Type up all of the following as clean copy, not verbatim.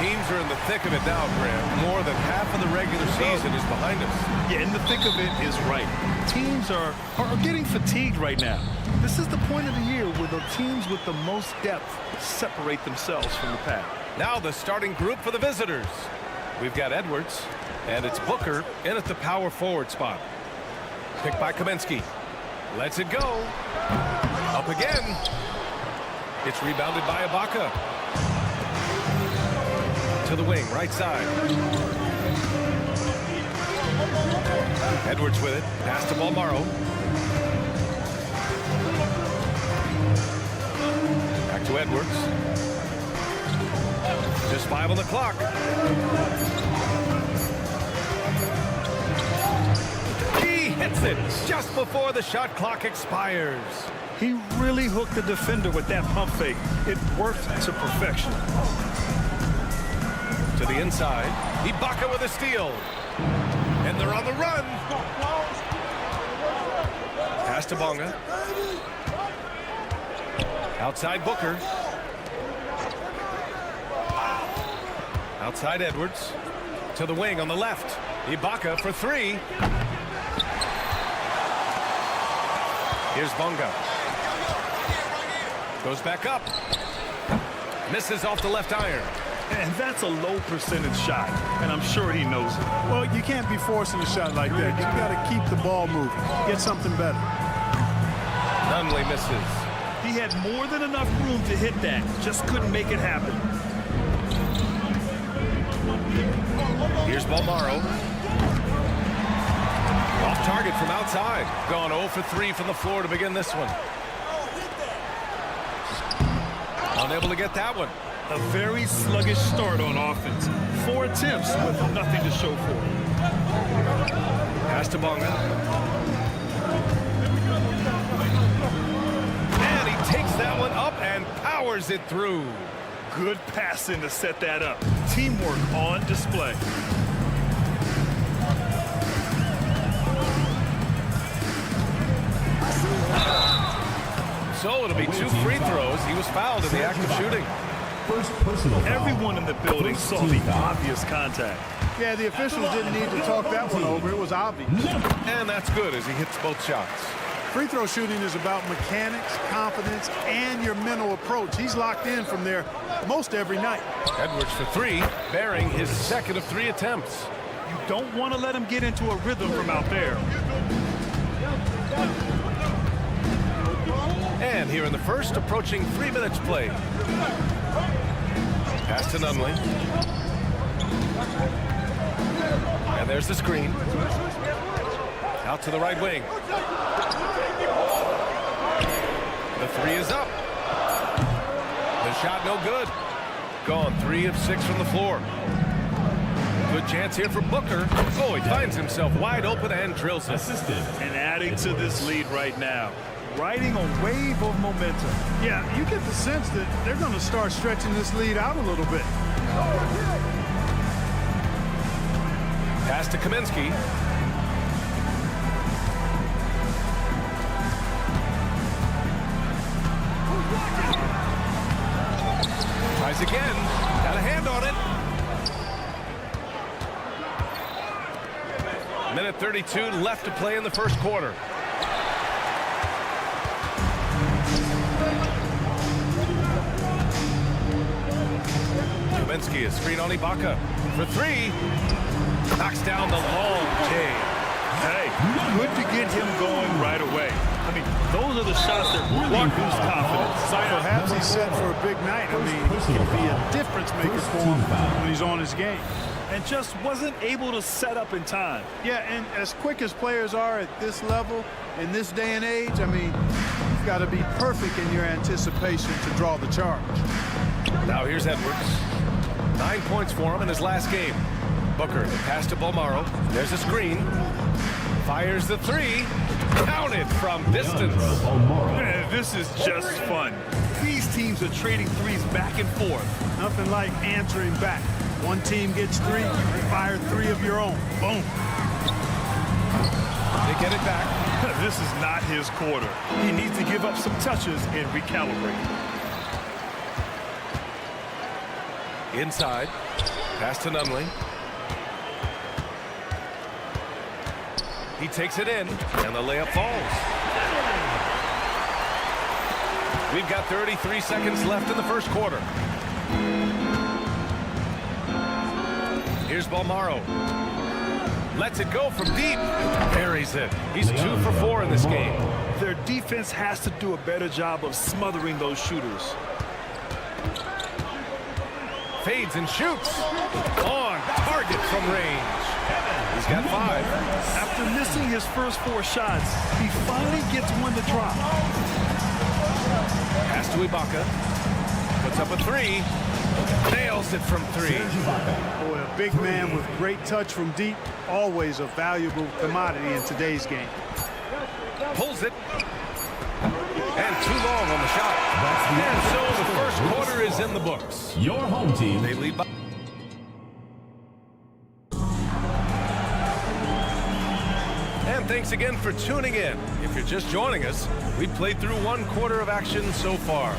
Teams are in the thick of it now, Graham. More than half of the regular season is behind us. Yeah, in the thick of it is right. Teams are getting fatigued right now. This is the point of the year where the teams with the most depth separate themselves from the pack. Now the starting group for the visitors. We've got Edwards, and it's Booker in at the power forward spot. Picked by Kaminsky. Lets it go. Up again. It's rebounded by Ibaka. To the wing, right side. Edwards with it. Pass to Balmaro. Back to Edwards. Just 5 on the clock. He hits it just before the shot clock expires. He really hooked the defender with that pump fake. It worked to perfection. To the inside. Ibaka with a steal. And they're on the run. Pass to Bonga. Outside Booker. Outside Edwards. To the wing on the left. Ibaka for 3. Here's Bonga. Goes back up. Misses off the left iron. And that's a low percentage shot, and I'm sure he knows it. Well, you can't be forcing a shot like that. You got to keep the ball moving. Get something better. Nunley misses. He had more than enough room to hit that. Just couldn't make it happen. Here's Balmaro. Off target from outside. Gone 0 for 3 from the floor to begin this one. Unable to get that one. A very sluggish start on offense. 4 attempts with nothing to show for it. Pass to Bonga. And he takes that one up and powers it through. Good passing to set that up. Teamwork on display. So it'll be 2 free throws. He was fouled in the act of shooting. First personal foul. Everyone in the building saw the obvious contact. Yeah, the officials didn't need to talk that one over. It was obvious. And that's good as he hits both shots. Free throw shooting is about mechanics, confidence, and your mental approach. He's locked in from there most every night. Edwards for 3, bearing his second of 3 attempts. You don't want to let him get into a rhythm from out there. And here in the first, approaching 3 minutes played. Pass to Nunley. And there's the screen. Out to the right wing. The 3 is up. The shot no good. Gone 3 of 6 from the floor. Good chance here for Booker. Oh, he finds himself wide open and drills it. And adding to this lead right now. Riding a wave of momentum. Yeah, you get the sense that they're going to start stretching this lead out a little bit. Pass to Kaminsky. Tries again. Got a hand on it. Minute 32 left to play in the first quarter. Kaminsky is screen on Ibaka for three. Knocks down the long J. Hey, good to get him going right away. I mean, those are the shots that really boost confidence. Perhaps he's set for a big night. I mean, he can be a difference maker for him when he's on his game. And just wasn't able to set up in time. Yeah, and as quick as players are at this level, in this day and age, I mean, you've got to be perfect in your anticipation to draw the charge. Now here's Edwards. 9 points for him in his last game. Booker, the pass to Bolmaro. There's a screen. Fires the three. Counted from distance. Man, this is just fun. These teams are trading threes back and forth. Nothing like answering back. One team gets three, you fire three of your own. Boom. They get it back. This is not his quarter. He needs to give up some touches and recalibrate. Inside. Pass to Nunley. He takes it in, and the layup falls. We've got 33 seconds left in the first quarter. Here's Bolmaro. Lets it go from deep. Buries it. He's 2 for 4 in this game. Their defense has to do a better job of smothering those shooters. Fades and shoots. On target from range. He's got 5. After missing his first 4 shots, he finally gets one to drop. Pass to Ibaka. Puts up a 3. Nails it from 3. Boy, a big man with great touch from deep, always a valuable commodity in today's game. Pulls it. And too long on the shot. And so the first quarter is in the books. Your home team. They lead by. And thanks again for tuning in. If you're just joining us, we've played through 1 quarter of action so far.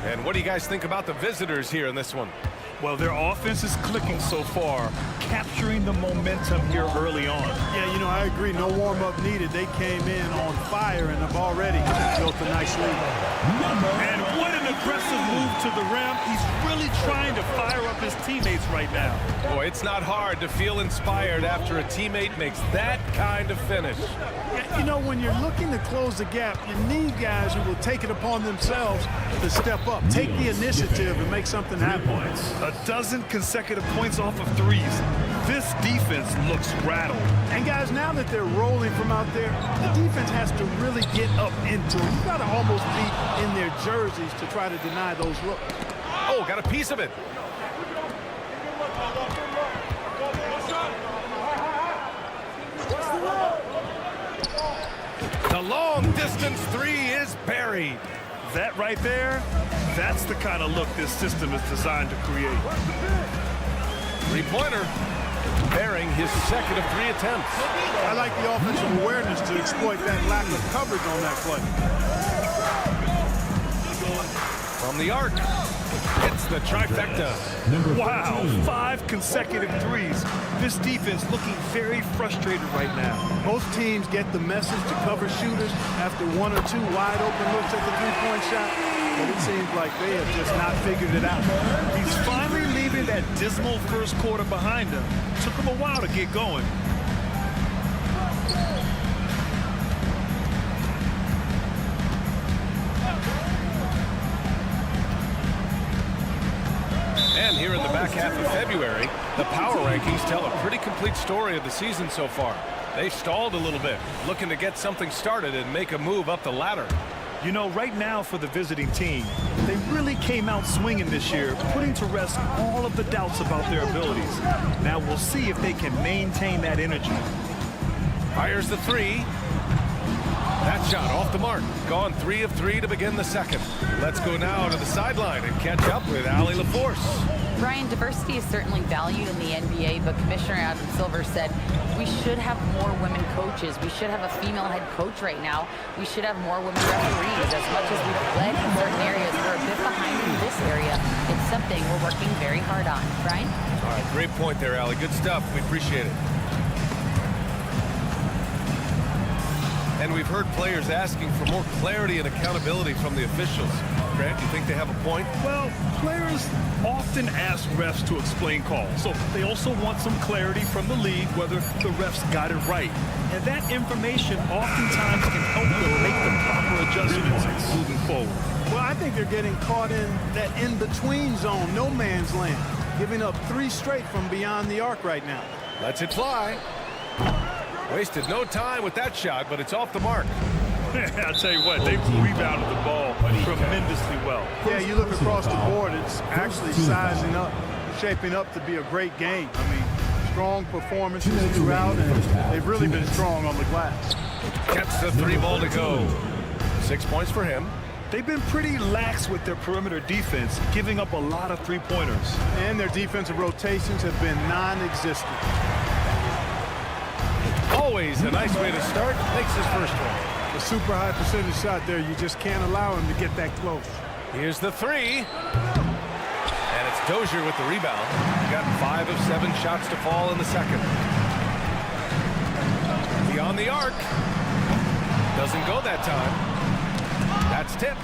And what do you guys think about the visitors here in this one? Well, their offense is clicking so far, capturing the momentum here early on. Yeah, you know, I agree. No warm-up needed. They came in on fire and have already built a nice lead. And what an aggressive move to the rim. He's really trying to fire up his teammates right now. Boy, it's not hard to feel inspired after a teammate makes that kind of finish. Yeah, you know, when you're looking to close the gap, you need guys who will take it upon themselves to step up, take the initiative, and make something happen. A dozen consecutive points off of threes. This defense looks rattled. And guys, now that they're rolling from out there, the defense has to really get up into it. You've got to almost be in their jerseys to try to deny those looks. Oh, got a piece of it. The long distance 3 is buried. That right there, that's the kind of look this system is designed to create. 3-pointer, bearing his second of 3 attempts. I like the offensive awareness to exploit that lack of coverage on that play. From the arc, it's the trifecta. Wow, 5 consecutive threes. This defense looking very frustrated right now. Most teams get the message to cover shooters after 1 or 2 wide open looks at the three-point shot, but it seems like they have just not figured it out. He's finally leaving that dismal first quarter behind him. Took him a while to get going. And here in the back half of February, the power rankings tell a pretty complete story of the season so far. They've stalled a little bit, looking to get something started and make a move up the ladder. You know, right now for the visiting team, they really came out swinging this year, putting to rest all of the doubts about their abilities. Now we'll see if they can maintain that energy. Fires the 3. That shot off the mark. Gone 3 of 3 to begin the second. Let's go now to the sideline and catch up with Allie LaForce. Brian, diversity is certainly valued in the NBA, but Commissioner Adam Silver said we should have more women coaches. We should have a female head coach right now. We should have more women referees. As much as we've led in certain areas, we're a bit behind in this area. It's something we're working very hard on. Brian? All right, great point there, Allie. Good stuff. We appreciate it. And we've heard players asking for more clarity and accountability from the officials. Grant, do you think they have a point? Well, players often ask refs to explain calls, so they also want some clarity from the league whether the refs got it right. And that information oftentimes can help them make the proper adjustments moving forward. Well, I think they're getting caught in that in-between zone, no man's land, giving up 3 straight from beyond the arc right now. Lets it fly. Wasted no time with that shot, but it's off the mark. I'll tell you what, they've rebounded the ball tremendously well. Yeah, you look across the board, it's actually sizing up, shaping up to be a great game. I mean, strong performances throughout, and they've really been strong on the glass. Gets the 3 ball to go. 6 points for him. They've been pretty lax with their perimeter defense, giving up a lot of 3-pointers. And their defensive rotations have been non-existent. Always a nice way to start. Makes his first one. A super high percentage shot there. You just can't allow him to get that close. Here's the 3. And it's Dozier with the rebound. Got 5 of 7 shots to fall in the second. Beyond the arc. Doesn't go that time. That's tipped.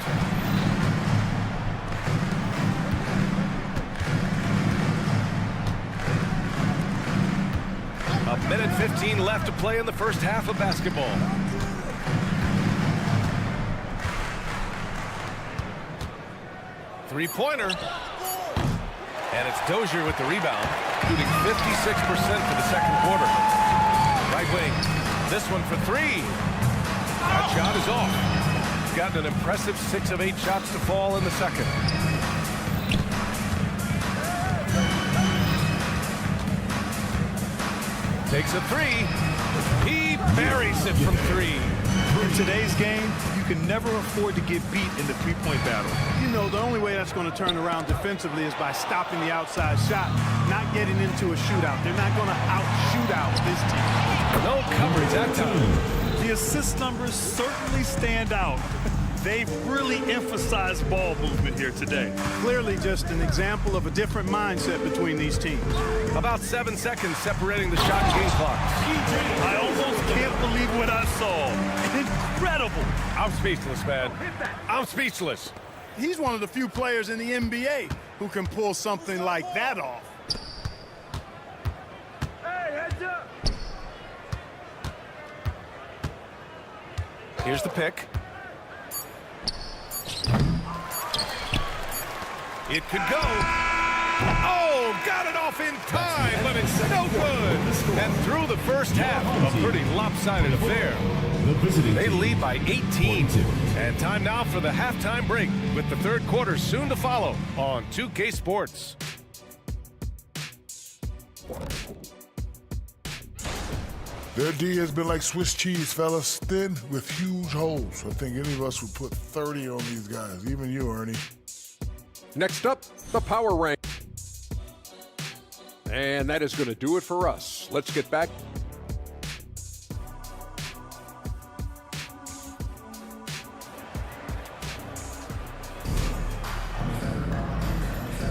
A minute 15 left to play in the first half of basketball. Three-pointer. And it's Dozier with the rebound, shooting 56% for the second quarter. Right wing. This one for 3. That shot is off. He's gotten an impressive 6 of 8 shots to fall in the second. Takes a 3. He buries it from 3. In today's game, you can never afford to get beat in the 3-point battle. You know, the only way that's going to turn around defensively is by stopping the outside shot, not getting into a shootout. They're not going to out-shoot out this team. No coverage that time. The assist numbers certainly stand out. They've really emphasized ball movement here today. Clearly just an example of a different mindset between these teams. About 7 seconds separating the shot and game clock. I almost can't believe what I saw. Incredible. I'm speechless, man. I'm speechless. He's one of the few players in the NBA who can pull something like that off. Hey, heads up. Here's the pick. It could go. Oh, got it off in time, but it's no good. And through the first half, a pretty lopsided affair. They lead by 18. And time now for the halftime break, with the third quarter soon to follow on 2K Sports. Their D has been like Swiss cheese, fellas, thin with huge holes. I think any of us would put 30 on these guys, even you, Ernie. Next up, the power rank. And that is going to do it for us. Let's get back.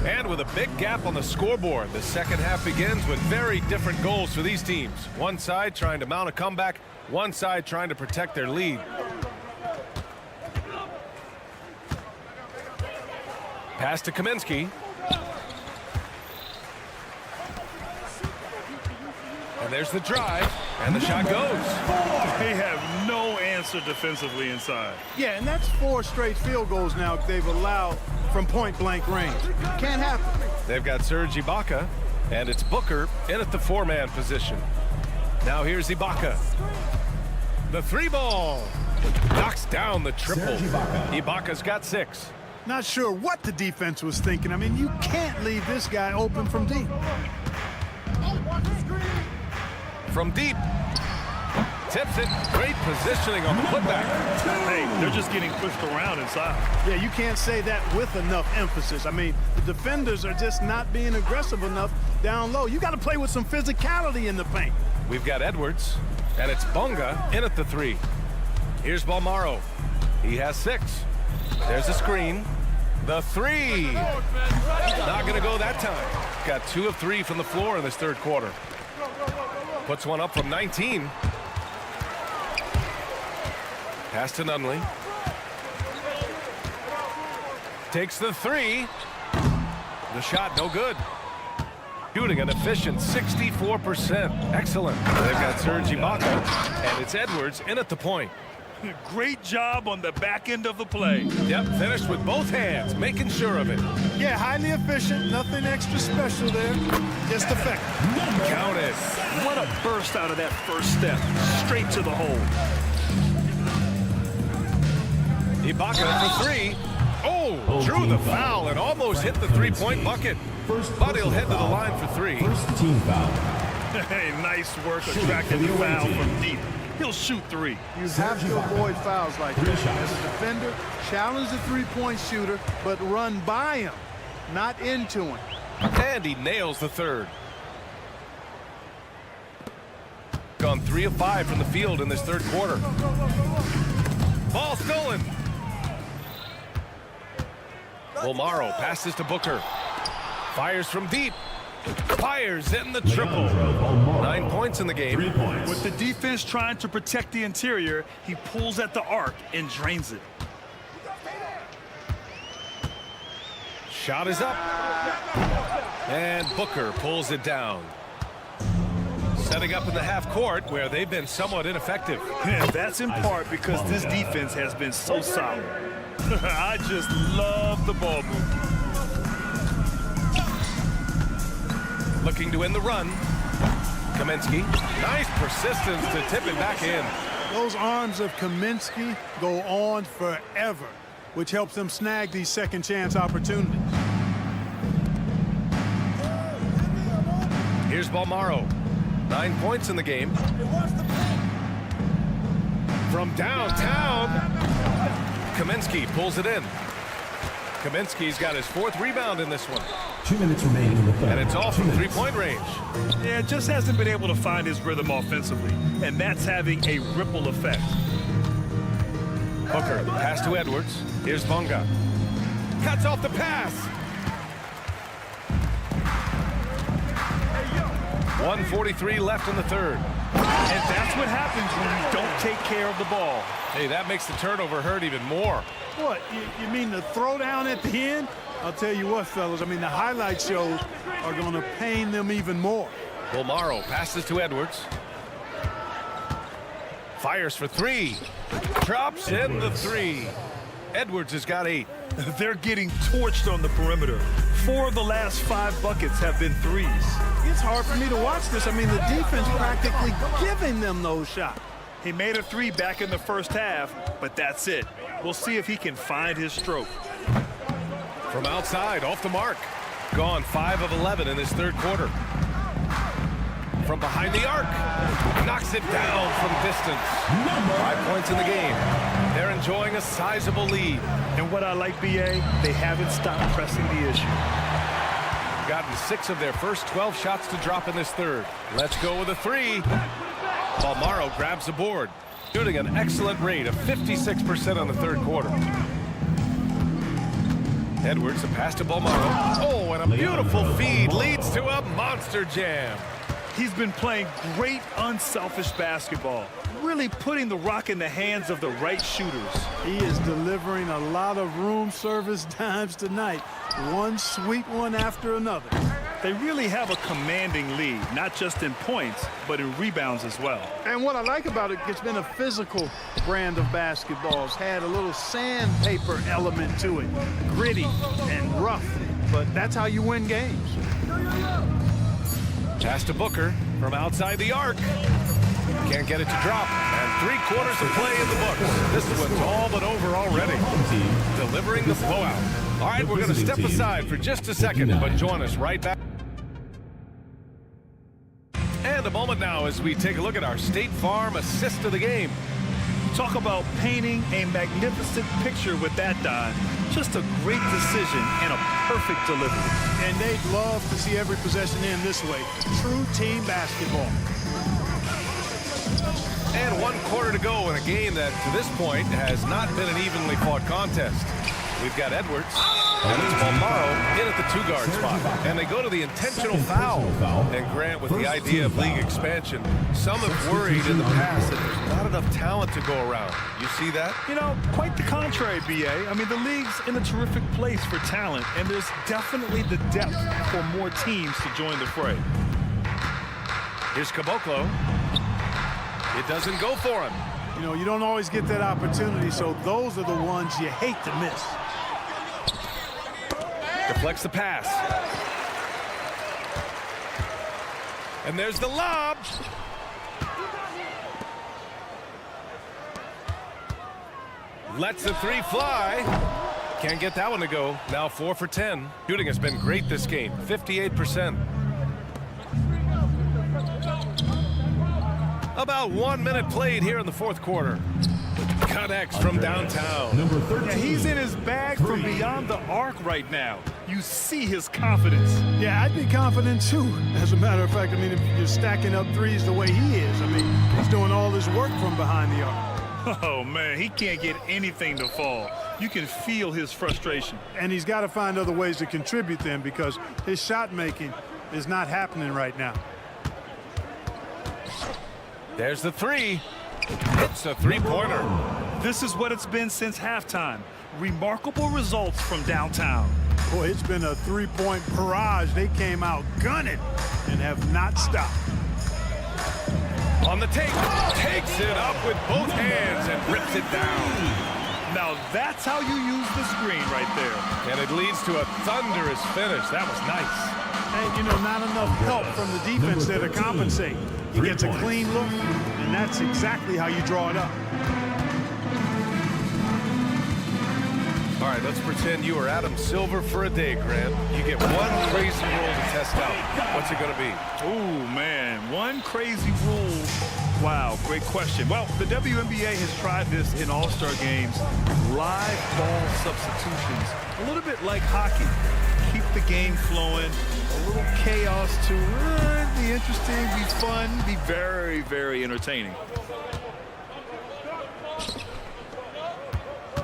And with a big gap on the scoreboard, the second half begins with very different goals for these teams. One side trying to mount a comeback, one side trying to protect their lead. Pass to Kaminsky. And there's the drive, and the shot goes. They have no answer defensively inside. Yeah, and that's 4 straight field goals now they've allowed from point-blank range. Can't happen. They've got Serge Ibaka, and it's Booker in at the 4-man position. Now here's Ibaka. The 3-ball. Knocks down the triple. Ibaka's got 6. Not sure what the defense was thinking. I mean, you can't leave this guy open from deep. From deep. tips it. Great positioning on the putback. Hey, they're just getting pushed around inside. Yeah, you can't say that with enough emphasis. I mean, the defenders are just not being aggressive enough down low. You got to play with some physicality in the paint. We've got Edwards, and it's Bunga in at the 3. Here's Balmaro. He has 6. There's a screen. The 3. Not going to go that time. Got 2 of 3 from the floor in this third quarter. Puts one up from 19. Pass to Nunley. Takes the 3. The shot no good. Shooting an efficient 64%. Excellent. They've got Serge Ibaka, and it's Edwards in at the point. Great job on the back end of the play. Yep, finished with both hands, making sure of it. Yeah, highly efficient. Nothing extra special there. Just effective. Count it. What a burst out of that first step. Straight to the hole. Ibaka for 3. Oh, drew the foul and almost hit the three-point bucket. But he'll head to the line for 3. First team foul. Hey, nice work attracting the foul from deep. He'll shoot 3. You have to avoid fouls like that. As a defender, challenge the three-point shooter, but run by him, not into him. And he nails the third. Gone 3 of 5 from the field in this third quarter. Ball stolen. Balmaro passes to Booker. Fires from deep. Fires in the triple. 9 points in the game. 3 points. With the defense trying to protect the interior, he pulls at the arc and drains it. Shot is up. And Booker pulls it down. Setting up in the half court where they've been somewhat ineffective. And that's in part because this defense has been so solid. I just love the ball movement. Looking to win the run. Kaminsky. Nice persistence to tip it back in. Those arms of Kaminsky go on forever, which helps them snag these second chance opportunities. Here's Balmaro. 9 points in the game. From downtown, Kaminsky pulls it in. Kaminsky's got his 4th rebound in this one. 2 minutes remaining in the third. And it's all from three-point range. Yeah, just hasn't been able to find his rhythm offensively, and that's having a ripple effect. Booker, pass to Edwards. Here's Bunga. Cuts off the pass. 1:43 left in the third. And that's what happens when you don't take care of the ball. Hey, that makes the turnover hurt even more. What, you mean the throwdown at the end? I'll tell you what, fellas, I mean, the highlight shows are going to pain them even more. Balmaro passes to Edwards. Fires for 3. Drops in the 3. Edwards has got 8. They're getting torched on the perimeter. 4 of the last 5 buckets have been threes. It's hard for me to watch this. I mean, the defense practically giving them those shots. He made a 3 back in the first half, but that's it. We'll see if he can find his stroke. From outside, off the mark. Gone 5 of 11 in this third quarter. From behind the arc. Knocks it down from distance. 5 points in the game. They're enjoying a sizable lead. And what I like, BA, they haven't stopped pressing the issue. Gotten 6 of their first 12 shots to drop in this third. Let's go with a 3. Balmaro grabs the board, shooting an excellent rate of 56% on the third quarter. Edwards, a pass to Balmaro. Oh, and a beautiful feed leads to a monster jam. He's been playing great unselfish basketball, really putting the rock in the hands of the right shooters. He is delivering a lot of room service dimes tonight. One sweet one after another. They really have a commanding lead, not just in points, but in rebounds as well. And what I like about it, it's been a physical brand of basketball. It's had a little sandpaper element to it. Gritty and rough, but that's how you win games. Pass to Booker from outside the arc. Can't get it to drop. And 3 quarters of play in the books. This one's all but over already. Delivering the blowout. All right, we're going to step aside for just a second, but join us right back. And a moment now as we take a look at our State Farm assist of the game. Talk about painting a magnificent picture with that, Don. Just a great decision and a perfect delivery. And they'd love to see every possession end this way. True team basketball. And 1 quarter to go in a game that, to this point, has not been an evenly fought contest. We've got Edwards, and it's Palmaro in at the 2-guard spot. And they go to the intentional foul. And Grant, with the idea of league expansion, some have worried in the past that there's not enough talent to go around. You see that? You know, quite the contrary, B.A. I mean, the league's in a terrific place for talent, and there's definitely the depth for more teams to join the fray. Here's Caboclo. It doesn't go for him. You know, you don't always get that opportunity, so those are the ones you hate to miss. Deflects the pass. And there's the lob. Lets the 3 fly. Can't get that one to go. Now 4 for 10. Shooting has been great this game, 58%. About 1 minute played here in the 4th quarter. Connects from downtown. Number 13. Yeah, he's in his bag from beyond the arc right now. You see his confidence. Yeah, I'd be confident too. As a matter of fact, I mean, if you're stacking up threes the way he is, I mean, he's doing all his work from behind the arc. Oh, man, he can't get anything to fall. You can feel his frustration. And he's got to find other ways to contribute then, because his shot making is not happening right now. There's the 3. It's a 3-pointer. This is what it's been since halftime. Remarkable results from downtown. Boy, it's been a 3-point barrage. They came out gunning and have not stopped. On the take, takes it up with both hands and rips it down. Now that's how you use the screen right there. And it leads to a thunderous finish. That was nice. And, you know, not enough help from the defense there to compensate. He gets a clean look, and that's exactly how you draw it up. All right, let's pretend you are Adam Silver for a day, Grant. You get one crazy rule to test out. What's it going to be? Oh, man, one crazy rule. Wow, great question. Well, the WNBA has tried this in all-star games. Live ball substitutions, a little bit like hockey. Keep the game flowing, a little chaos to be interesting, be fun, be very, very entertaining.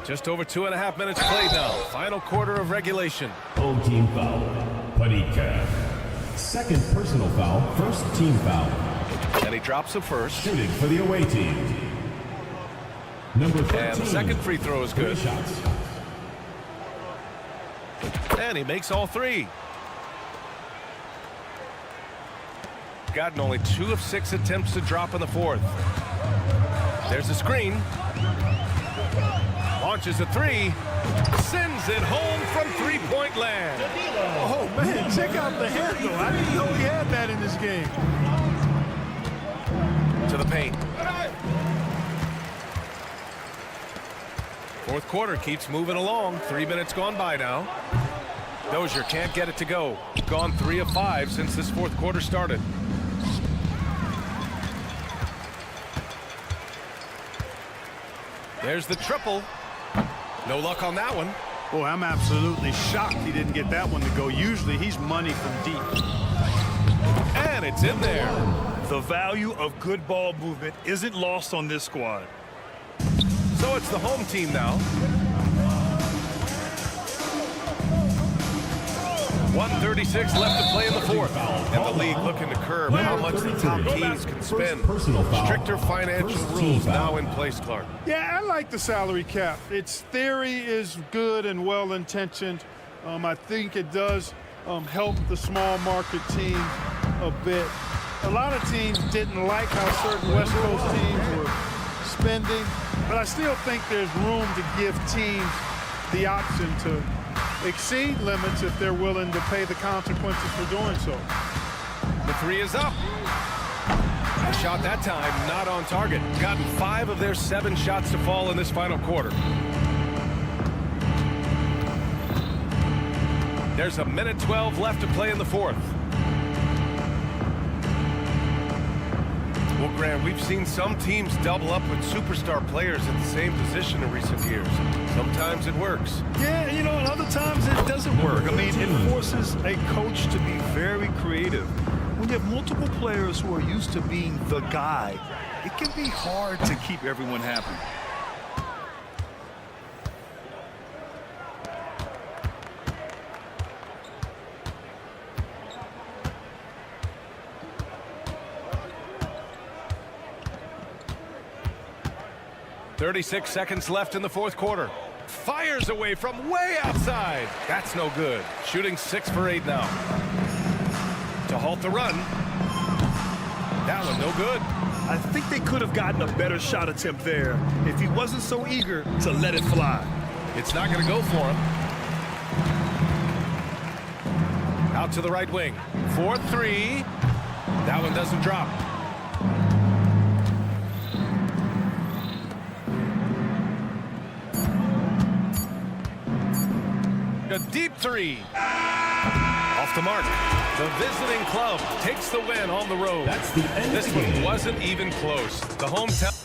Just over 2.5 minutes played now. Final quarter of regulation. Home team foul. Partizan. Second personal foul. First team foul. And he drops the first. Shooting for the away team. Number 13. And the second free throw is good. 3 shots. And he makes all 3. Gotten only 2 of 6 attempts to drop in the 4th. There's a screen. Launches a 3. Sends it home from 3-point land. Oh, man, check out the handle. I didn't know he had that in this game. To the paint. 4th quarter keeps moving along. 3 minutes gone by now. Dozier can't get it to go. Gone 3 of 5 since this 4th quarter started. There's the triple. No luck on that one. Boy, I'm absolutely shocked he didn't get that one to go. Usually he's money from deep. And it's in there. The value of good ball movement isn't lost on this squad. So it's the home team now. 1:36 left to play in the 4th. And the league looking to curb how much the top teams can spend. Stricter financial rules now in place, Clark. Yeah, I like the salary cap. Its theory is good and well-intentioned. I think it does help the small market teams a bit. A lot of teams didn't like how certain West Coast teams were spending, but I still think there's room to give teams the option to exceed limits if they're willing to pay the consequences for doing so. The 3 is up. A shot that time not on target. Gotten 5 of their 7 shots to fall in this final quarter. There's a minute 12 left to play in the 4th. Well, Grant, we've seen some teams double up with superstar players at the same position in recent years. Sometimes it works. Yeah, you know, and other times it doesn't work. I mean, it forces a coach to be very creative. When you have multiple players who are used to being the guy, it can be hard to keep everyone happy. .36 seconds left in the fourth quarter. Fires away from way outside. That's no good. Shooting 6 for 8 now. To halt the run. That one no good. I think they could have gotten a better shot attempt there if he wasn't so eager to let it fly. It's not going to go for him. Out to the right wing. 4-3. That one doesn't drop. A deep three. Off the mark. The visiting club takes the win on the road. That's the end This of the one game. wasn't even close. The hometown.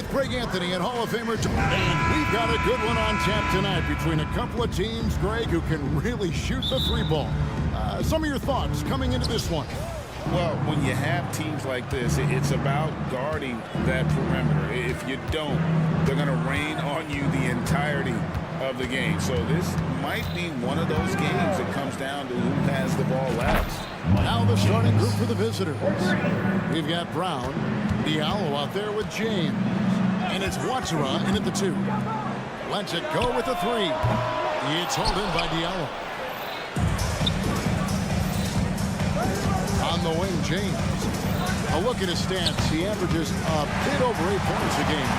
with Greg Anthony and Hall of Famer. And we've got a good one on tap tonight between a couple of teams, Greg, who can really shoot the three ball. Some of your thoughts coming into this one. Well, when you have teams like this, it's about guarding that perimeter. If you don't, they're going to rain on you the entirety of the game. So this might be one of those games that comes down to who has the ball last. Now the starting group for the visitors. We've got Brown, Diallo out there with James. And it's Watsura in at the 2. Lets it go with the 3. It's held in by Diallo. On the wing, James. A look at his stats. He averages a bit over 8 points a game.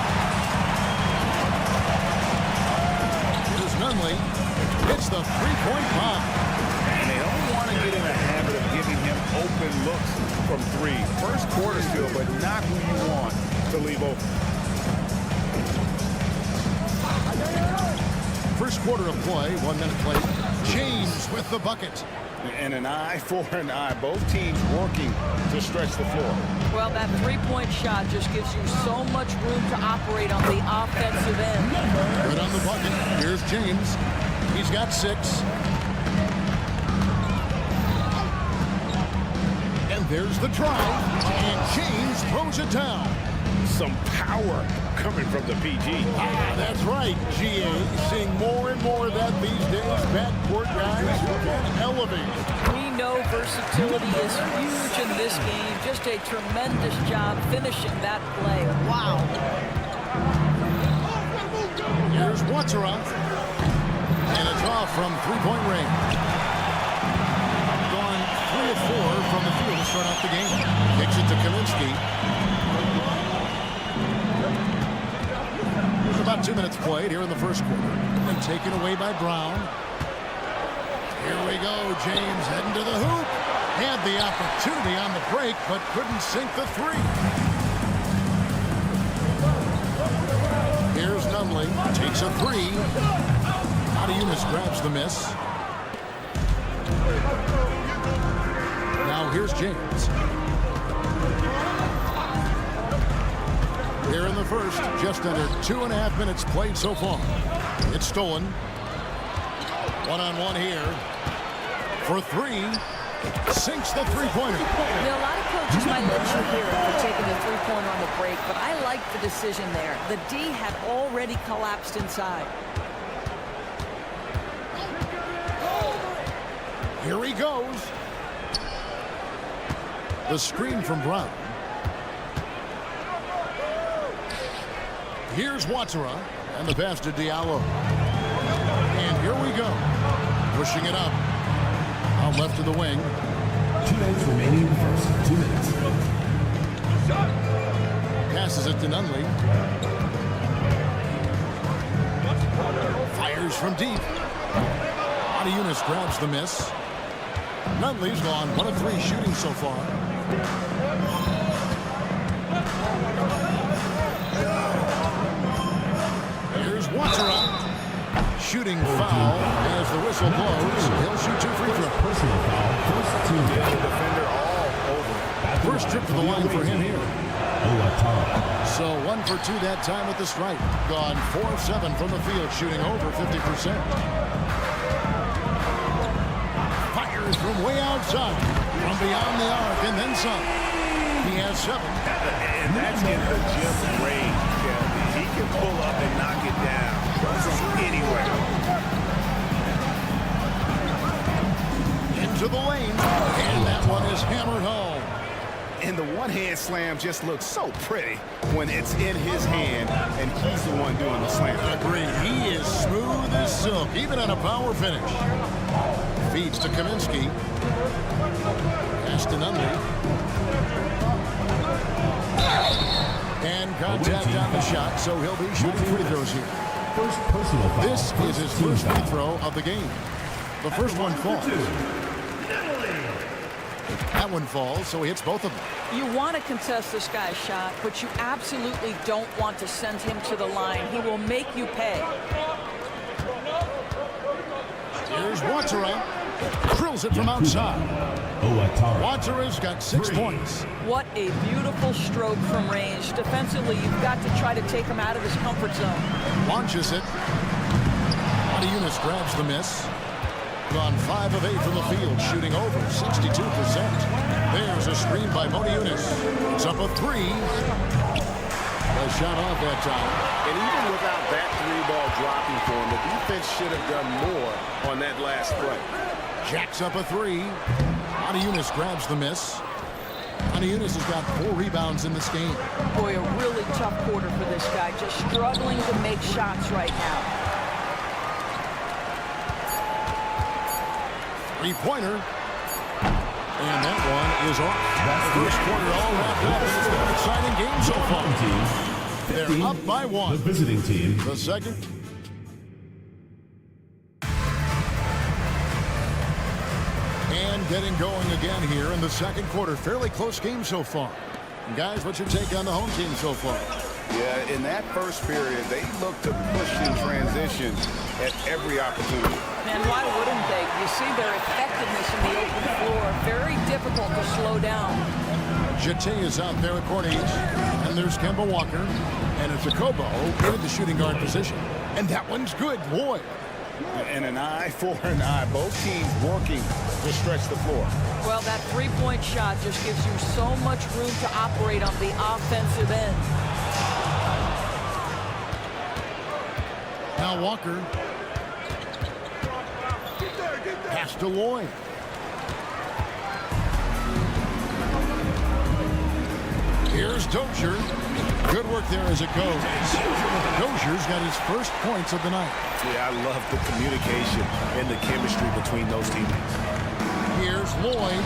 Here's Nunley. Hits the three-point bomb. And they don't want to get in the habit of giving him open looks from 3. First quarter still, but not who you want to leave open. First quarter of play, 1 minute play. James with the bucket. And an eye for an eye. Both teams working to stretch the floor. Well, that three-point shot just gives you so much room to operate on the offensive end. Right on the bucket. Here's James. He's got 6. And there's the drive. And James throws it down. Some power coming from the PG. That's right, GA. Seeing more and more of that these days. Backcourt guys who can elevate. We know versatility is huge in this game. Just a tremendous job finishing that play. Wow. Here's Watsura. And a draw from three-point range. Gone 3 of 4 from the field to start off the game. Kicks it to Kaminsky. About 2 minutes played here in the first quarter. And taken away by Brown. Here we go. James heading to the hoop. Had the opportunity on the break, but couldn't sink the 3. Here's Nunley. Takes a 3. Adiunas grabs the miss. Now here's James. Here in the first, just under 2.5 minutes played so far. It's stolen. One-on-one here. For three. Sinks the three-pointer. Now, a lot of coaches might let you hear it for taking the three-pointer on the break, but I like the decision there. The D had already collapsed inside. Here he goes. The screen from Brown. Here's Watara, and the pass to Diallo. And here we go. Pushing it up. Out left to the wing. 2 minutes remaining in the first. 2 minutes. Passes it to Nunley. Fires from deep. Adiunas grabs the miss. Nunley's gone 1 of 3 shooting so far. Here's Watara. Shooting foul as the whistle blows. He'll shoot 2 free throws. Personal foul. First team. Defender all over. First trip to the line for him here. Owatara. So 1 for 2 that time at the stripe. Gone 4 of 7 from the field, shooting over 50%. Fires from way outside, from beyond the arc, and then some. He has 7. And that's in the gym range, Kevin. He can pull up and knock it down from anywhere. Into the lane, and that one is hammered home. And the one-hand slam just looks so pretty when it's in his hand and he's the one doing the slam. Agreed. He is smooth as silk, even on a power finish. Feeds to Kaminsky. Pass to Nunley. And contact on the shot, so he'll be shooting free throws here. First personal foul. This is his first free throw of the game. The first one falls. That one falls, so he hits both of them. You want to contest this guy's shot, but you absolutely don't want to send him to the line. He will make you pay. Here's Watara. Drills it from outside. Owatara. Watara's got 6 points. What a beautiful stroke from range. Defensively, you've got to try to take him out of his comfort zone. Launches it. Adiunas grabs the miss. Gone 5 of 8 from the field, shooting over 62%. There's a screen by Moniunas. It's up a 3. A shot off that time. And even without that 3-ball dropping for him, the defense should have done more on that last play. Jacks up a 3. Adiunas grabs the miss. Adiunas has got 4 rebounds in this game. Boy, a really tough quarter for this guy. Just struggling to make shots right now. 3-pointer. And that one is off. That's the first quarter all wrapped up. It's been an exciting game so far. They're up by 1. The visiting team. The second. And getting going again here in the second quarter. Fairly close game so far. And guys, what's your take on the home team so far? Yeah, in that first period, they looked to push in transition at every opportunity. And why wouldn't they? You see their effectiveness in the open floor. Very difficult to slow down. Jete is out there at court age. And there's Kemba Walker. And it's Jacobo in the shooting guard position. And that one's good, boy. And an eye for an eye. Both teams working to stretch the floor. Well, that three-point shot just gives you so much room to operate on the offensive end. Now Walker. Pass to Lloyd. Here's Dozier. Good work there as it goes. Dozier's got his first points of the night. Yeah, I love the communication and the chemistry between those teammates. Here's Lloyd.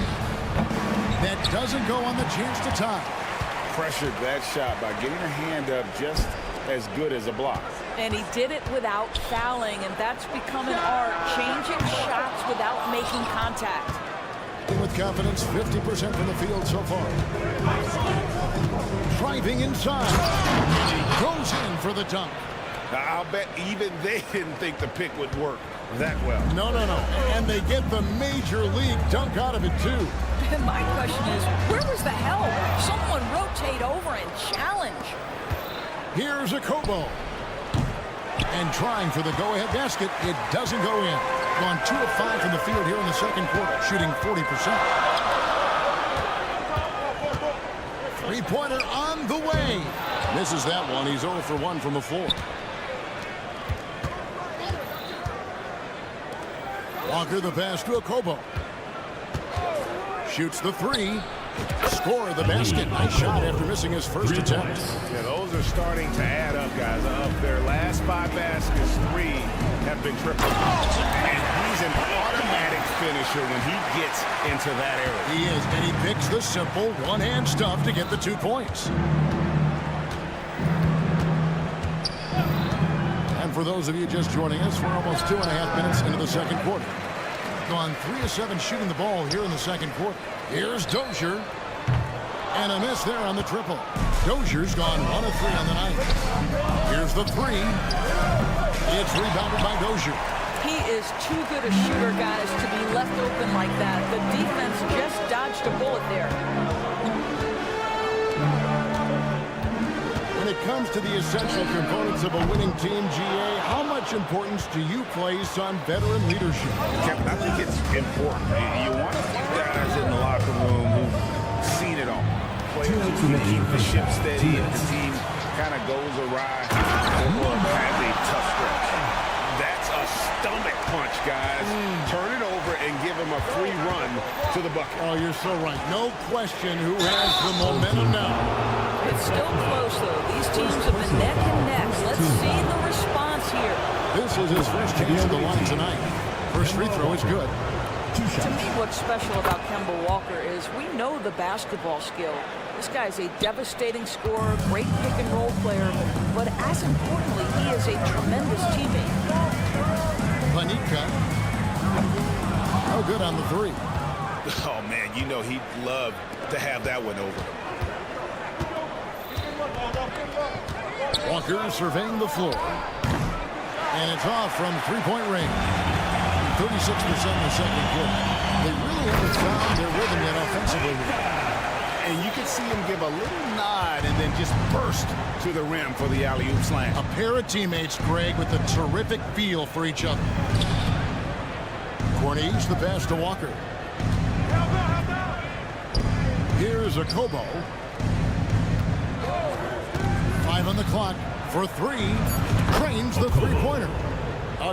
That doesn't go on the chance to tie. Pressured that shot by getting a hand up just as good as a block. And he did it without fouling, and that's become an art, changing shots without making contact. With confidence, 50% from the field so far. Driving inside. And he goes in for the dunk. I'll bet even they didn't think the pick would work that well. No. And they get the major league dunk out of it, too. And my question is, where was the help? Someone rotate over and challenge. Here's a Kobo. And trying for the go-ahead basket. It doesn't go in. Gone 2 of 5 from the field here in the second quarter, shooting 40%. Three-pointer on the way. Misses that one. He's 0 for 1 from the floor. Walker the pass to a Kobo. Shoots the three. Score the basket. Nice shot after missing his first attempt. Yeah, those are starting to add up, guys. Of their last 5 baskets, 3 have been triple. And he's an automatic finisher when he gets into that area. He is, and he picks the simple one-hand stuff to get the 2 points. And for those of you just joining us, we're almost 2.5 minutes into the second quarter. Gone 3 of 7 shooting the ball here in the second quarter. Here's Dozier. And a miss there on the triple. Dozier's gone 1 of 3 on the night. Here's the three. It's rebounded by Dozier. He is too good a shooter, guys, to be left open like that. The defense just dodged a bullet there. When it comes to the essential components of a winning team, GA, how much importance do you place on veteran leadership? Kevin, I think it's important. You want a few guys in the locker room who've seen it all. Players who can keep the ship steady if the team kind of goes awry or has a tough stretch. That's a stomach punch, guys. Turn it over and give him a free run to the bucket. Oh, you're so right. No question who has the momentum now. It's still close, though. These teams have been neck and neck. Let's see the response here. This is his first chance at the line tonight. First free throw is good. To me, what's special about Kemba Walker is we know the basketball skill. This guy's a devastating scorer, great pick-and-roll player, but as importantly, he is a tremendous teammate. Panica. No good on the three. Oh, man, you know he'd love to have that one over. Walker surveying the floor. And it's off from three-point range. 36% in the second quarter. They really haven't found their rhythm yet offensively. And you can see him give a little nod and then just burst to the rim for the alley-oop slam. A pair of teammates, Greg, with a terrific feel for each other. Corniche the pass to Walker. Here's a Kobo. 5 on the clock for 3. Trains the three-pointer.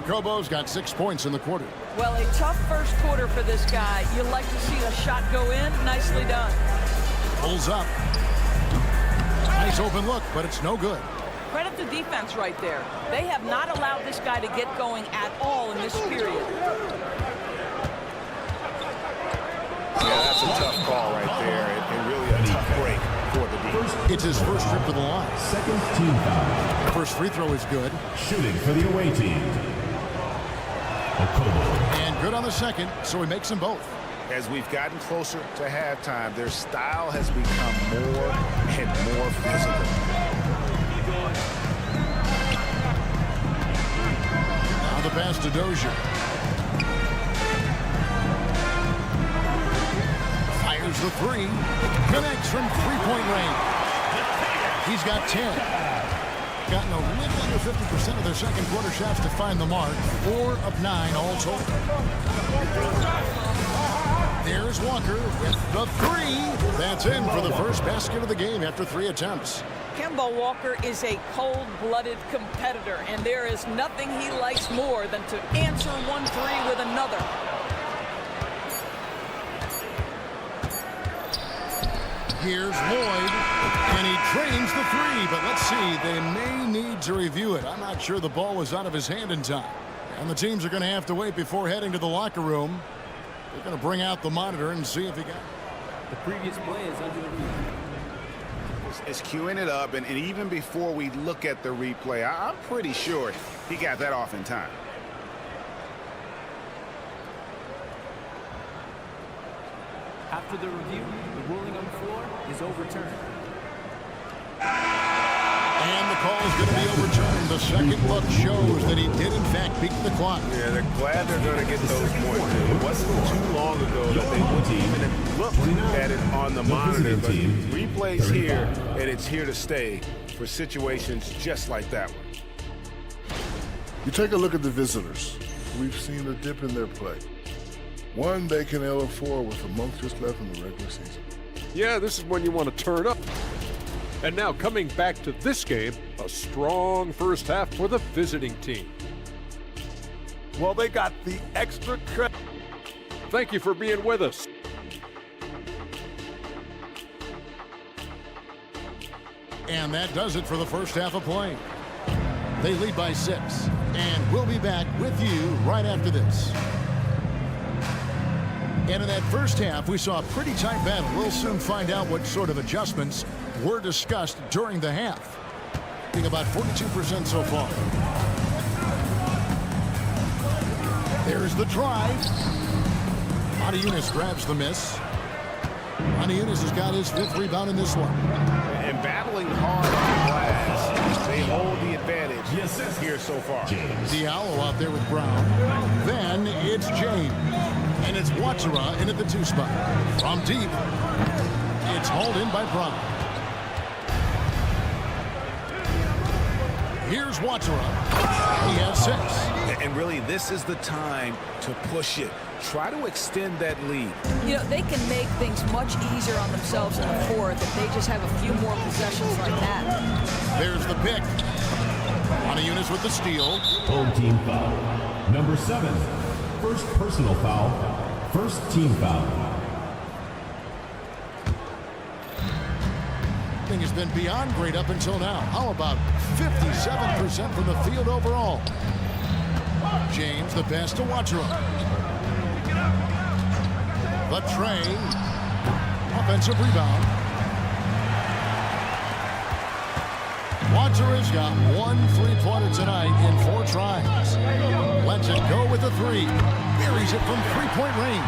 Kobo's got 6 points in the quarter. Well, a tough first quarter for this guy. You like to see the shot go in. Nicely done. Pulls up. Nice open look, but it's no good. Credit the defense right there. They have not allowed this guy to get going at all in this period. Yeah, that's a tough call right there, and really a tough break for the defense. It's his first trip to the line. Second team foul. First free throw is good. Shooting for the away team. And good on the second, so he makes them both. As we've gotten closer to halftime, their style has become more and more physical. Now the pass to Dozier. Fires the three. Connects from three-point range. He's got 10. Gotten a little under 50% of their second quarter shots to find the mark. 4 of 9 all told. There's Walker with the three. That's in for the first basket of the game after 3 attempts. Kemba Walker is a cold-blooded competitor, and there is nothing he likes more than to answer one three with another. Here's Lloyd, and he trains the three, but let's see, they may need to review it. I'm not sure the ball was out of his hand in time. And the teams are going to have to wait before heading to the locker room. They're going to bring out the monitor and see if he got it. The previous play is under the review. It's queuing it up, and even before we look at the replay, I'm pretty sure he got that off in time. After the review, the ruling on the floor is overturned. And the call is going to be overturned. The second look shows that he did, in fact, beat the clock. Yeah, they're glad they're going to get those points. It wasn't too long ago that they wouldn't even look at it on the monitor. But replay's here, and it's here to stay for situations just like that one. You take a look at the visitors. We've seen a dip in their play. One they can afford with a month just left in the regular season. Yeah, this is when you want to turn up. And now coming back to this game, a strong first half for the visiting team. Well, they got the extra credit. Thank you for being with us. And that does it for the first half of play. They lead by 6. And we'll be back with you right after this. And in that first half, we saw a pretty tight battle. We'll soon find out what sort of adjustments were discussed during the half. Being about 42% so far. There's the drive. Yunus grabs the miss. Yunus has got his 5th rebound in this one. And battling hard on the glass, they hold the advantage here so far. Diallo out there with Brown. Then it's James. And it's Watsura in at the 2 spot. From deep, it's hauled in by Brown. Here's Watsura. He has 6. And really, this is the time to push it. Try to extend that lead. You know, they can make things much easier on themselves in the 4th if they just have a few more possessions like that. There's the pick. Yunus with the steal. Home team foul. Number 7. First personal foul. First team foul. Thing has been beyond great up until now. How about 57% from the field overall? James, the pass to Watsura. The tray. Offensive rebound. Watsura's got 1 3-pointer tonight in 4 tries. Lets it go with the 3. Buries it from 3-point range.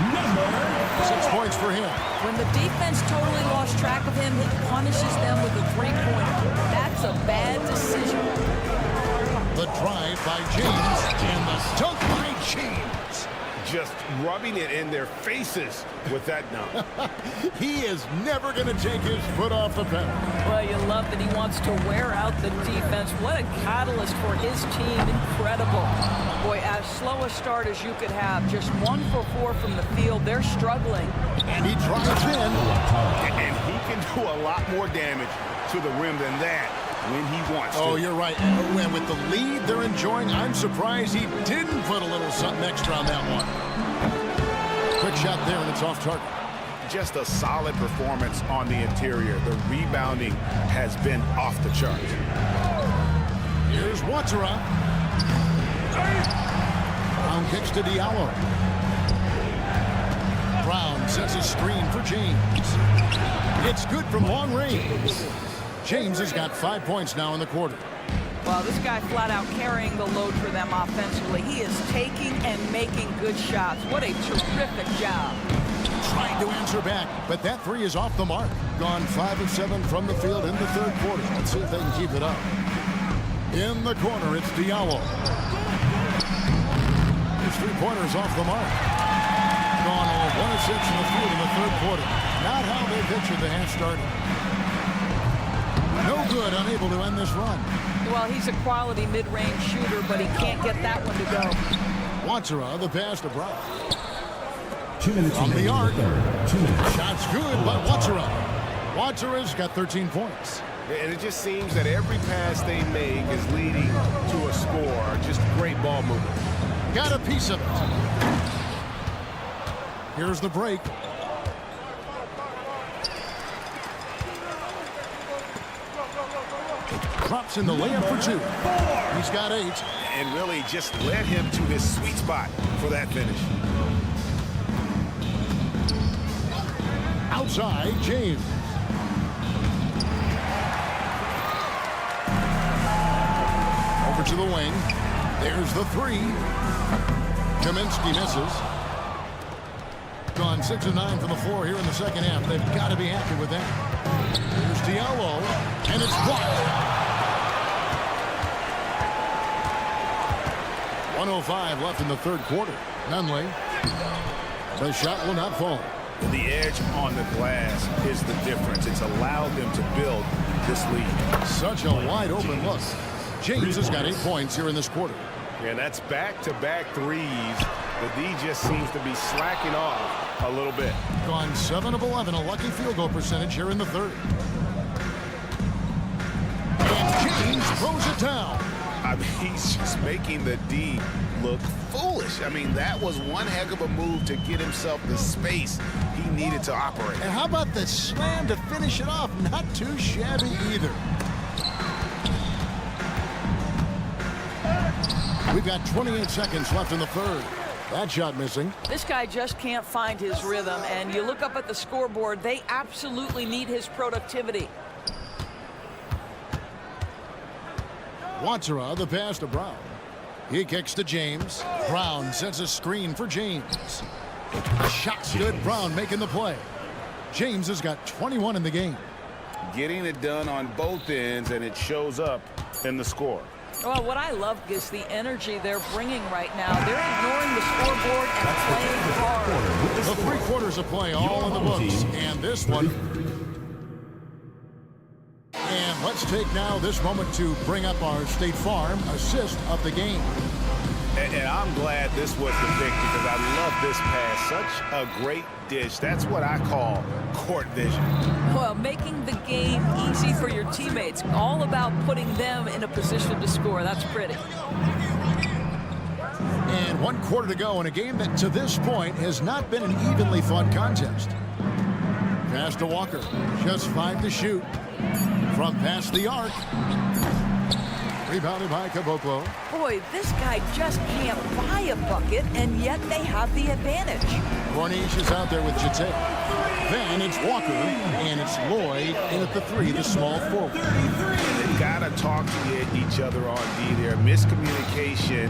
6 points for him. When the defense totally lost track of him, he punishes them with a 3-pointer. That's a bad decision. The drive by James and the dunk by James. Just rubbing it in their faces with that dunk. He is never going to take his foot off the pedal. Well, you love that he wants to wear out the defense. What a catalyst for his team. Incredible. Boy, as slow a start as you could have. Just 1 for 4 from the field. They're struggling. And he drives in. And he can do a lot more damage to the rim than that when he wants to. Oh, you're right. And with the lead they're enjoying, I'm surprised he didn't put a little something extra on that one. Quick shot there, and it's off target. Just a solid performance on the interior. The rebounding has been off the charts. Here's Watsura. Brown kicks to Diallo. Brown sets a screen for James. It's good from long range. James has got 5 points now in the quarter. Well, this guy flat out carrying the load for them offensively. He is taking and making good shots. What a terrific job. Trying to answer back, but that 3 is off the mark. Gone 5 of 7 from the field in the 3rd quarter. Let's see if they can keep it up. In the corner, it's Diallo. His 3-pointer's off the mark. Gone all 1 of 6 in the field in the 3rd quarter. Not how they pictured the half started. No good, unable to end this run. Well, he's a quality mid-range shooter, but he can't get that one to go. Watsura, the pass to Brown. 2 minutes From the arc. 2 minutes. Shot's good, but Watsura. Watsura's got 13 points. And it just seems that every pass they make is leading to a score. Just great ball movement. Got a piece of it. Here's the break. Drops in the layup for 2. He's got 8. And really just led him to his sweet spot for that finish. Outside, James. Over to the wing. There's the 3. Kaminsky misses. Gone 6 of 9 from the floor here in the second half. They've got to be happy with that. Here's Diallo, and it's blocked. 1:05 left in the 3rd quarter. Nunley. The shot will not fall. The edge on the glass is the difference. It's allowed them to build this lead. Such a wide open look. James has got 8 points here in this quarter. And that's back-to-back threes. The D just seems to be slacking off a little bit. Gone 7 of 11, a lucky field goal percentage here in the third. And James throws it down. I mean, he's just making the D look foolish. I mean, that was one heck of a move to get himself the space he needed to operate. And how about the slam to finish it off? Not too shabby either. We've got 28 seconds left in the third. That shot missing. This guy just can't find his rhythm, and you look up at the scoreboard, they absolutely need his productivity. Watsera, the pass to Brown. He kicks to James. Brown sets a screen for James. Shot's good. Brown making the play. James has got 21 in the game. Getting it done on both ends, and it shows up in the score. Well, what I love is the energy they're bringing right now. They're ignoring the scoreboard and playing hard. The 3 quarters of play all in the books. And this one. And let's take now this moment to bring up our State Farm assist of the game. And I'm glad this was the pick because I love this pass. Such a great dish. That's what I call court vision. Well, making the game easy for your teammates. All about putting them in a position to score. That's pretty. And 1 quarter to go in a game that to this point has not been an evenly fun contest. Pass to Walker. Just 5 to shoot. From past the arc. Rebounded by Caboclo. Boy, this guy just can't buy a bucket, and yet they have the advantage. Corniche is out there with Jete. Then it's Walker, and it's Lloyd in at the 3, the small forward. They've got to talk to each other on D there. Miscommunication,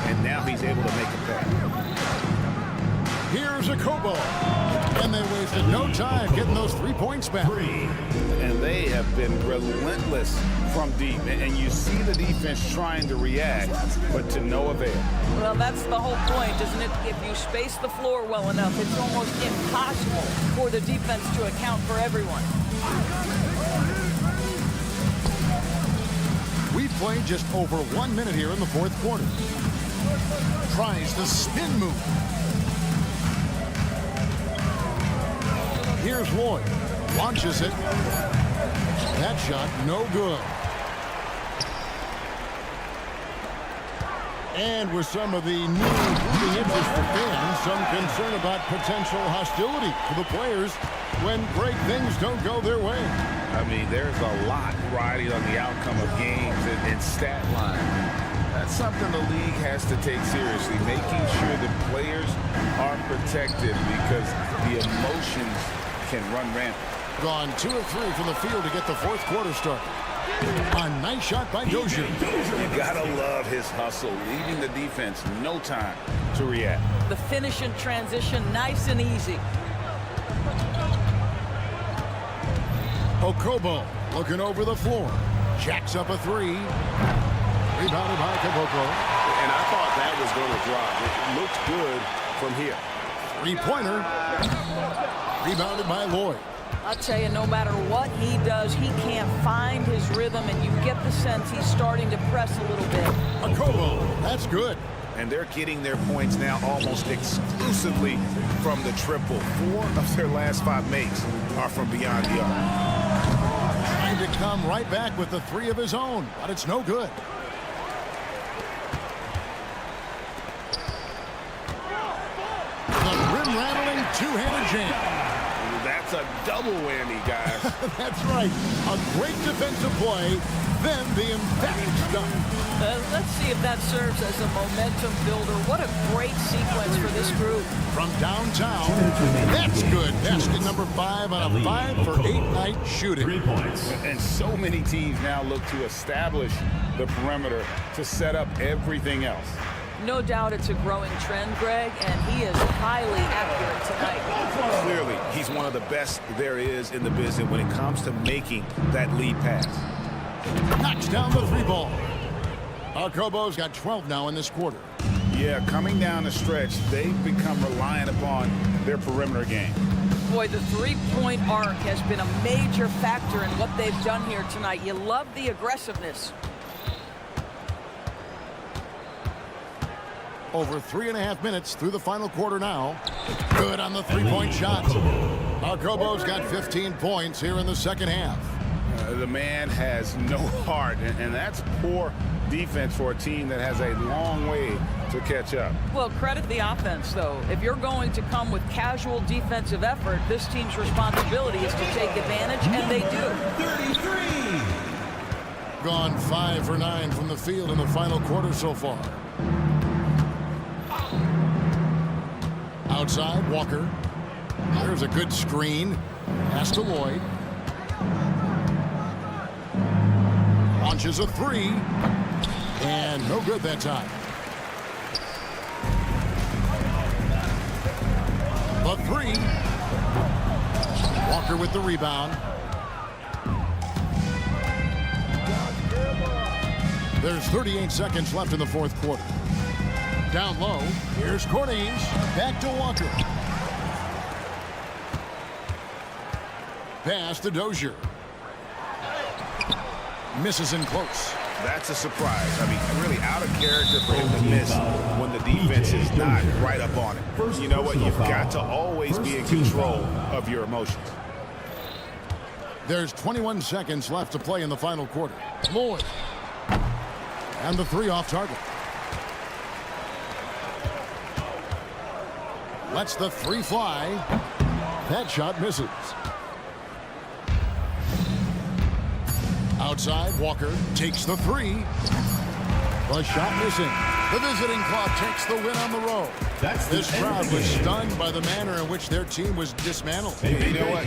and now he's able to make a pass. Here's a Kobo. And they wasted no time getting those 3 points back. And they have been relentless from deep. And you see the defense trying to react, but to no avail. Well, that's the whole point, isn't it? If you space the floor well enough, it's almost impossible for the defense to account for everyone. We've played just over 1 minute here in the 4th quarter. Tries the spin move. Here's Lloyd. Launches it. That shot, no good. And with some of the new moving interest for fans, some concern about potential hostility for the players when great things don't go their way. I mean, there's a lot riding on the outcome of games and stat line. That's something the league has to take seriously, making sure the players are protected because the emotions can run rampant. Gone 2 of 3 from the field to get the 4th quarter started. A nice shot by Dozier. You gotta love his hustle, leaving the defense no time to react. The finish in transition, nice and easy. Okobo looking over the floor. Jacks up a 3. Rebounded by Caboclo. And I thought that was going to drop. It looked good from here. 3-pointer. Rebounded by Lloyd. I'll tell you, no matter what he does, he can't find his rhythm, and you get the sense he's starting to press a little bit. Okobo, that's good. And they're getting their points now almost exclusively from the triple. 4 of their last 5 makes are from beyond the arc. Trying to come right back with the 3 of his own, but it's no good. The rim-rattling 2-handed jam. That's a double whammy, guys. That's right. A great defensive play, then the emphatic stuff. Let's see if that serves as a momentum builder. What a great sequence for this group. From downtown, that's good. Basket number 5 on a 5 for 8 night shooting. 3 points. And so many teams now look to establish the perimeter to set up everything else. No doubt it's a growing trend, Greg, and he is highly accurate tonight. Clearly, he's one of the best there is in the business when it comes to making that lead pass. Knocks down the 3 ball. Okobo's got 12 now in this quarter. Yeah, coming down the stretch, they've become reliant upon their perimeter game. Boy, the three-point arc has been a major factor in what they've done here tonight. You love the aggressiveness. Over 3.5 minutes through the final quarter now. Good on the three-point shot. Jacobo's got 15 points here in the second half. The man has no heart, and that's poor defense for a team that has a long way to catch up. Well, credit the offense, though. If you're going to come with casual defensive effort, this team's responsibility is to take advantage, and they do. 33. Gone 5 for 9 from the field in the final quarter so far. Outside, Walker. There's a good screen. Pass to Lloyd. Launches a three. And no good that time. The three. Walker with the rebound. There's 38 seconds left in the fourth quarter. Down low. Here's Cornelius. Back to Walker. Pass to Dozier. Misses in close. That's a surprise. I mean, really out of character for him to miss when the defense is not right up on it. You know what? You've got to always be in control of your emotions. There's 21 seconds left to play in the final quarter. Lloyd. And the three off target. Lets the three fly. That shot misses. Outside, Walker takes the three. The shot missing. The visiting club takes the win on the road. This crowd was stunned by the manner in which their team was dismantled. You know what?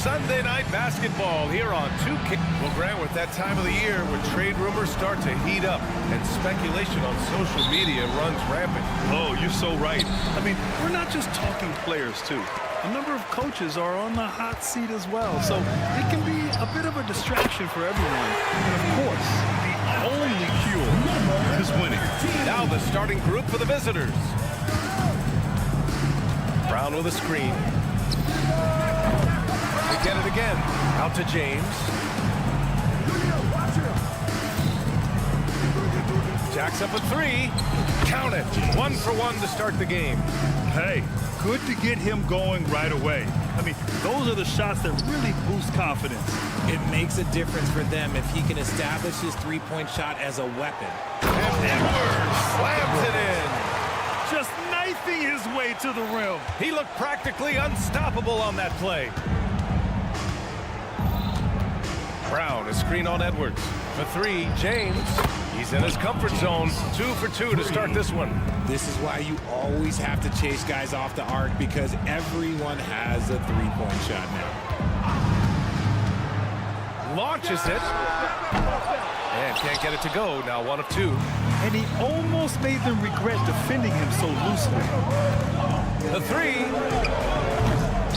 Sunday night basketball here on 2K. Well, Grant, with that time of the year where trade rumors start to heat up and speculation on social media runs rampant. Oh, you're so right. I mean, we're not just talking players, too. A number of coaches are on the hot seat as well, so it can be a bit of a distraction for everyone. And, of course, the only cure is winning. Now the starting group for the visitors. Brown with a screen. They get it again. Out to James. Jacks up a three. Count it. 1 for 1 to start the game. Hey, good to get him going right away. I mean, those are the shots that really boost confidence. It makes a difference for them if he can establish his three-point shot as a weapon. And Edwards slams it in. Just knifing his way to the rim. He looked practically unstoppable on that play. Brown, a screen on Edwards. For three, James. He's in his comfort zone. 2 for 2 to start this one. This is why you always have to chase guys off the arc, because everyone has a three-point shot now. Launches it. And can't get it to go. Now 1 of 2. And he almost made them regret defending him so loosely. The three.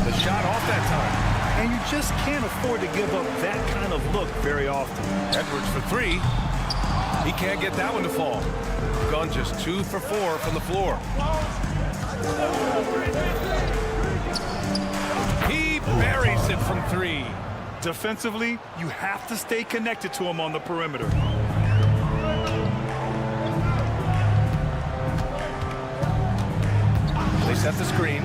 The shot off that time. And you just can't afford to give up that kind of look very often. Edwards for 3. He can't get that one to fall. Gone just 2 for 4 from the floor. He buries it from 3. Defensively, you have to stay connected to him on the perimeter. They set the screen.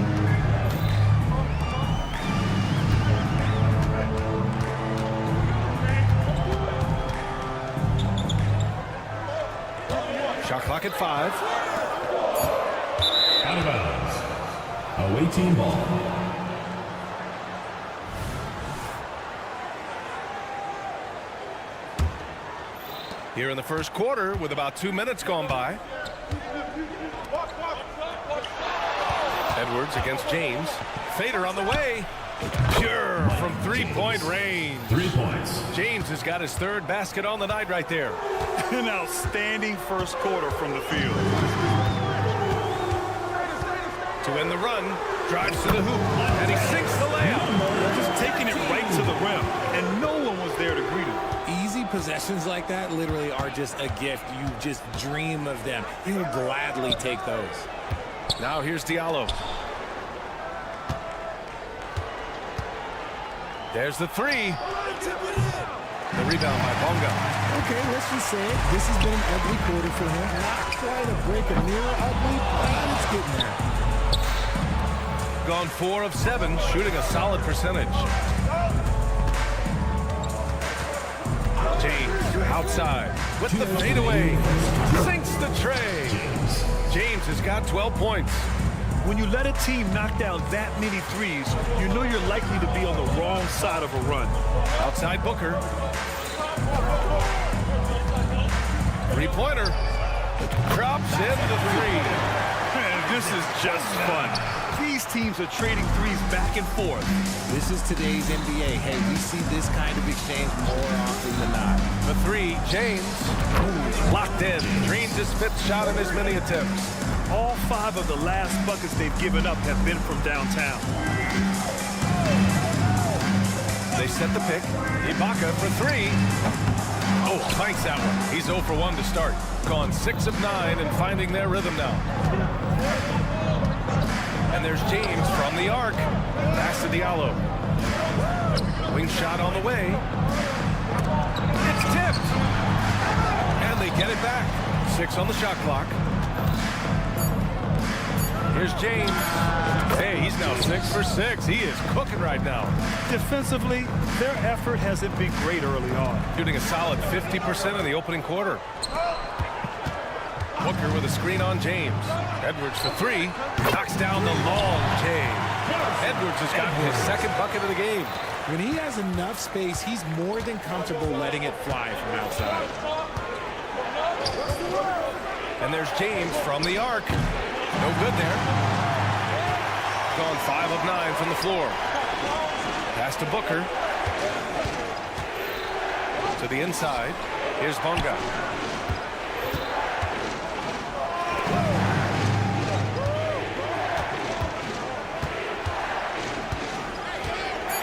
Clock at 5. Out of bounds. Away team ball. Here in the first quarter with about 2 minutes gone by. Edwards against James. Fader on the way. Pure from three-point range. 3 points. James has got his third basket on the night right there. An outstanding first quarter from the field. To end the run, drives to the hoop, and he sinks the layup. Just taking it right to the rim, and no one was there to greet him. Easy possessions like that literally are just a gift. You just dream of them. He will gladly take those. Now here's Diallo. There's the three. The rebound by Bonga. Okay, let's just say it. This has been an ugly quarter for him. Not quite a break of near ugly, but it's getting there. Gone 4 of 7, shooting a solid percentage. James outside with the fadeaway. Sinks the tray. James has got 12 points. When you let a team knock down that many threes, you know you're likely to be on the wrong side of a run. Outside Booker. Three-pointer. Drops in the three. Man, this is just fun. These teams are trading threes back and forth. This is today's NBA. Hey, we see this kind of exchange more often than not. The three, James. Locked in. Dreamed his 5th shot in as many attempts. All 5 of the last buckets they've given up have been from downtown. They set the pick. Ibaka for 3. Oh, banks that one. He's 0 for 1 to start. Gone 6 of 9 and finding their rhythm now. And there's James from the arc. Pass to Diallo. Wing shot on the way. It's tipped. And they get it back. 6 on the shot clock. Here's James. Hey, he's now 6 for 6. He is cooking right now. Defensively, their effort hasn't been great early on. Shooting a solid 50% in the opening quarter. Booker with a screen on James. Edwards for 3. Knocks down the long James. Edwards has gotten his 2nd bucket of the game. When he has enough space, he's more than comfortable letting it fly from outside. And there's James from the arc. No good there. Gone 5 of 9 from the floor. Pass to Booker. To the inside. Here's Bonga.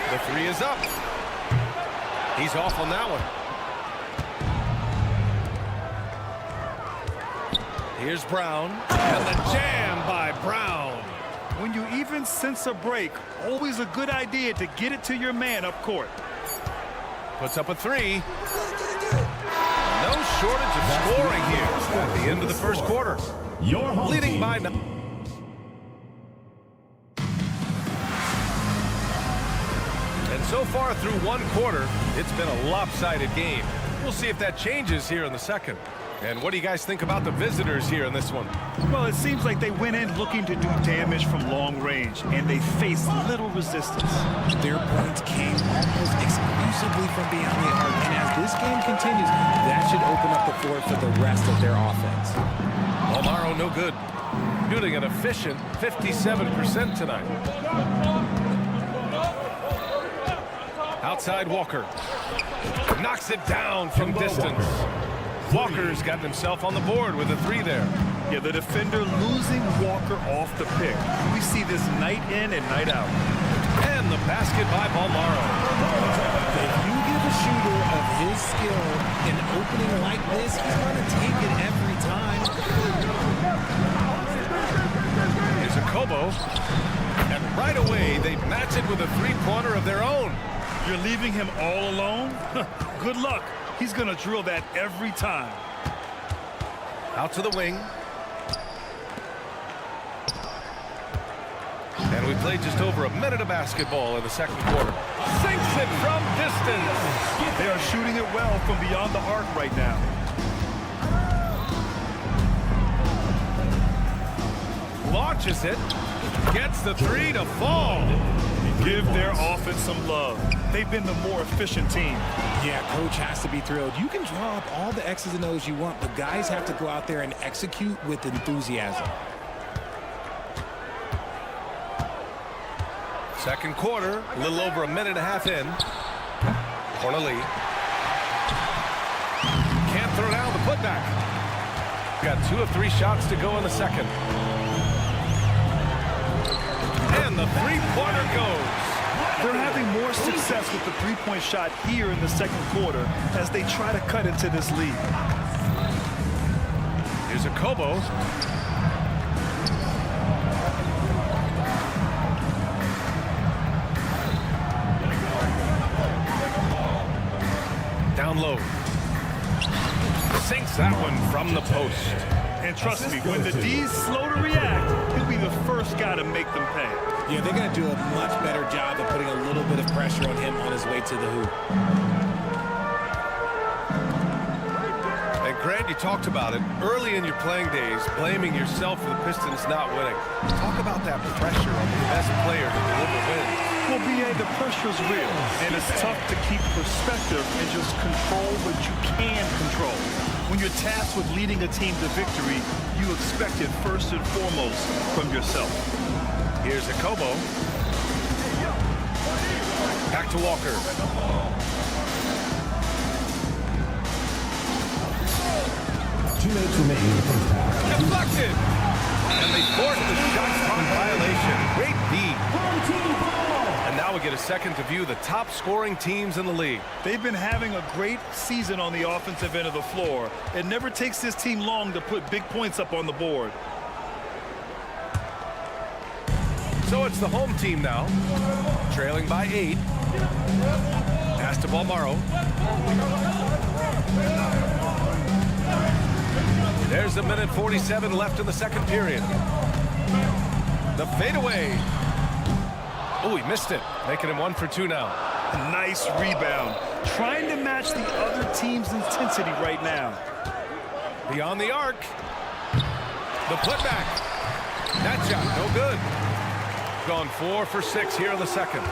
The 3 is up. He's off on that one. Here's Brown. And the jam by Brown. When you even sense a break, always a good idea to get it to your man up court. Puts up a 3. No shortage of scoring here at the end of the first quarter. Your home Leading team. by... And so far through one quarter, it's been a lopsided game. We'll see if that changes here in the second. And what do you guys think about the visitors here in this one? Well, it seems like they went in looking to do damage from long range, and they faced little resistance. Their points came almost exclusively from beyond the arc, and as this game continues, that should open up the floor for the rest of their offense. Almaro no good. Shooting an efficient 57% tonight. Outside Walker. Knocks it down from distance. Walker's gotten himself on the board with a 3 there. Yeah, the defender losing Walker off the pick. We see this night in and night out. And the basket by Almaro. If you give a shooter of his skill an opening like this, he's going to take it every time. Here's a Kobo. And right away, they match it with a 3-pointer of their own. You're leaving him all alone? Good luck. He's going to drill that every time. Out to the wing. And we played just over a minute of basketball in the second quarter. Sinks it from distance. They are shooting it well from beyond the arc right now. Launches it. Gets the three to fall. Give their offense some love. They've been the more efficient team. Yeah, coach has to be thrilled. You can draw up all the X's and O's you want, but guys have to go out there and execute with enthusiasm. Second quarter, a little over a minute and a half in. Corner lead. Can't throw down the putback. Got 2 of 3 shots to go in the second. And the three-pointer goes. They're having more success with the three-point shot here in the second quarter as they try to cut into this lead. Here's a Kobo. Down low. Sinks that one from the post. And trust me, when the D's slow to react, he'll be the first guy to make them pay. Yeah, they're going to do a much better job of putting a little bit of pressure on him on his way to the hoop. And Grant, you talked about it early in your playing days, blaming yourself for the Pistons not winning. Talk about that pressure on the best player to deliver wins. Well, B.A., the pressure's real, and it's tough to keep perspective and just control what you can control. When you're tasked with leading a team to victory, you expect it first and foremost from yourself. Here's a Kobo. Back to Walker. Minutes remaining in the first half. Deflected! And they force the shot clock violation. Great D. And now we get a second to view the top scoring teams in the league. They've been having a great season on the offensive end of the floor. It never takes this team long to put big points up on the board. So it's the home team now, trailing by 8. Pass to Balmaro. There's a minute 47 left in the second period. The fadeaway. Oh, he missed it, making him 1 for 2 now. Nice rebound. Trying to match the other team's intensity right now. Beyond the arc. The putback. That shot, no good. Gone 4 for 6 here in the second.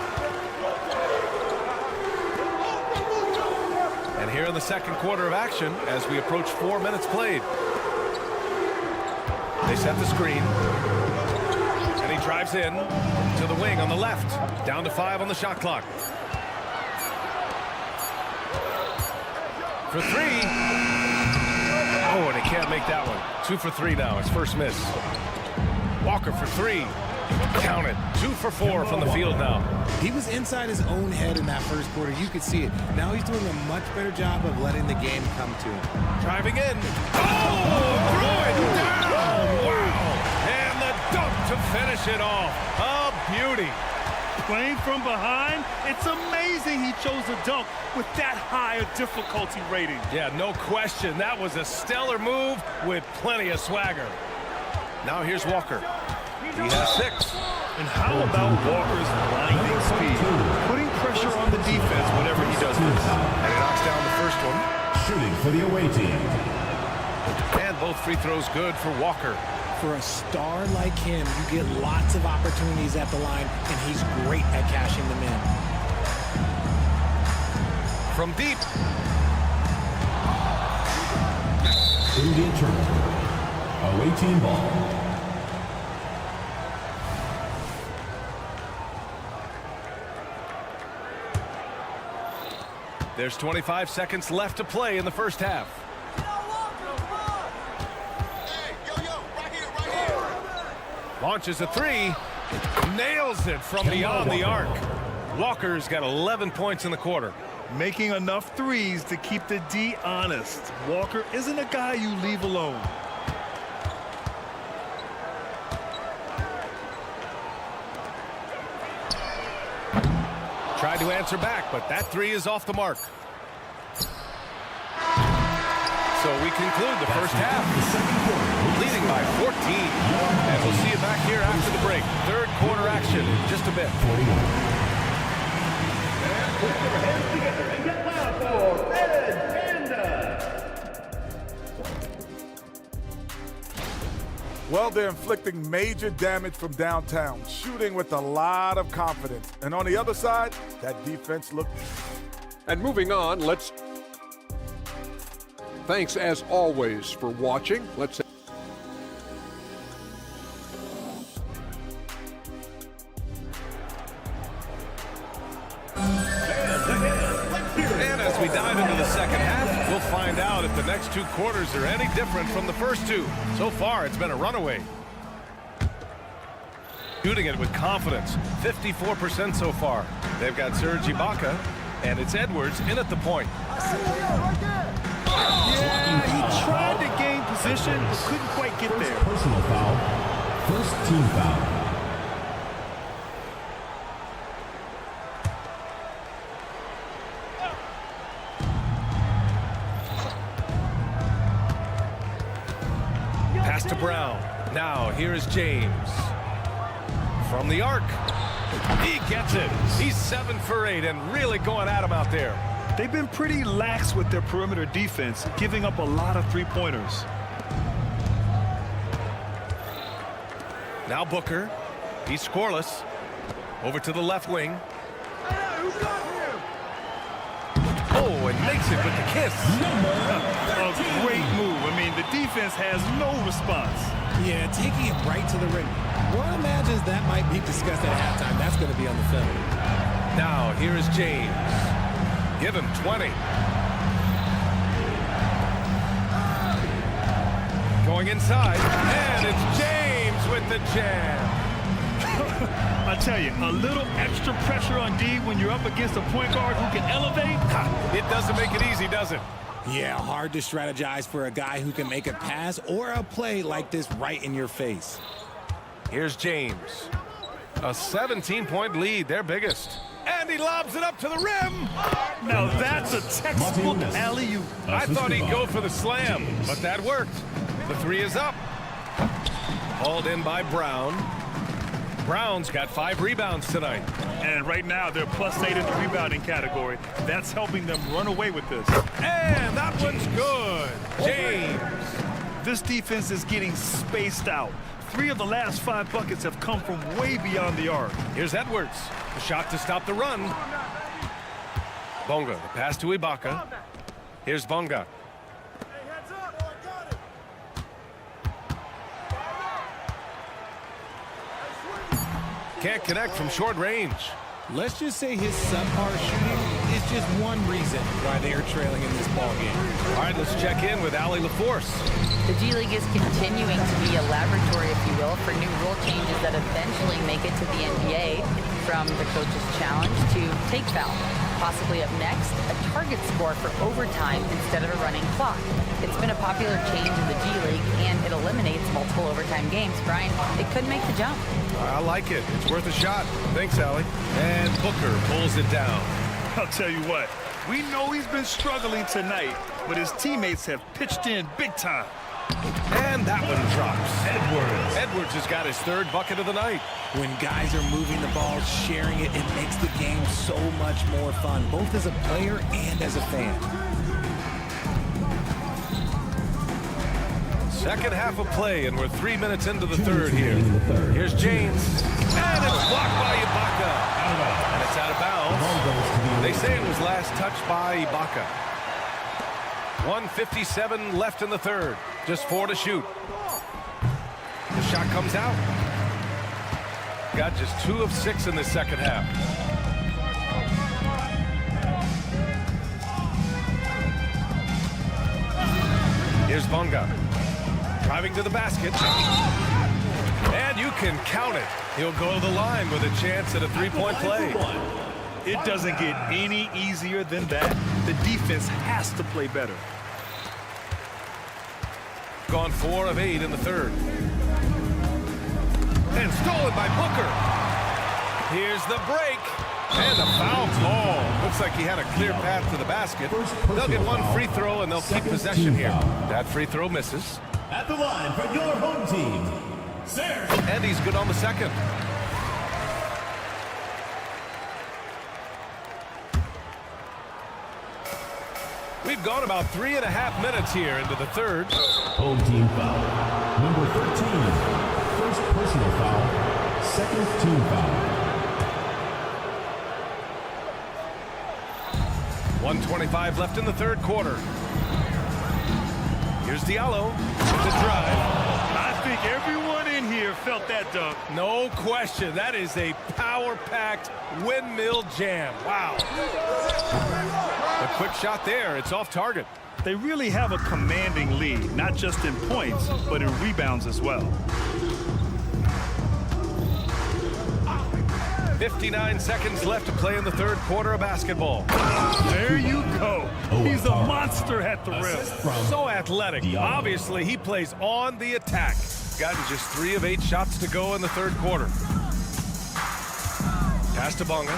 And here in the second quarter of action as we approach 4 minutes played. They set the screen. And he drives in to the wing on the left. Down to 5 on the shot clock. For 3. Oh, and he can't make that one. 2 for 3 now, his first miss. Walker for 3. Count it. 2 for 4 from the field now. He was inside his own head in that first quarter. You could see it. Now he's doing a much better job of letting the game come to him. Driving in. Oh, throw it down. Wow. And the dunk to finish it off. A beauty. Playing from behind, it's amazing he chose a dunk with that high a difficulty rating. Yeah, no question. That was a stellar move with plenty of swagger. Now here's Walker. He has 6. And how about Walker's blinding speed? Putting pressure on the defense whenever he does this. And he knocks down the first one. Shooting for the away team. And both free throws good for Walker. For a star like him, you get lots of opportunities at the line, and he's great at cashing them in. From deep. Indian turnover. Away team ball. There's 25 seconds left to play in the first half. Launches a 3. Nails it from beyond the arc. Walker's got 11 points in the quarter. Making enough threes to keep the D honest. Walker isn't a guy you leave alone. Tried to answer back, but that 3 is off the mark. So we conclude the first half, leading by 14. And we'll see you back here after the break. Third quarter action in just a bit. Put your hands together and get loud for Ed Panda. Well, they're inflicting major damage from downtown, shooting with a lot of confidence. And on the other side, that defense looked... And moving on, thanks as always for watching. And as we dive into the second half, we'll find out if the next two quarters are any different from the first two. So far, it's been a runaway. Shooting it with confidence, 54% so far. They've got Serge Ibaka, and it's Edwards in at the point. Yeah, he tried to gain position, but couldn't quite get there. Personal foul. First team foul. Pass to Brown. Now, here is James. From the arc. He gets it. He's 7 for 8 and really going at him out there. They've been pretty lax with their perimeter defense, giving up a lot of three-pointers. Now Booker. He's scoreless. Over to the left wing. Oh, and makes it with the kiss. A great move. I mean, the defense has no response. Yeah, taking it right to the rim. One imagines that might be discussed at halftime. That's going to be on the film. Now, here is James. Give him 20. Going inside, and it's James with the jam. I tell you, a little extra pressure on D when you're up against a point guard who can elevate. It doesn't make it easy, does it? Yeah, hard to strategize for a guy who can make a pass or a play like this right in your face. Here's James. A 17-point lead, their biggest. And he lobs it up to the rim. Now that's a textbook alley-oop. I thought he'd go for the slam, but that worked. The three is up. Hauled in by Brown. Brown's got 5 rebounds tonight. And right now, they're +8 in the rebounding category. That's helping them run away with this. And that one's good. James. This defense is getting spaced out. 3 of the last 5 buckets have come from way beyond the arc. Here's Edwards. The shot to stop the run. Bonga, the pass to Ibaka. Here's Bonga. Can't connect from short range. Let's just say his subpar shooting is just one reason why they are trailing in this ball game. All right, let's check in with Allie LaForce. The G League is continuing to be a laboratory, if you will, for new rule changes that eventually make it to the NBA, from the coach's challenge to take foul. Possibly up next, a target score for overtime instead of a running clock. It's been a popular change in the G League, and it eliminates multiple overtime games. Brian, it could make the jump. I like it. It's worth a shot. Thanks, Allie. And Booker pulls it down. I'll tell you what, we know he's been struggling tonight, but his teammates have pitched in big time. And that one drops. Edwards has got his 3rd bucket of the night. When guys are moving the ball, sharing it, it makes the game so much more fun, both as a player and as a fan. Second half of play, and we're 3 minutes into the third here. Here's James. And it's blocked by Ibaka. And it's out of bounds. They say it was last touched by Ibaka. 1:57 left in the third. Just 4 to shoot. The shot comes out. Got just 2 of 6 in the second half. Here's Bonga. Driving to the basket. And you can count it. He'll go to the line with a chance at a 3-point play. It doesn't get any easier than that. The defense has to play better. Gone 4 of 8 in the third. And stolen by Booker. Here's the break. And a foul call. Looks like he had a clear path to the basket. They'll get 1 free throw, and they'll keep possession here. That free throw misses. At the line for your home team, Serge. And he's good on the second. We've gone about 3.5 minutes here into the third. Home team foul. Number 13, first personal foul, second team foul. 1:25 left in the third quarter. Here's Diallo with the drive. I think everyone in here felt that dunk. No question. That is a power-packed windmill jam. Wow. A quick shot there. It's off target. They really have a commanding lead, not just in points, but in rebounds as well. 59 seconds left to play in the third quarter of basketball. There you go. He's a monster at the rim. So athletic. Obviously, he plays on the attack. Gotten just 3 of 8 shots to go in the third quarter. Pass to Bonga.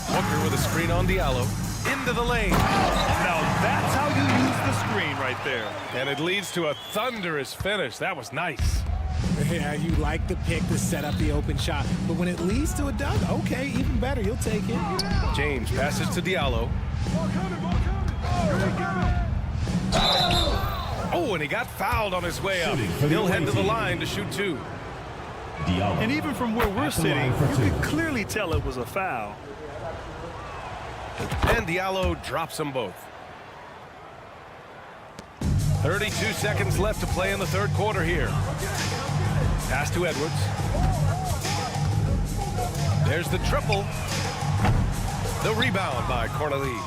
Booker with a screen on Diallo. Into the lane. Now that's how you use the screen right there. And it leads to a thunderous finish. That was nice. Yeah, you like the pick to set up the open shot, but when it leads to a dunk, okay, even better, you'll take it. James passes to Diallo. Oh, and he got fouled on his way up. He'll head to the line to shoot 2. Diallo. And even from where we're sitting, you can clearly tell it was a foul. And Diallo drops them both. 32 seconds left to play in the third quarter here. Pass to Edwards. There's the triple. The rebound by Corneli.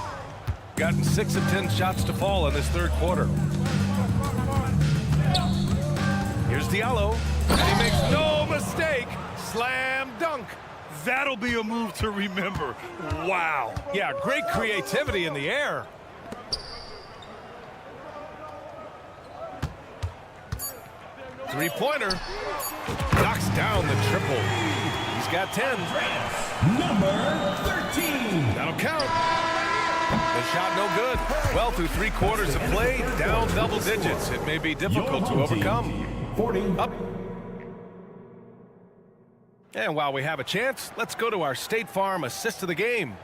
Gotten 6 of 10 shots to fall in this third quarter. Here's Diallo. And he makes no mistake. Slam dunk. That'll be a move to remember. Wow. Yeah, great creativity in the air. Three-pointer. Knocks down the triple. He's got 10. Number 13. That'll count. The shot no good. Well, through 3 quarters of play, down double digits. It may be difficult to overcome. 40. Up. And while we have a chance, let's go to our State Farm assist of the game.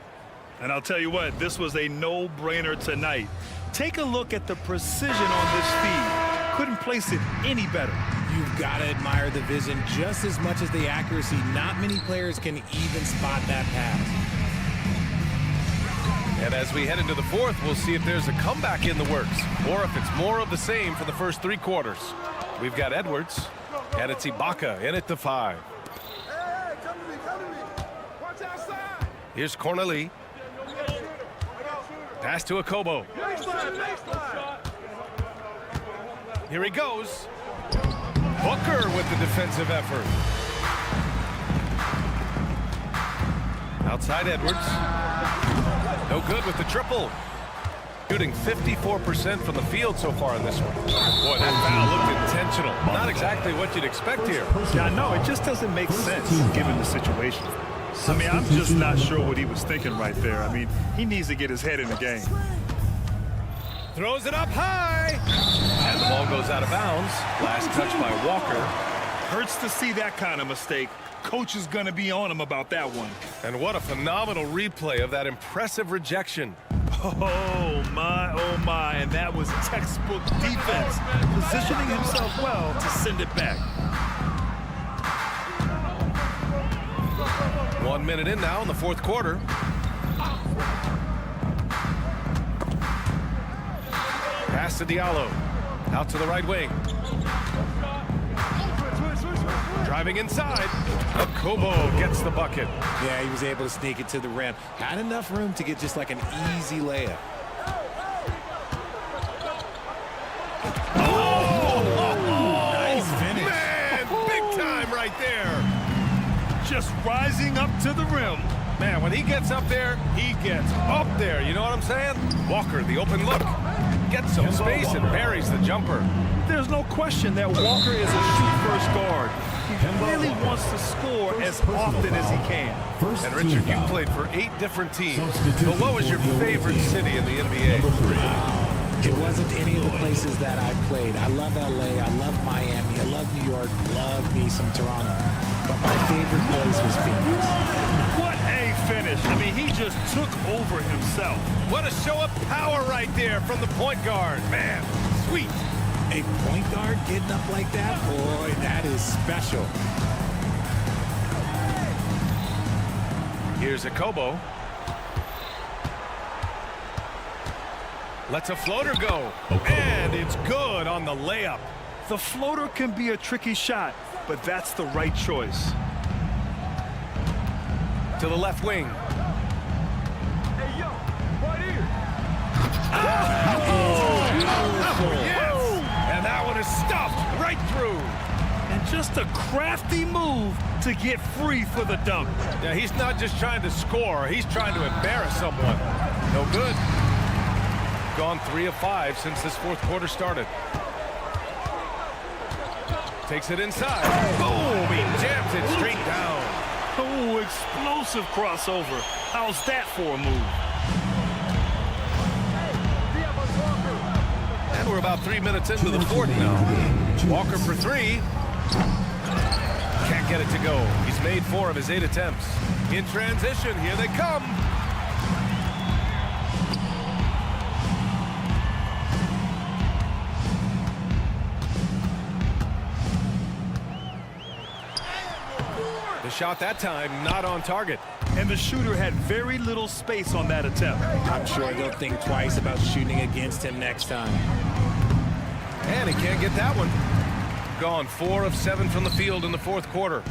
And I'll tell you what, this was a no-brainer tonight. Take a look at the precision on this feed. Couldn't place it any better. You've got to admire the vision just as much as the accuracy. Not many players can even spot that pass. And as we head into the fourth, we'll see if there's a comeback in the works or if it's more of the same for the first 3 quarters. We've got Edwards, and it's Ibaka in at the 5. Here's Corneli. Pass to Akobo. Here he goes. Booker with the defensive effort. Outside Edwards. No good with the triple. Shooting 54% from the field so far in this one. Boy, that foul looked intentional. Not exactly what you'd expect here. Yeah, no, it just doesn't make sense given the situation. I mean, I'm just not sure what he was thinking right there. I mean, he needs to get his head in the game. Throws it up high. And the ball goes out of bounds. Last touch by Walker. Hurts to see that kind of mistake. Coach is going to be on him about that one. And what a phenomenal replay of that impressive rejection. Oh, my, and that was textbook defense. Positioning himself well to send it back. 1 minute in now in the fourth quarter. Pass to Diallo. Out to the right wing. Driving inside. Akobo gets the bucket. Yeah, he was able to sneak it to the rim. Had enough room to get just like an easy layup. Nice finish. Man, big time right there. Just rising up to the rim. Man, when he gets up there, he gets up there. You know what I'm saying? Walker, the open look. Gets some space and buries the jumper. There's no question that Walker is a shoot-first guard. He really wants to score as often as he can. And Richard, you played for 8 different teams. So what was your favorite city in the NBA? It wasn't any of the places that I played. I love LA, I love Miami, I love New York, love me some Toronto. But my favorite place was Phoenix. What a finish. I mean, he just took over himself. What a show of power right there from the point guard. Man, sweet. A point guard getting up like that, boy, that is special. Here's a Kobo. Lets a floater go. And it's good on the layup. The floater can be a tricky shot, but that's the right choice. To the left wing. Hey, yo, right here. Yes! And that one is stuffed right through. And just a crafty move to get free for the dunk. Yeah, he's not just trying to score. He's trying to embarrass someone. No good. Gone 3 of 5 since this fourth quarter started. Takes it inside. Boom! He jams it straight down. Oh, explosive crossover. How's that for a move? And we're about 3 minutes into the fourth now. Walker for 3. Can't get it to go. He's made 4 of his 8 attempts. In transition, here they come. The shot that time not on target. And the shooter had very little space on that attempt. I'm sure they'll think twice about shooting against him next time. And he can't get that one. Gone 4 of 7 from the field in the fourth quarter.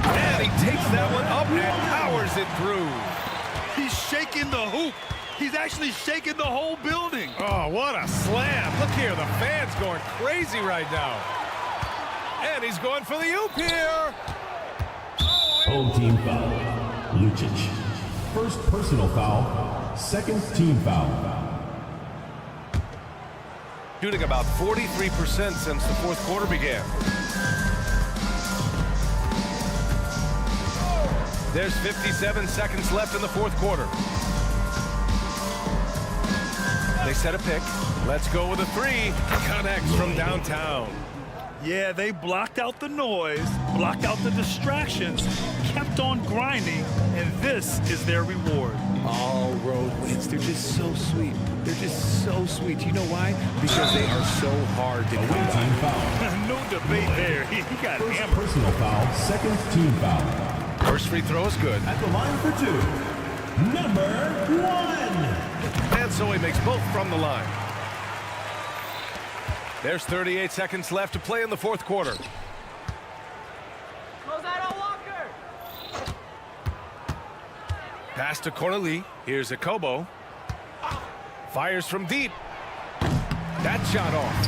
And he takes that one up and powers it through. He's shaking the hoop. He's actually shaking the whole building. Oh, what a slam. Look here, the fans going crazy right now. And he's going for the oop here. Home team foul. Lucic. First personal foul. Second team foul. Shooting about 43% since the fourth quarter began. There's 57 seconds left in the fourth quarter. They set a pick. Let's go with a 3. Connects from downtown. Yeah, they blocked out the noise, blocked out the distractions, kept on grinding, and this is their reward. All road wins. They're just so sweet. They're just so sweet. You know why? Because they are so hard to come Team foul. No debate there. He got First hammered. personal foul. Second team foul. First free throw is good. At the line for 2. Number 1. And so he makes both from the line. There's 38 seconds left to play in the fourth quarter. Close out on Walker. Pass to Corneli. Here's a Kobo. Fires from deep. That shot off.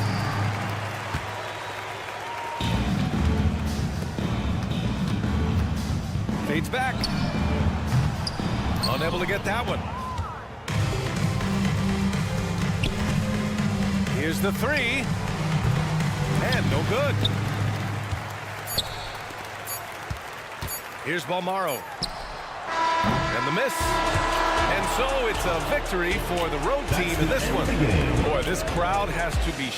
Fades back. Unable to get that one. Here's the 3. And no good. Here's Balmaro. And the miss. And so it's a victory for the road team in this one. Boy, this crowd has to be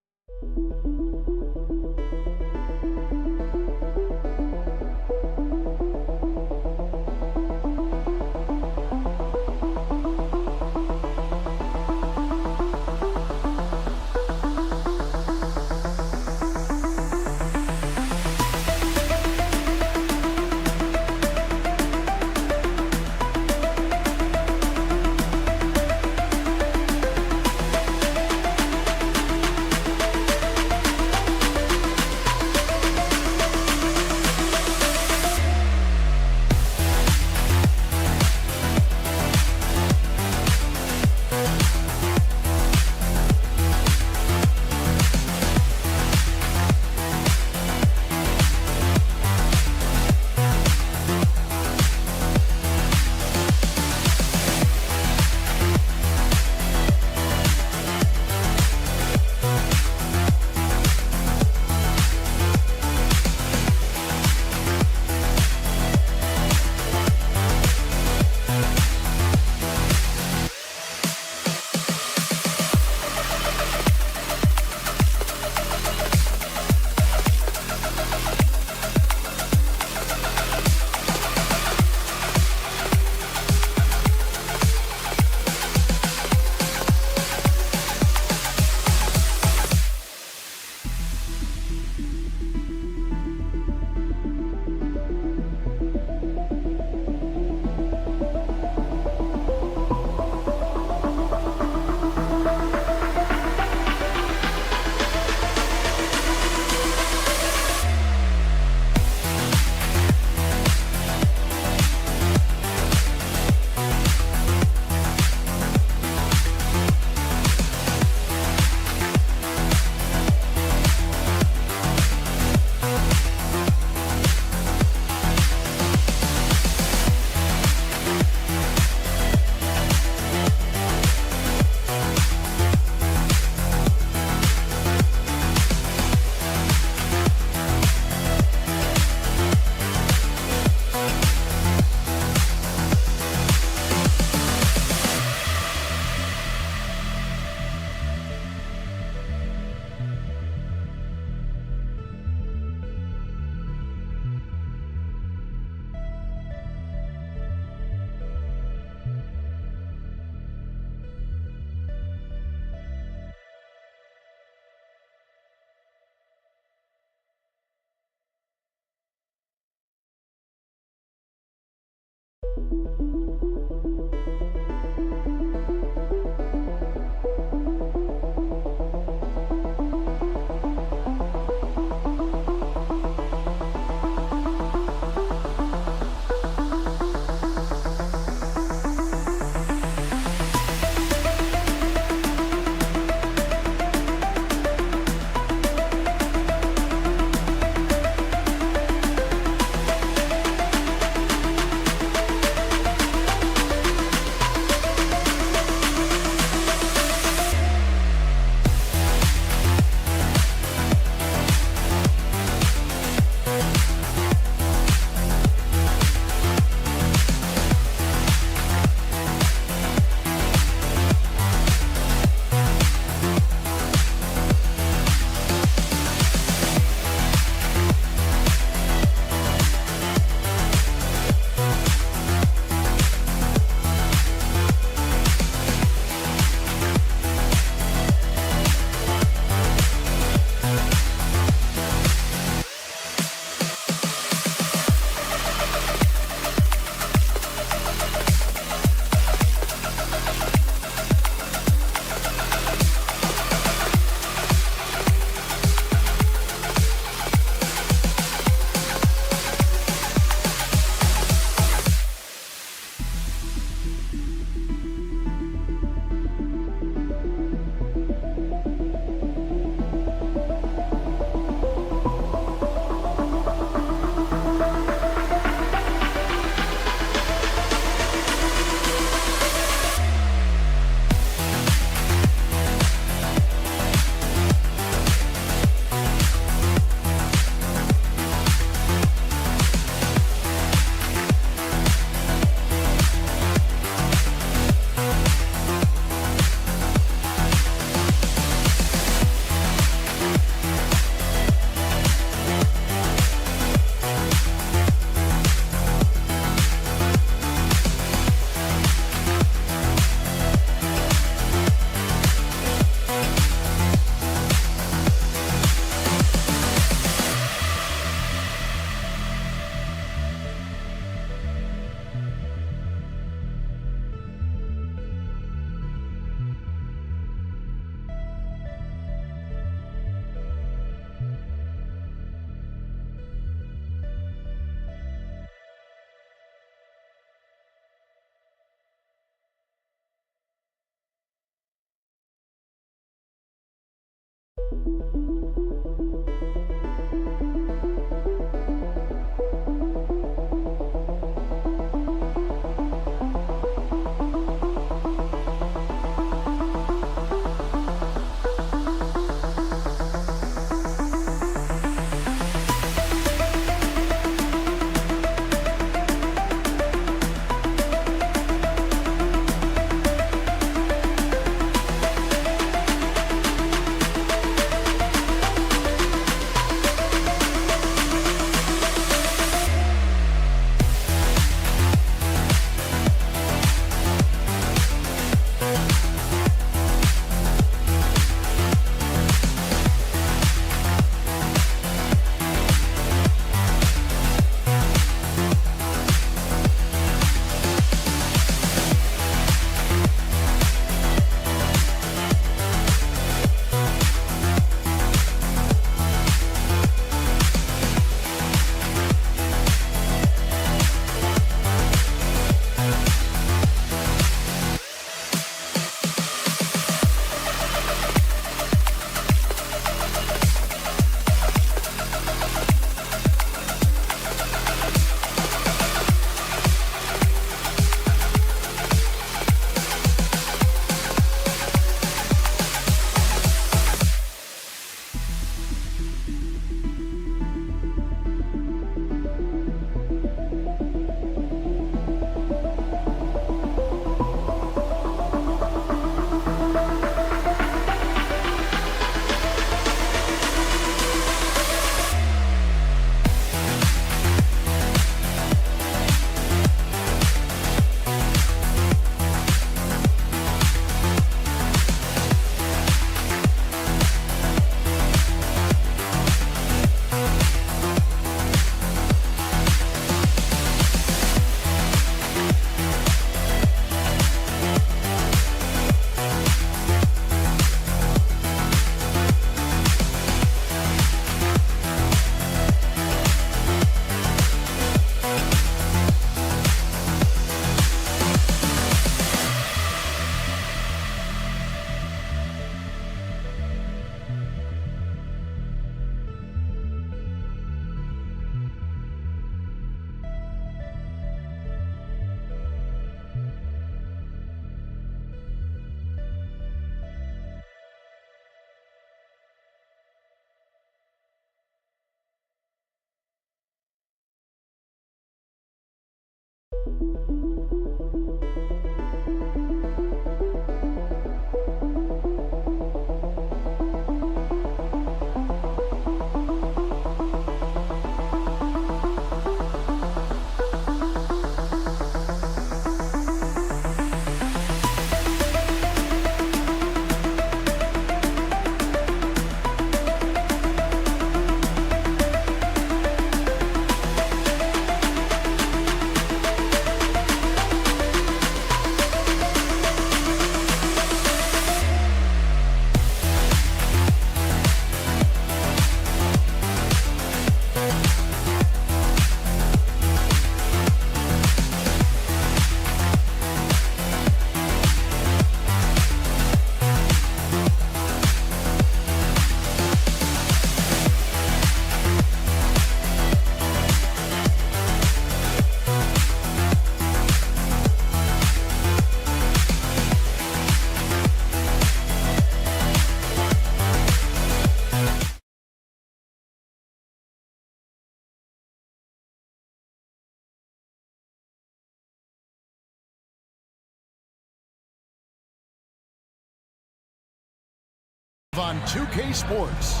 On 2K Sports,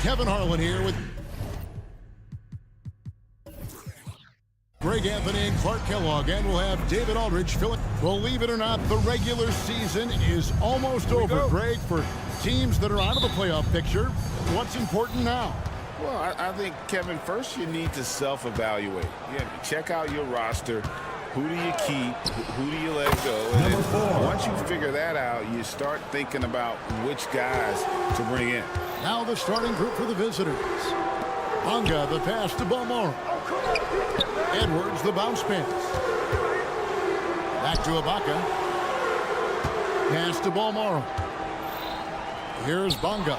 Kevin Harlan here with Greg Anthony and Clark Kellogg, and we'll have David Aldridge filling. Believe it or not, the regular season is almost over, Greg, for teams that are out of the playoff picture. What's important now? Well, I think, Kevin, first you need to self-evaluate. Check out your roster. Who do you keep? Who do you let go? And then once you figure that out, you start thinking about which guys to bring in. Now the starting group for the visitors. Bonga, the pass to Balmore. Edwards, the bounce pass. Back to Ibaka. Pass to Balmore. Here's Bonga.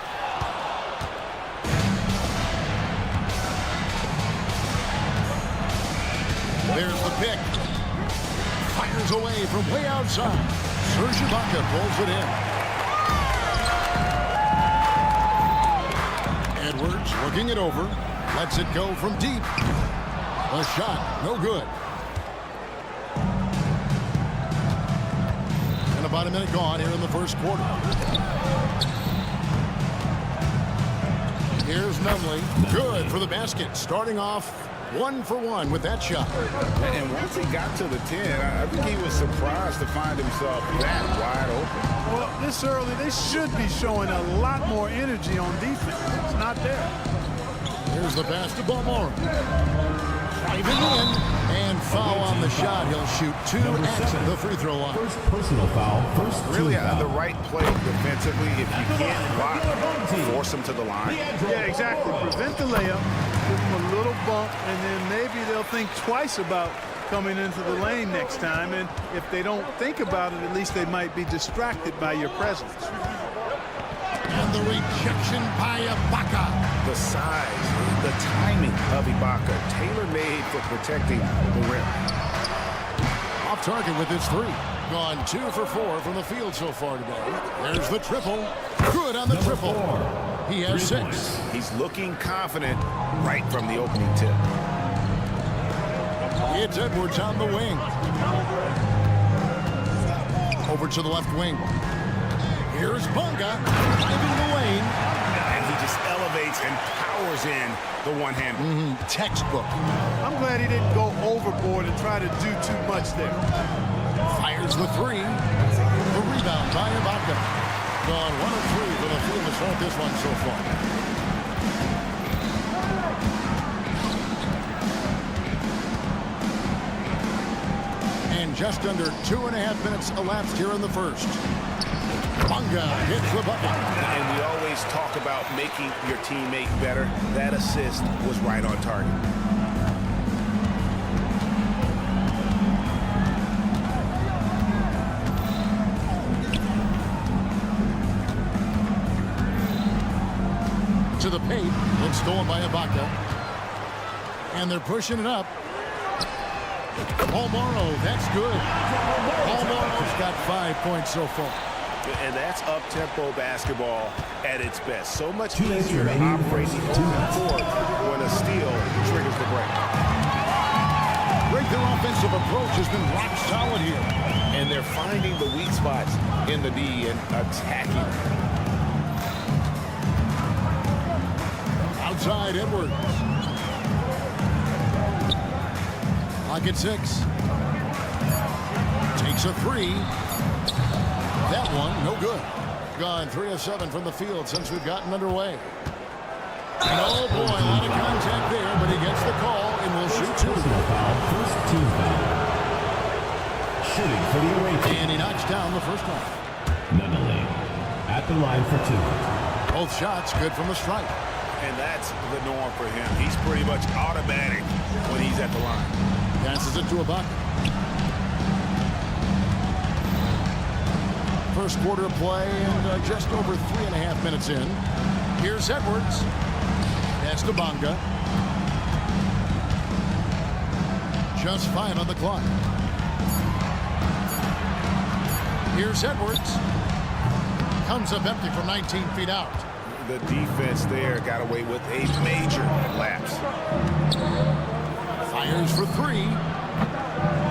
There's the pick. Fires away from way outside. Serge Ibaka pulls it in. Edwards looking it over. Lets it go from deep. A shot, no good. And about a minute gone here in the first quarter. Here's Nunley. Good for the basket. Starting off 1 for 1 with that shot. And once he got to the 10, I think he was surprised to find himself that wide open. Well, this early, they should be showing a lot more energy on defense. It's not there. Here's the pass to Balmore. Driving in and foul on the shot. He'll shoot 2 at the free throw line. First personal foul. First Really team foul. the right play defensively. If you can't block, force him to the line. Yeah, exactly. Prevent the layup, give them a little bump, and then maybe they'll think twice about coming into the lane next time. And if they don't think about it, at least they might be distracted by your presence. And the rejection by Ibaka. The size, the timing of Ibaka, tailor-made for protecting the rim. Off target with his 3. Gone 2 for 4 from the field so far today. There's the triple. Good on the triple. He has 6. He's looking confident right from the opening tip. It's Edwards on the wing. Over to the left wing. Here's Bonga driving the lane. And he just elevates and powers in the one-hander. Textbook. I'm glad he didn't go overboard and try to do too much there. Fires the 3. The rebound by Ibaka. Gone 1 of 3 for the field to start this one so far. And just under 2.5 minutes elapsed here in the first. Bonga hits the bucket. And we always talk about making your teammate better. That assist was right on target. To the paint. It's stolen by Ibaka. And they're pushing it up. Balmoro, that's good. Balmoro's got 5 points so far. And that's up-tempo basketball at its best. So much easier to operate the open court when a steal triggers the break. Greg, their offensive approach has been rock solid here. And they're finding the weak spots in the D and attacking. Outside, Edwards. Pocket 6. Takes a 3. That one, no good. Gone 3 of 7 from the field since we've gotten underway. And oh boy, a lot of contact there, but he gets the call and will shoot 2. First team foul. Shooting for the away team. And he knocks down the first one. Nunley at the line for 2. Both shots good from the strike. And that's the norm for him. He's pretty much automatic when he's at the line. Passes it to Ibaka. First quarter play and just over 3.5 minutes in. Here's Edwards. Pass to Bonga. Just 5 on the clock. Here's Edwards. Comes up empty from 19 feet out. The defense there got away with a major lapse. Fires for 3.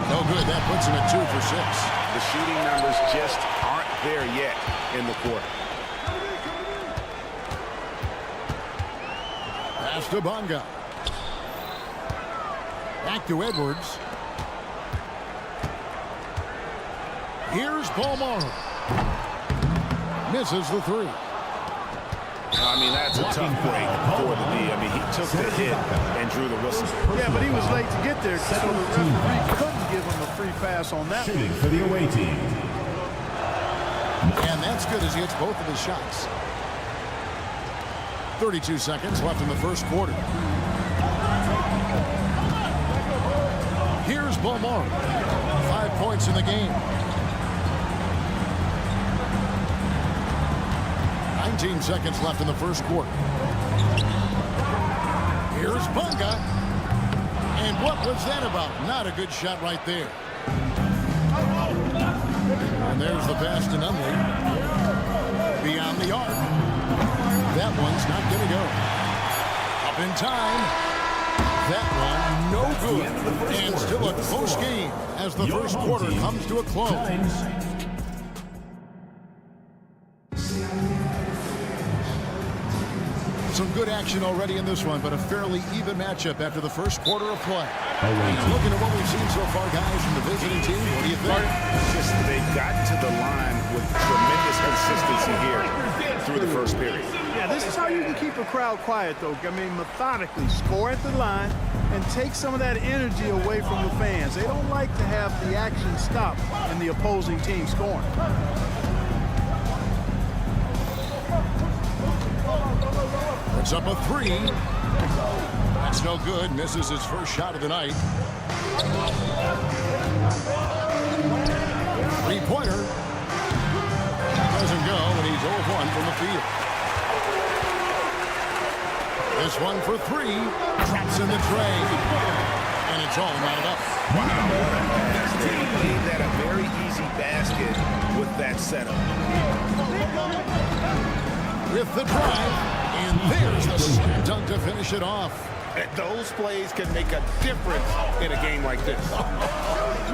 No good. That puts him at 2 for 6. The shooting numbers just aren't there yet in the quarter. Here's to Bonga. Back to Edwards. Here's Balmaro. Misses the three. I mean, that's a tough break for the D. I mean, he took the hit and drew the whistle. Yeah, but he was late to get there, so the referee couldn't give him a free pass on that Shooting for the away team. And that's good as he hits both of his shots. 32 seconds left in the first quarter. Here's Balmaro. 5 points in the game. 19 seconds left in the first quarter. Here's Bonga. And what was that about? Not a good shot right there. And there's the pass to Nunley. Beyond the arc. That one's not going to go. Up in time. That one no good. And still a close game as the first quarter comes to a close. Some good action already in this one, but a fairly even matchup after the first quarter of play. Looking at what we've seen so far, guys, from the visiting team, what do you think? Just they got to the line with tremendous consistency here through the first period. Yeah, this is how you can keep a crowd quiet, though. I mean, methodically score at the line and take some of that energy away from the fans. They don't like to have the action stop and the opposing team scoring. It's up a three. That's no good. Misses his first shot of the night. Three-pointer. Doesn't go, and he's 0-1 from the field. This one for three. Traps in the tray. And it's all knotted up. Wow. He made that a very easy basket with that setup. With the drive. And there's the slam dunk to finish it off. Those plays can make a difference in a game like this.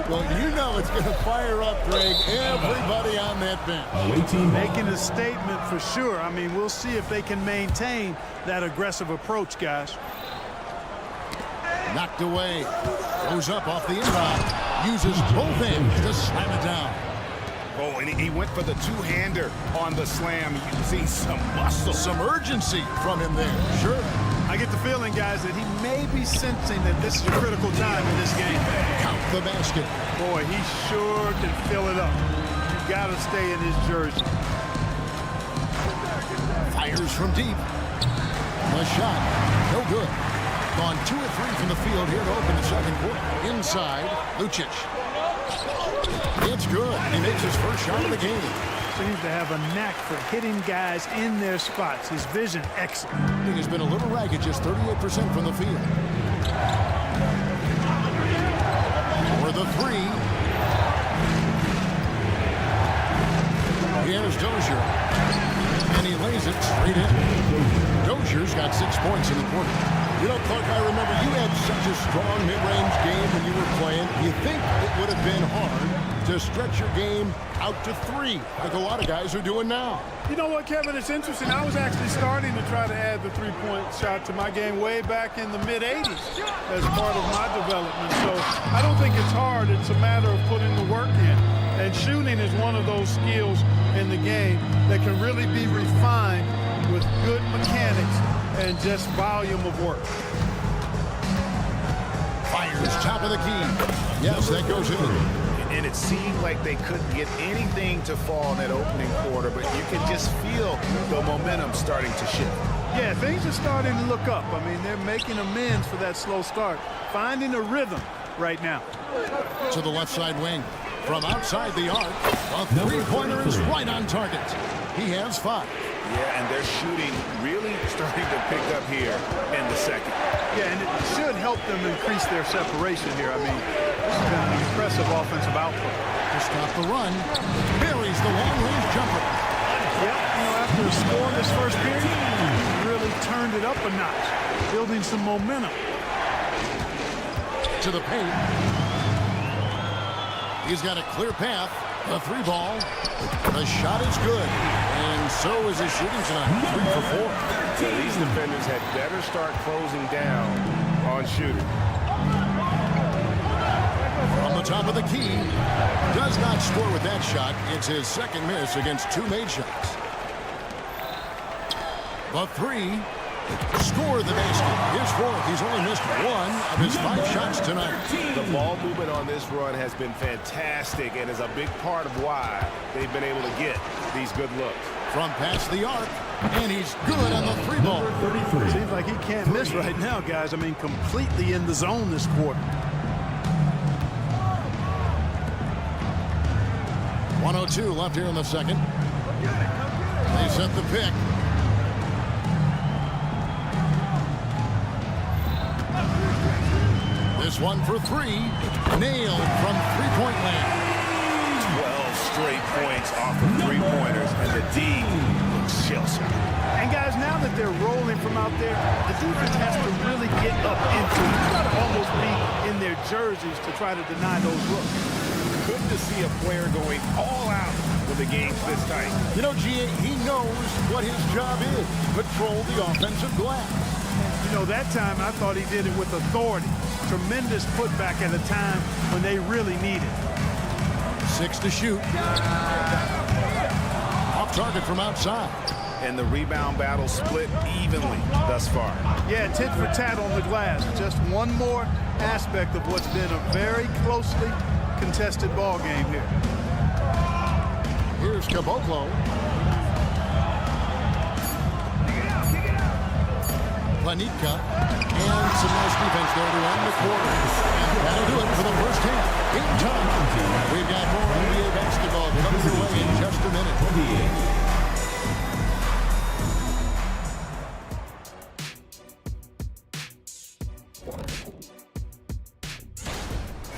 Well, you know it's going to fire up, Greg, everybody on that bench. Making a statement for sure. I mean, we'll see if they can maintain that aggressive approach, guys. Knocked away. Goes up off the inbound. Uses both ends to slam it down. Oh, and he went for the two-hander on the slam. You can see some muscle. Some urgency from him there. Sure. I get the feeling, guys, that he may be sensing that this is a critical time in this game. Count the basket. Boy, he sure can fill it up. You got to stay in his jersey. Fires from deep. The shot. No good. Gone 2 of 3 from the field here to open the second quarter. Inside, Lucic. It's good. He makes his first shot of the game. Seems to have a knack for hitting guys in their spots. His vision, excellent. He has been a little ragged, just 38% from the field. For the three. Here's Dozier. And he lays it straight in. Dozier's got 6 points in the quarter. You know, Clark, I remember you had such a strong mid-range game when you were playing. You think it would have been hard to stretch your game out to 3, like a lot of guys are doing now. You know what, Kevin? It's interesting. I was actually starting to try to add the three-point shot to my game way back in the mid-'80s as part of my development. So I don't think it's hard. It's a matter of putting the work in. And shooting is one of those skills in the game that can really be refined with good mechanics and just volume of work. Fires top of the key. Yes, that goes in. And it seemed like they couldn't get anything to fall in that opening quarter, but you can just feel the momentum starting to shift. Yeah, things are starting to look up. I mean, they're making amends for that slow start, finding a rhythm right now. To the left side wing. From outside the arc, a three-pointer is right on target. He has 5. Yeah, and their shooting really starting to pick up here in the second. Yeah, and it should help them increase their separation here. I mean, this has been an impressive offensive output. To stop the run, buries the long-range jumper. Yep, you know, after a score in this first period, he really turned it up a notch, building some momentum. To the paint. He's got a clear path. The three ball. The shot is good. And so is his shooting tonight. 3 for 4. Yeah, these defenders had better start closing down on shooting. From the top of the key. Does not score with that shot. It's his second miss against 2 made shots. The three. Score the basket. His 4th. He's only missed 1 of his 5 shots tonight. The ball movement on this run has been fantastic and is a big part of why they've been able to get these good looks. From past the arc, and he's good on the three ball. Seems like he can't miss right now, guys. I mean, completely in the zone this quarter. 1:02 left here in the second. They set the pick. This one for 3. Nailed from three-point land. 12 straight points off of three-pointers, and the D looks shell-shocked. And guys, now that they're rolling from out there, the defense has to really get up into it. You got to almost be in their jerseys to try to deny those looks. Good to see a player going all out when the game's this tight. You know, G.A., he knows what his job is. Control the offensive glass. You know, that time I thought he did it with authority. Tremendous putback at a time when they really need it. 6 to shoot. Off target from outside. And the rebound battle split evenly thus far. Yeah, tit for tat on the glass. Just one more aspect of what's been a very closely contested ball game here. Here's Caboclo. Planica. And some nice defense there to end the quarter. And that'll do it for the first half. Game time. We've got more NBA basketball coming your way in just a minute.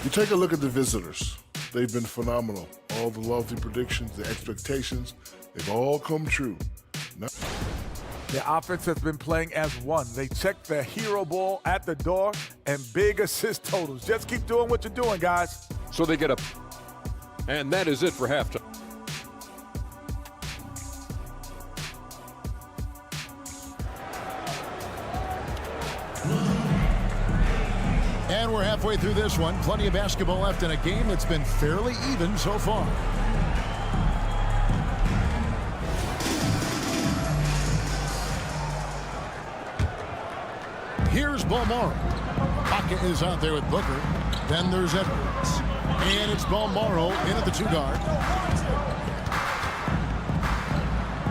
You take a look at the visitors. They've been phenomenal. All the lofty predictions, the expectations, they've all come true. Now the offense has been playing as one. They check their hero ball at the door and big assist totals. Just keep doing what you're doing, guys. So they get up. And that is it for halftime. And we're halfway through this one. Plenty of basketball left in a game that's been fairly even so far. Here's Balmaro. Pocket is out there with Booker. Then there's Edwards. And it's Balmaro in at the 2-guard.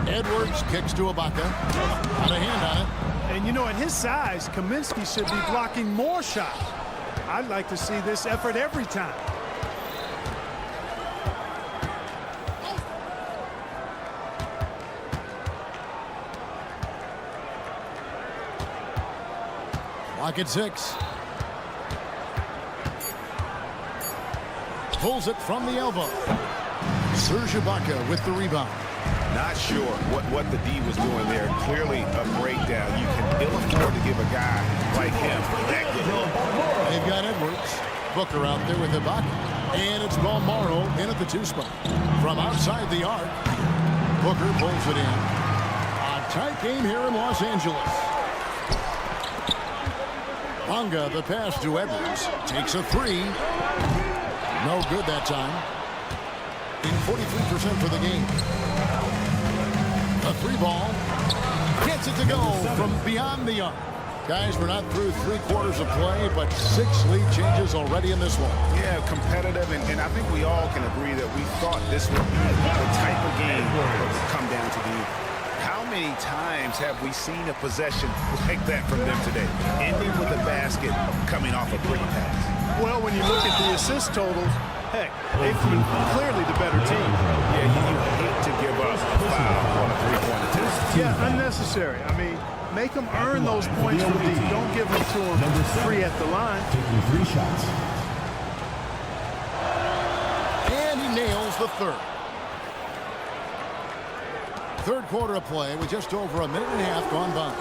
Edwards kicks to Ibaka. Got a hand on it. And you know, at his size, Kaminsky should be blocking more shots. I'd like to see this effort every time. Lock at 6. Pulls it from the elbow. Serge Ibaka with the rebound. Not sure what the D was doing there. Clearly a breakdown. You can ill afford to give a guy like him that good look. They've got Edwards. Booker out there with Ibaka. And it's Balmaro in at the 2 spot. From outside the arc, Booker pulls it in. A tight game here in Los Angeles. Bonga, the pass to Edwards. Takes a 3. No good that time. In 43% for the game. A 3 ball. Gets it to go from beyond the arc. Guys, we're not through 3 quarters of play, but 6 lead changes already in this one. Yeah, competitive, and I think we all can agree that we thought this would be the type of game it would come down to be. How many times have we seen a possession like that from them today? Ending with a basket coming off a pretty pass. Well, when you look at the assist totals, heck, they've been clearly the better team. Yeah, you hate to give up a foul on a 3-point attempt. Yeah, unnecessary. I mean, make them earn those points from deep. Don't give them to them free at the line. Taking 3 shots. And he nails the 3rd. Third quarter of play with just over a minute and a half gone by.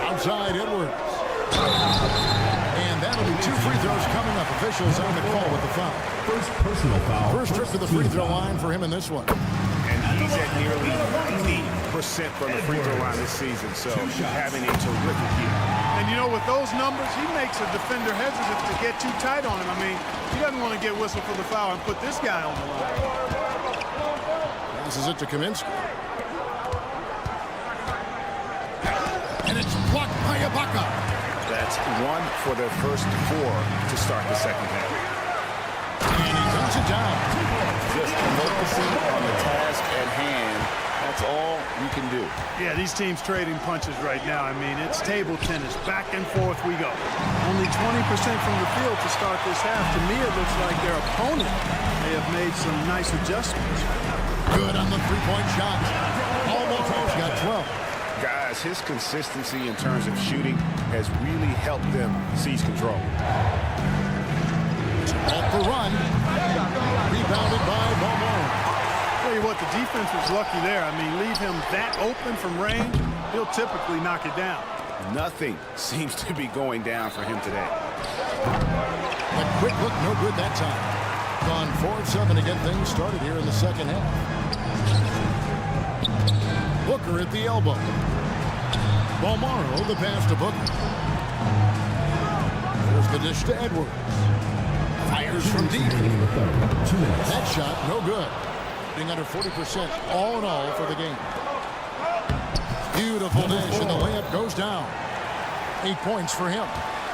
Outside Edwards. And that'll That'll be 2 free throws coming up. Officials on the call with the foul. First personal foul. First trip to the free throw line for him in this one. And he's at nearly 90% from the free throw line this season, so having a terrific year. And you know, with those numbers, he makes a defender hesitant to get too tight on him. I mean, he doesn't want to get whistled for the foul and put this guy on the line. Passes it to Kaminsky. And it's blocked by Ibaka. That's 1 for their first 4 to start the second half. And he knocks it down. Just focusing on the task at hand. That's all you can do. Yeah, these teams trading punches right now. I mean, it's table tennis. Back and forth we go. Only 20% from the field to start this half. To me, it looks like their opponent may have made some nice adjustments. Good on the three-point shot. Almost got 12. Guys, his consistency in terms of shooting has really helped them seize control. Off the run. Rebounded by Balmore. Tell you what, the defense was lucky there. I mean, leave him that open from range, he'll typically knock it down. Nothing seems to be going down for him today. A quick look, no good that time. Gone 4 of 7 to get things started here in the second half. Booker at the elbow. Balmaro, the pass to Booker. There's the dish to Edwards. Fires from deep. That shot, no good. Being under 40% all in all for the game. Beautiful dish, and the layup goes down. 8 points for him.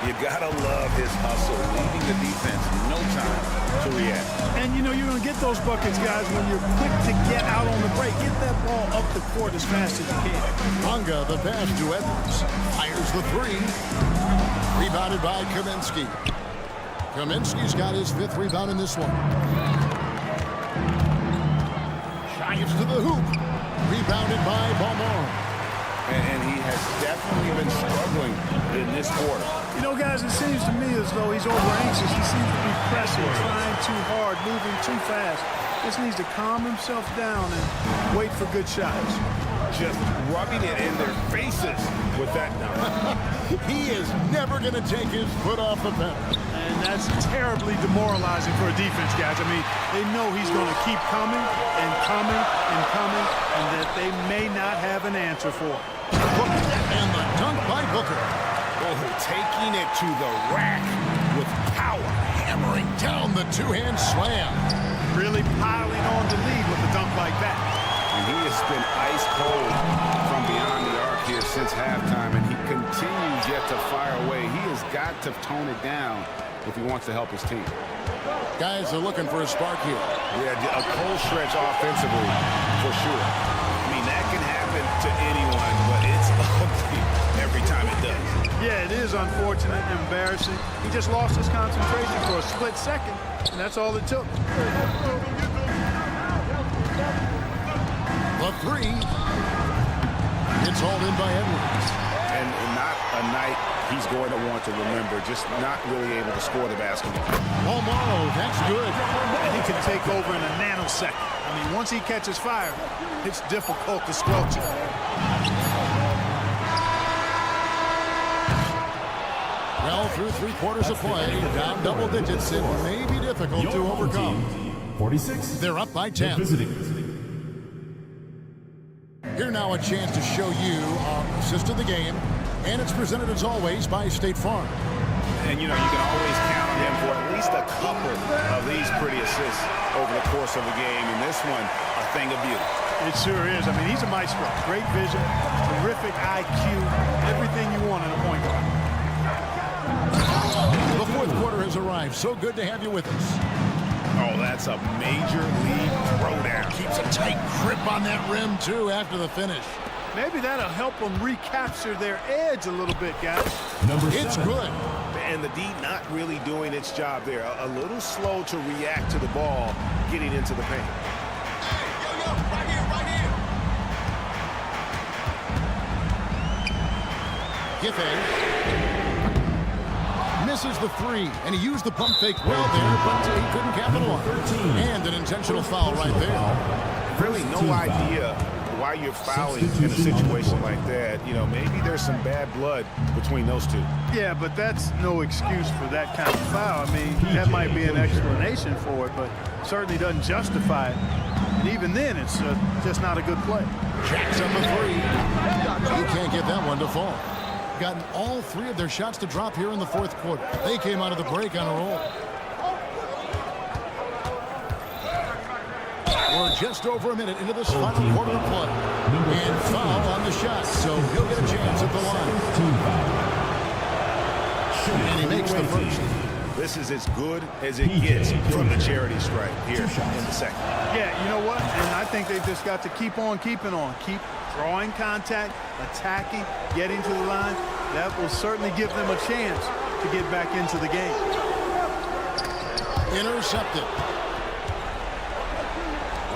You gotta love his hustle, leaving the defense no time to react. And you know, you're gonna get those buckets, guys, when you're quick to get out on the break. Get that ball up the court as fast as you can. Bonga, the pass to Edwards. Fires the 3. Rebounded by Kaminsky. Kaminsky's got his 5th rebound in this one. Drives to the hoop. Rebounded by Balmore. And he has definitely been struggling in this quarter. You know, guys, it seems to me as though he's over-anxious. He seems to be pressing, trying too hard, moving too fast. Just needs to calm himself down and wait for good shots. Just rubbing it in their faces with that number. He is never going to take his foot off the pedal. And that's terribly demoralizing for a defense, guys. I mean, they know he's going to keep coming and coming and coming, and that they may not have an answer for it. And the dunk by Booker. Oh, taking it to the rack with power. Hammering down the 2-hand slam. Really piling on the lead with a dunk like that. And he has been ice cold from beyond the arc here since halftime, and he continues yet to fire away. He has got to tone it down if he wants to help his team. Guys are looking for a spark here. Yeah, a cold stretch offensively, for sure. I mean, that can happen to anyone, but it's ugly every time it does. Yeah, it is unfortunate and embarrassing. He just lost his concentration for a split second, and that's all it took. The 3. It's hauled in by Edwards. And not a night he's going to want to remember, just not really able to score the basketball. Balmaro, that's good. And he can take over in a nanosecond. I mean, once he catches fire, it's difficult to squelch it. Well, through 3 quarters of play, down double digits, it may be difficult to overcome. 46. They're up by 10. Here now a chance to show you our assist of the game, and it's presented as always by State Farm. And you know, you can always count on him for at least a couple of these pretty assists over the course of the game, and this one, a thing of beauty. It sure is. I mean, he's a maestro. Great vision, terrific IQ, everything you want in a point guard. The 4th quarter has arrived. So good to have you with us. Oh, that's a major league throwdown. Keeps a tight grip on that rim, too, after the finish. Maybe that'll help them recapture their edge a little bit, guys. It's good. And the D not really doing its job there. A little slow to react to the ball getting into the paint. Right here. Giffey misses the 3, and he used the pump fake well there, but he couldn't capitalize. And an intentional foul right there. Really no idea why you're fouling in a situation like that. You know, maybe there's some bad blood between those two. Yeah, but that's no excuse for that kind of foul. I mean, that might be an explanation for it, but certainly doesn't justify it. And even then, it's just not a good play. Jacks up a three. He can't get that one to fall. Gotten all three of their shots to drop here in the fourth quarter. They came out of the break on a roll. We're just over a minute into this final quarter of play. And foul on the shot, so he'll get a chance at the line. And he makes the first. This is as good as it gets from the charity stripe here in the second. Yeah, you know what? And I think they've just got to keep on keeping on. Keep drawing contact, attacking, getting to the line. That will certainly give them a chance to get back into the game. Intercepted.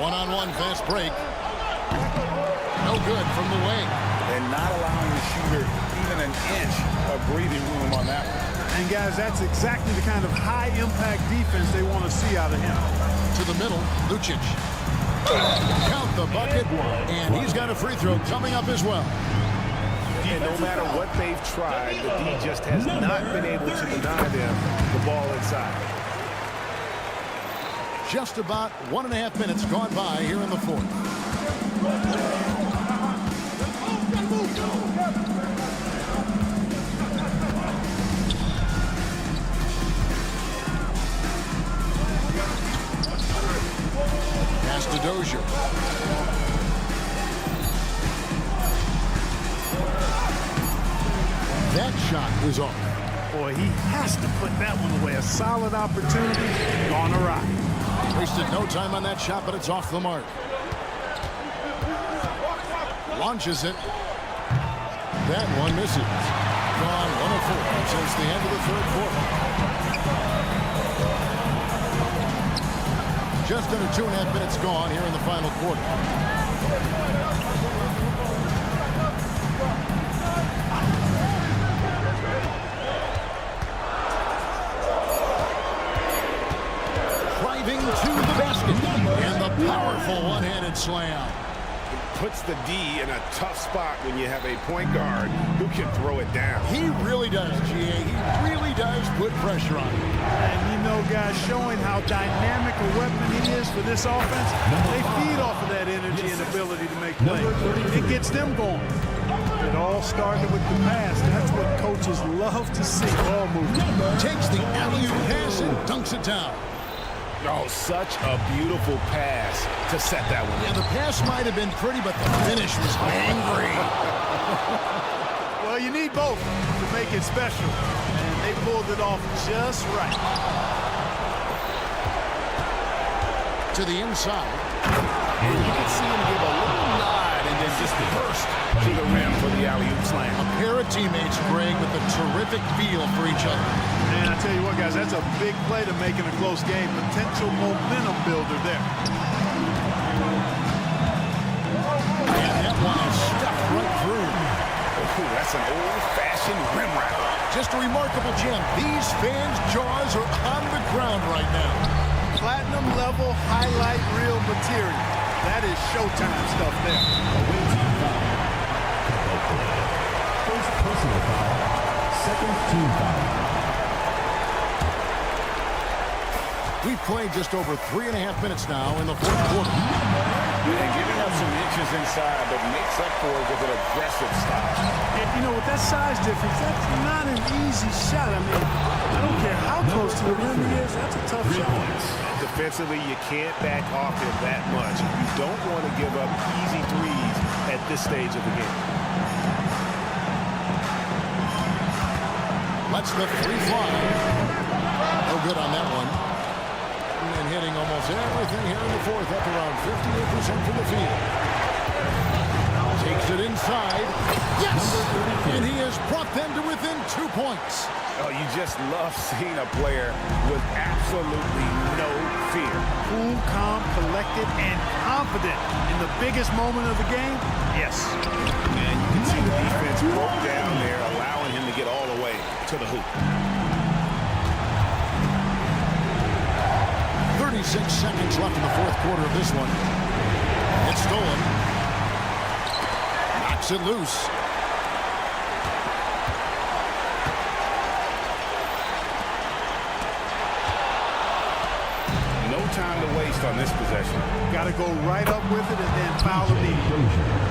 One-on-one fast break. No good from the wing. And not allowing the shooter even an inch of breathing room on that one. And guys, that's exactly the kind of high-impact defense they want to see out of him. To the middle, Lucic. Count the bucket, and he's got a free throw coming up as well. And no matter what they've tried, the D just has not been able to deny them the ball inside. Just about 1.5 minutes gone by here in the fourth. Pass to Dozier. That shot is off. Boy, he has to put that one away. A solid opportunity gone awry. Wasted no time on that shot, but it's off the mark. Launches it. That one misses. Gone 1 of 4 since the end of the third quarter. Just under 2.5 minutes gone here in the final quarter. Driving to the basket. And the powerful one-handed slam. Puts the D in a tough spot when you have a point guard who can throw it down. He really does, G.A. He really does put pressure on him. And you know, guys, showing how dynamic a weapon he is for this offense, they feed off of that energy and ability to make plays. It gets them going. It all started with the pass. That's what coaches love to see. Ball movement. Takes the alley-oop pass and dunks it down. Oh, such a beautiful pass to set that one. Yeah, the pass might have been pretty, but the finish was angry. Well, you need both to make it special, and they pulled it off just right. To the inside. And you can see him give a little nod and then just burst to the rim for the alley-oop slam. A pair of teammates, Greg, with a terrific feel for each other. And I tell you what, guys, that's a big play to make in a close game. Potential momentum builder there. And that one is stuffed right through. Ooh, that's an old-fashioned rim wrap. Just a remarkable gem. These fans' jaws are on the ground right now. Platinum level highlight reel material. That is Showtime stuff there. First personal foul. Second team foul. We've played just over 3.5 minutes now in the fourth quarter. And giving up some inches inside, but makes up for it with an aggressive style. And, you know, with that size difference, that's not an easy shot. I mean, I don't care how close to the rim he is, that's a tough shot. Defensively, you can't back off him that much. You don't want to give up easy threes at this stage of the game. Lets the three fly. No good on that one. And hitting almost everything here in the fourth, up around 58% from the field. Takes it inside. Yes! And he has brought them to within 2 points. Oh, you just love seeing a player with absolutely no fear. Cool, calm, collected, and confident in the biggest moment of the game. Yes. And you can see the defense broke down there, allowing him to get all the way to the hoop. 36 seconds left in the fourth quarter of this one. It's stolen. Gets it loose. No time to waste on this possession. Got to go right up with it and then foul immediately.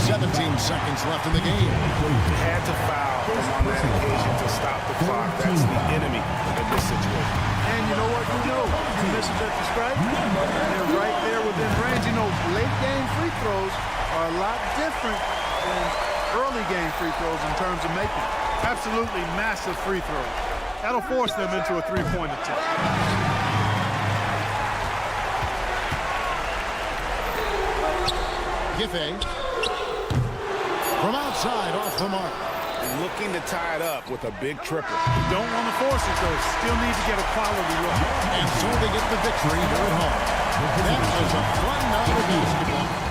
17 seconds left in the game. Had to foul on that occasion to stop the clock. That's the enemy in this situation. And you know what you do? You miss it at the strike, and they're right there within range. You know, late game free throws are a lot different than early game free throws in terms of making absolutely massive free throws. That'll force them into a three-point attempt. Giffey from outside off the mark. Looking to tie it up with a big triple. Don't want to force it, though. Still need to get a quality look. And so they get the victory here at home. That was a fun night of basketball.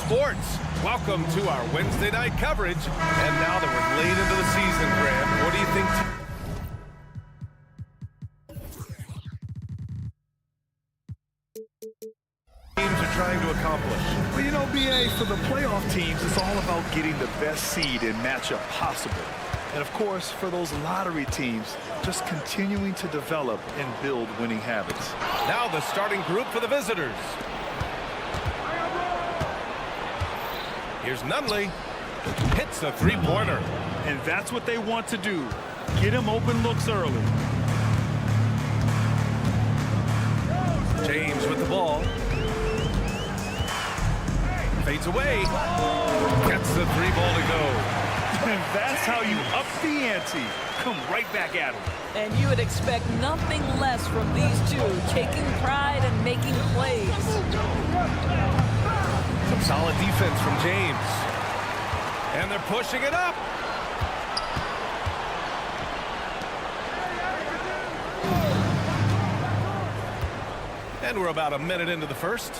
Sports. Welcome to our Wednesday night coverage. And now that we're late into the season, Grant, what do you think teams are trying to accomplish? Well, you know, BA, for the playoff teams, it's all about getting the best seed and matchup possible. And, of course, for those lottery teams, just continuing to develop and build winning habits. Now the starting group for the visitors. Here's Nunley. Hits the three-pointer. And that's what they want to do. Get him open looks early. James with the ball. Fades away. Gets the three ball to go. And that's how you up the ante. Come right back at him. And you would expect nothing less from these two, taking pride and making plays. Some solid defense from James. And they're pushing it up. And we're about a minute into the first.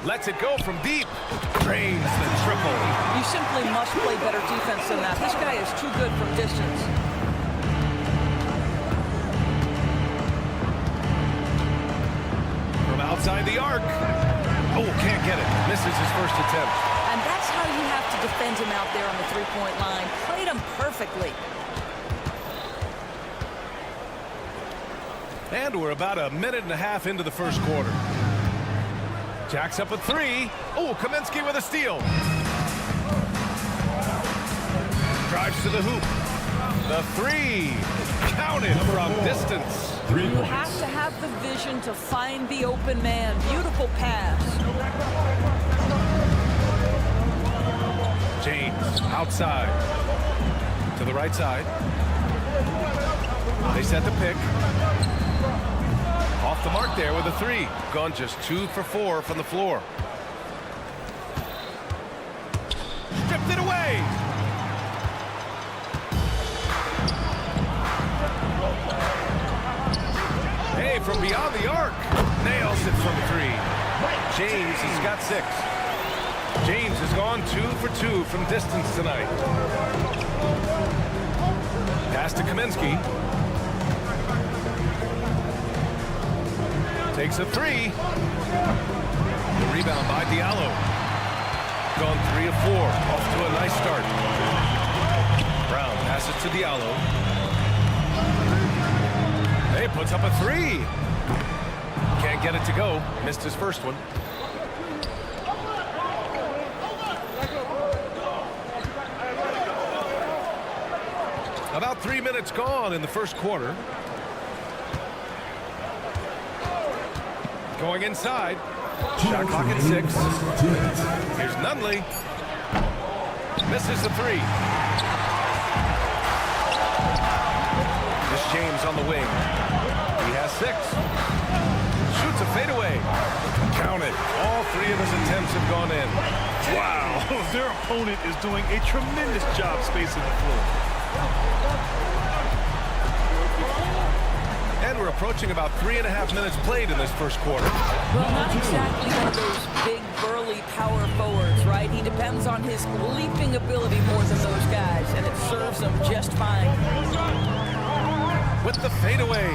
Lets it go from deep. Drains the triple. You simply must play better defense than that. This guy is too good from distance. From outside the arc. Oh, can't get it. Misses his first attempt. And that's how you have to defend him out there on the three-point line. Played him perfectly. And we're about a minute and a half into the first quarter. Jacks up a three. Oh, Kaminsky with a steal. Drives to the hoop. The three. Counted from distance. You have to have the vision to find the open man. Beautiful pass. James outside. To the right side. They set the pick. Off the mark there with a three. Gone just 2 for 4 from the floor. Stripped it away. Hey, from beyond the arc. Nails it from 3. James has got 6. James has gone 2 for 2 from distance tonight. Pass to Kaminsky. Takes a 3. The rebound by Diallo. Gone 3 of 4. Off to a nice start. Brown passes to Diallo. Hey, puts up a 3. Can't get it to go. Missed his first one. About 3 minutes gone in the first quarter. Going inside. Shot clock at 6. Here's Nunley. Misses the 3. This James on the wing. He has 6. Shoots a fadeaway. Count it. All 3 of his attempts have gone in. Wow, their opponent is doing a tremendous job spacing the floor. And we're approaching about 3.5 minutes played in this first quarter. Well, not exactly one of those big, burly power forwards, right? He depends on his leaping ability more than those guys, and it serves him just fine. With the fadeaway.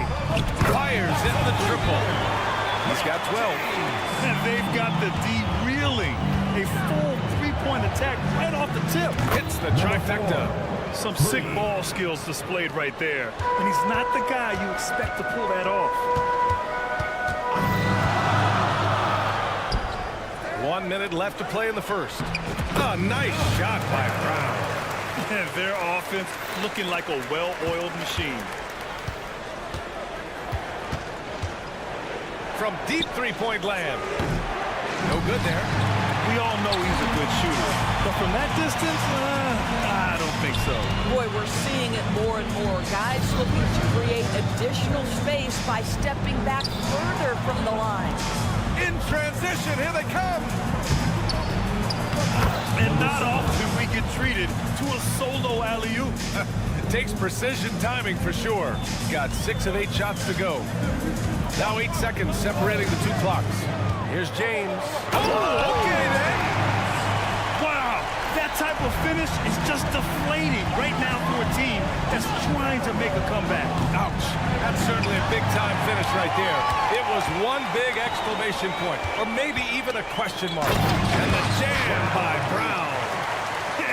Fires in the triple. He's got 12. And they've got the D reeling. A full three-point attack right off the tip. Hits the trifecta. Some sick ball skills displayed right there. And he's not the guy you expect to pull that off. 1 minute left to play in the first. A nice shot by Brown. And their offense looking like a well-oiled machine. From deep three-point land. No good there. We all know he's a good shooter. But from that distance, I don't think so. Boy, we're seeing it more and more. Guys looking to create additional space by stepping back further from the line. In transition, here they come. And not often we get treated to a solo alley-oop. Takes precision timing for sure. Got 6 of 8 shots to go. Now 8 seconds separating the 2 clocks. Here's James. Oh, okay then. Wow, that type of finish is just deflating right now for a team that's trying to make a comeback. Ouch. That's certainly a big-time finish right there. It was one big exclamation point, or maybe even a question mark. And the jam by Brown.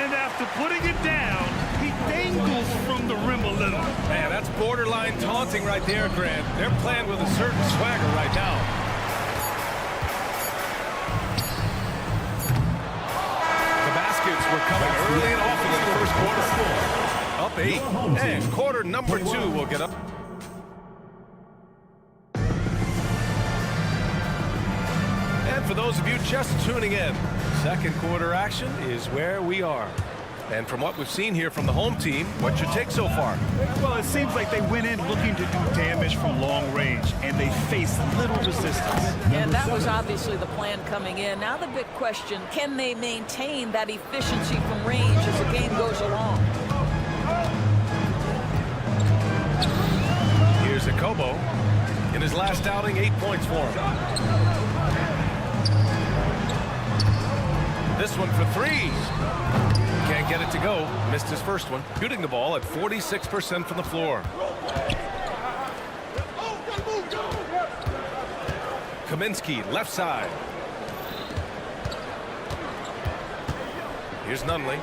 And after putting it down, he dangles from the rim a little. Man, that's borderline taunting right there, Grant. They're playing with a certain swagger right now. The baskets were coming early and often in the first quarter. Up 8. And quarter number 2 will get up. And for those of you just tuning in, second quarter action is where we are. And from what we've seen here from the home team, what's your take so far? Well, it seems like they went in looking to do damage from long range, and they faced little resistance. And that was obviously the plan coming in. Now the big question, can they maintain that efficiency from range as the game goes along? Here's Akobo. In his last outing, 8 points for him. This one for three. Can't get it to go. Missed his first one. Shooting the ball at 46% from the floor. Kaminsky, left side. Here's Nunley.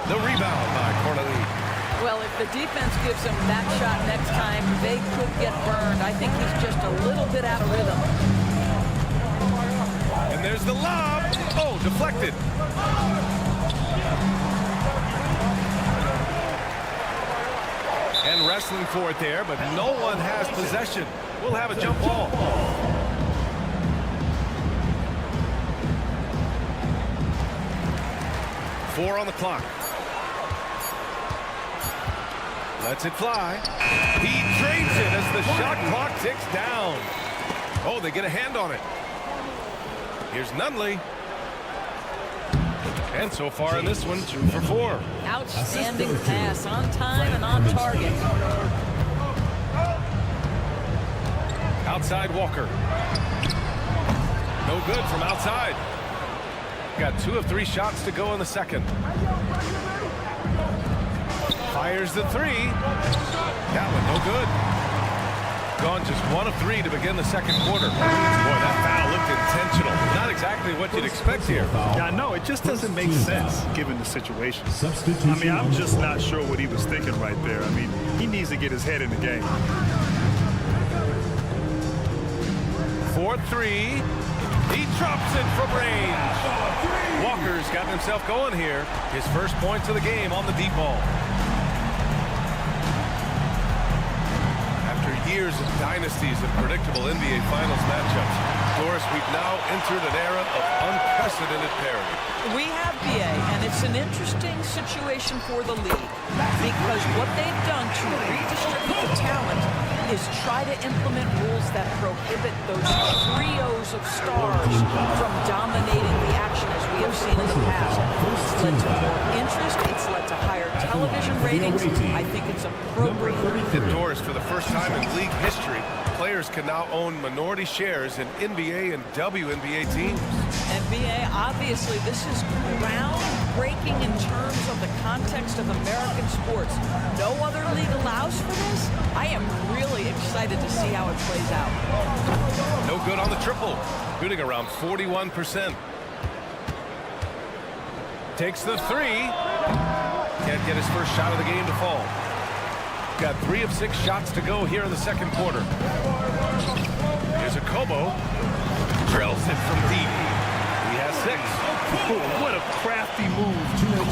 The rebound by Corneli. Well, if the defense gives him that shot next time, they could get burned. I think he's just a little bit out of rhythm. And there's the lob. Oh, deflected. And wrestling for it there, but no one has possession. We'll have a jump ball. Four on the clock. Lets it fly. He trades it as the shot clock ticks down. Oh, they get a hand on it. Here's Nunley. And so far in this one, 2 for 4. Outstanding pass, on time and on target. Outside Walker. No good from outside. Got 2 of 3 shots to go in the second. Fires the 3. That one no good. Gone just 1 of 3 to begin the second quarter. Boy, that foul looked intentional. Not exactly what you'd expect here. Yeah, no, it just doesn't make sense given the situation. I mean, I'm just not sure what he was thinking right there. I mean, he needs to get his head in the game. 4-3. He drops it from range. Walker's gotten himself going here. His first points of the game on the deep ball. After years of dynasties and predictable NBA Finals matchups, Doris, we've now entered an era of unprecedented parity. We have BA, and it's an interesting situation for the league because what they've done to redistribute the talent is try to implement rules that prohibit those trios of stars from dominating the action as we have seen in the past. It's led to more interest. It's led to higher television ratings. I think it's appropriate. And Doris, for the first time in league history, players can now own minority shares in NBA and WNBA teams. And BA, obviously, this is groundbreaking in terms of the context of American sports. No other league allows for this. I am really excited to see how it plays out. No good on the triple. Shooting around 41%. Takes the 3. Can't get his first shot of the game to fall. Got 3 of 6 shots to go here in the second quarter. Here's Akobo. Drills it from deep. He has 6. Oh, what a crafty move.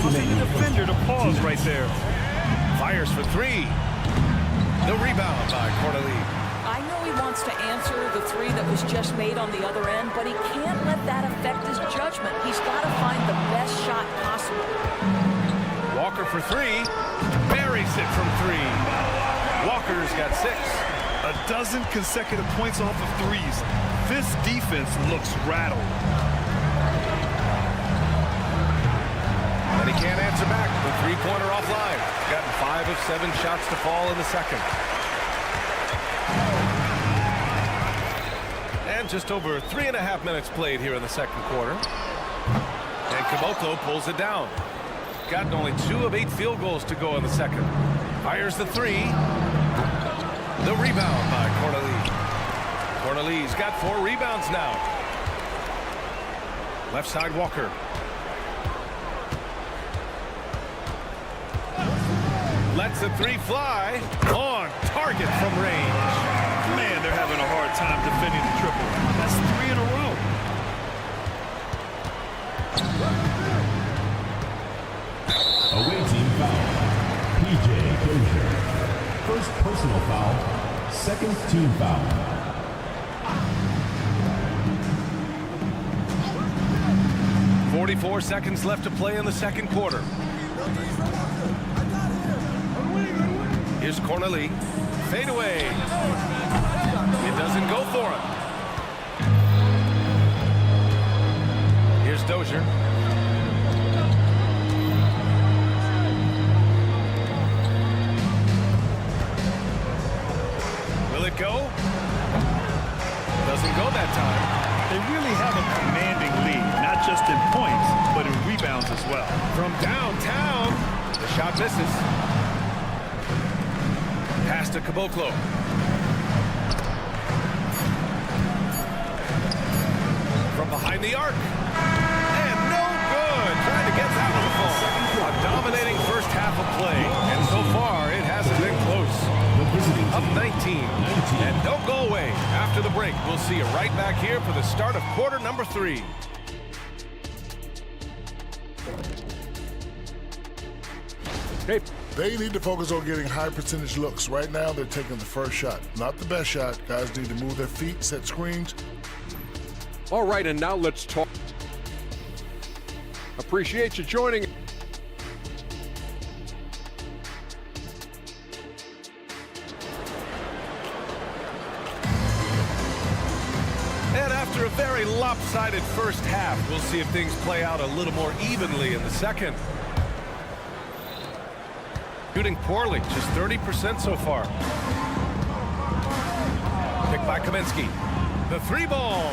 Causing the defender to pause right there. Fires for 3. The rebound by Corneli. I know he wants to answer the 3 that was just made on the other end, but he can't let that affect his judgment. He's got to find the best shot possible. Walker for 3. Buries it from 3. Walker's got 6. A dozen consecutive points off of 3s. This defense looks rattled. And he can't answer back. The 3-pointer offline. Gotten 5 of 7 shots to fall in the second. And just over 3.5 minutes played here in the second quarter. And Komoto pulls it down. Gotten only 2 of 8 field goals to go in the second. Fires the 3. The rebound by Corneli. Corneli's got 4 rebounds now. Left side Walker. Lets the 3 fly. On target from range. Man, they're having a hard time defending the triple. That's 3 in a row. Away team foul. PJ Dozier. First personal foul. Second team foul. 44 seconds left to play in the second quarter. Here's Corneli. Fade away. It doesn't go for him. Here's Dozier. Will it go? Doesn't go that time. They really have a commanding lead, not just in points, but in rebounds as well. From downtown, the shot misses. Pass to Caboclo. From behind the arc. And no good. Trying to get that one to fall. A dominating first half of play. And so far, it hasn't been close. Up 19. And don't go away. After the break, we'll see you right back here for the start of quarter number 3. Hey. They need to focus on getting high percentage looks. Right now, they're taking the first shot. Not the best shot. Guys need to move their feet, set screens. All right, and now let's talk. Appreciate you joining. And after a very lopsided first half, we'll see if things play out a little more evenly in the second. Shooting poorly, just 30% so far. Picked by Kaminsky. The 3-ball.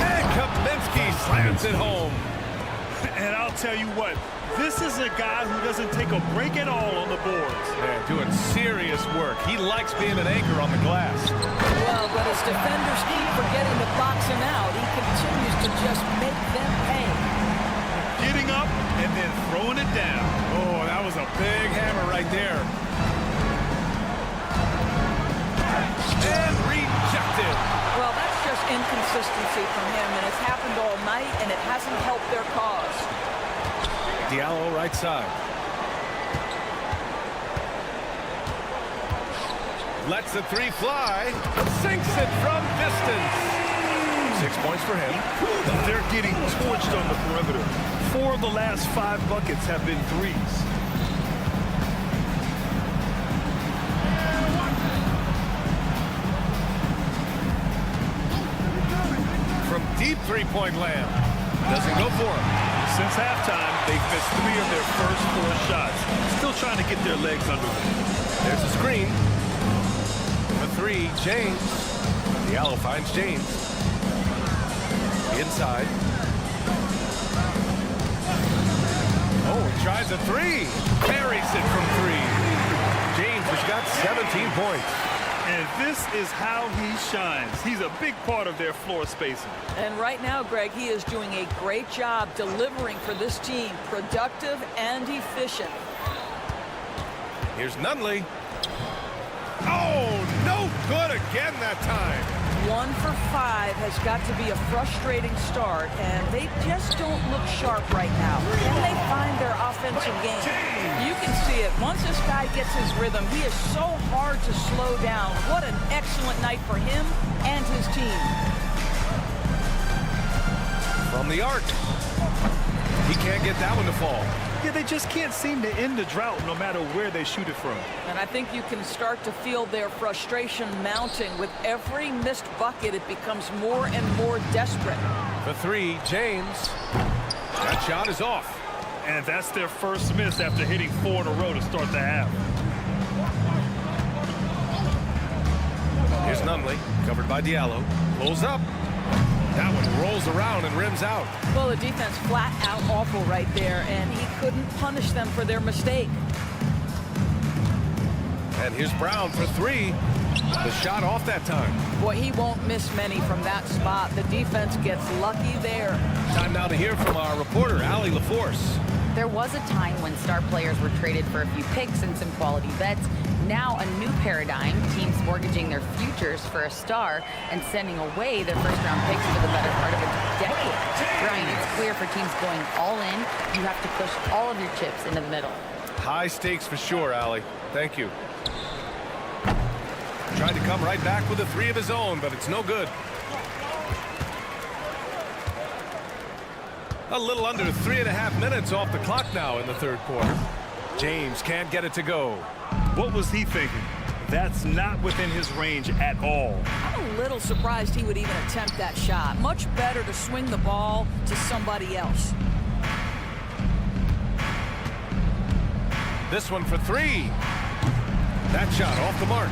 And Kaminsky slams it home. And I'll tell you what, this is a guy who doesn't take a break at all on the boards. Man, doing serious work. He likes being an anchor on the glass. Well, but as defenders keep forgetting to box him out, he continues to just make them pay. Getting up and then throwing it down. Oh, that was a big hammer right there. And rejected. Well, that's just inconsistency from him, and it's happened all night, and it hasn't helped their cause. Diallo right side. Lets the 3 fly. Sinks it from distance. 6 points for him. They're getting torched on the perimeter. 4 of the last 5 buckets have been threes. From deep 3-point land. Doesn't go for him. Since halftime, they've missed 3 of their first 4 shots. Still trying to get their legs under them. There's a screen. The 3, James. Diallo finds James. Inside. Oh, he tries a 3. Buries it from 3. James has got 17 points. And this is how he shines. He's a big part of their floor spacing. And right now, Greg, he is doing a great job delivering for this team. Productive and efficient. Here's Nunley. Oh, no good again that time. 1 for 5 has got to be a frustrating start, and they just don't look sharp right now. Can they find their offensive game? You can see it. Once this guy gets his rhythm, he is so hard to slow down. What an excellent night for him and his team. From the arc. He can't get that one to fall. Yeah, they just can't seem to end the drought no matter where they shoot it from. And I think you can start to feel their frustration mounting. With every missed bucket, it becomes more and more desperate. The 3, James. That shot is off. And that's their first miss after hitting 4 in a row to start the half. Here's Nunley, covered by Diallo. Pulls up. That one rolls around and rims out. Well, the defense flat out awful right there, and he couldn't punish them for their mistake. And here's Brown for 3. The shot off that time. Boy, he won't miss many from that spot. The defense gets lucky there. Time now to hear from our reporter, Allie LaForce. There was a time when star players were traded for a few picks and some quality vets. Now a new paradigm, teams mortgaging their futures for a star and sending away their first-round picks for the better part of a decade. Brian, it's clear for teams going all in, you have to push all of your chips into the middle. High stakes for sure, Allie. Thank you. Tried to come right back with a 3 of his own, but it's no good. A little under 3.5 minutes off the clock now in the third quarter. James can't get it to go. What was he thinking? That's not within his range at all. I'm a little surprised he would even attempt that shot. Much better to swing the ball to somebody else. This one for three. That shot off the mark.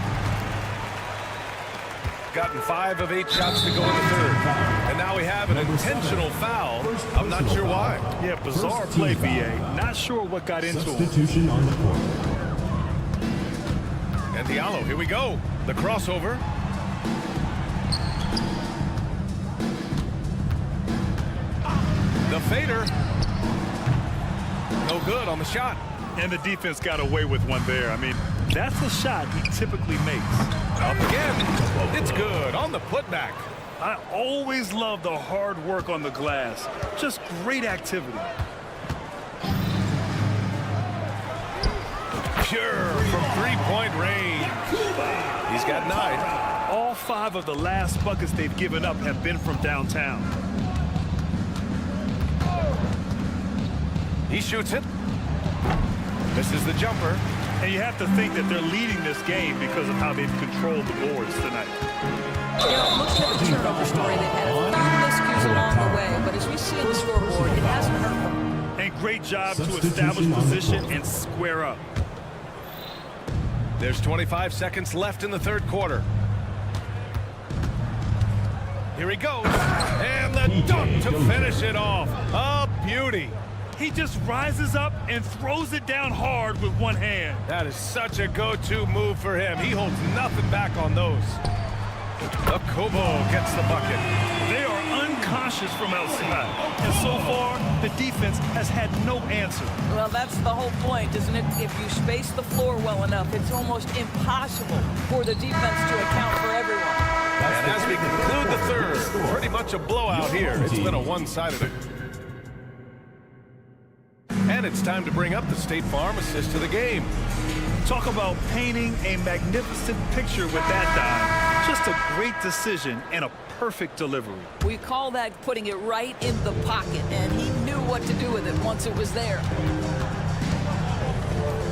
Gotten 5 of 8 shots to go in the third. And now we have an intentional foul. I'm not sure why. Yeah, bizarre play, BA. Not sure what got into him. Substitution on the court. And Diallo, here we go. The crossover. The fader. No good on the shot. And the defense got away with one there. I mean, that's the shot he typically makes. Up again. It's good on the putback. I always love the hard work on the glass. Just great activity. Pure from three-point range. He's got 9. All 5 of the last buckets they've given up have been from downtown. He shoots it. Misses the jumper. And you have to think that they're leading this game because of how they've controlled the boards tonight. You know, look at the turnover story. They've had a few miscues along the way, but as we see on the scoreboard, it hasn't hurt them. And great job to establish position and square up. There's 25 seconds left in the third quarter. Here he goes. And the dunk to finish it off. A beauty. He just rises up and throws it down hard with one hand. That is such a go-to move for him. He holds nothing back on those. Akubo gets the bucket. They are unconscious from outside. And so far, the defense has had no answer. Well, that's the whole point, isn't it? If you space the floor well enough, it's almost impossible for the defense to account for everyone. And as we conclude the third, pretty much a blowout here. It's been a one-sided. And it's time to bring up the State Farm assist to the game. Talk about painting a magnificent picture with that dive. Just a great decision and a perfect delivery. We call that putting it right in the pocket, and he knew what to do with it once it was there.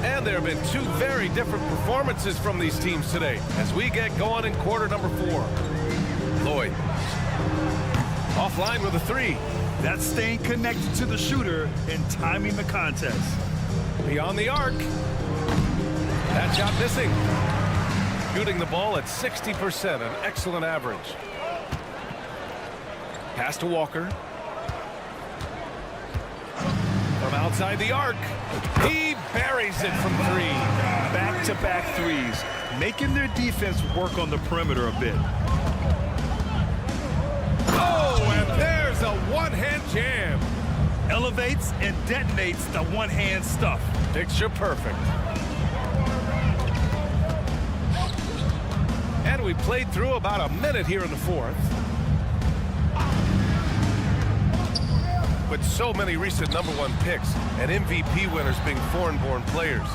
And there have been 2 very different performances from these teams today as we get going in quarter number 4. Lloyd offline with a 3. That's staying connected to the shooter and timing the contest. Beyond the arc. That shot missing. Shooting the ball at 60%, an excellent average. Pass to Walker. From outside the arc. He buries it from 3. Back-to-back threes, making their defense work on the perimeter a bit. Oh, and there's a one-hand jam. Elevates and detonates the one-hand stuff. Picture perfect. And we played through about a minute here in the fourth. With so many recent #1 picks and MVP winners being foreign-born players,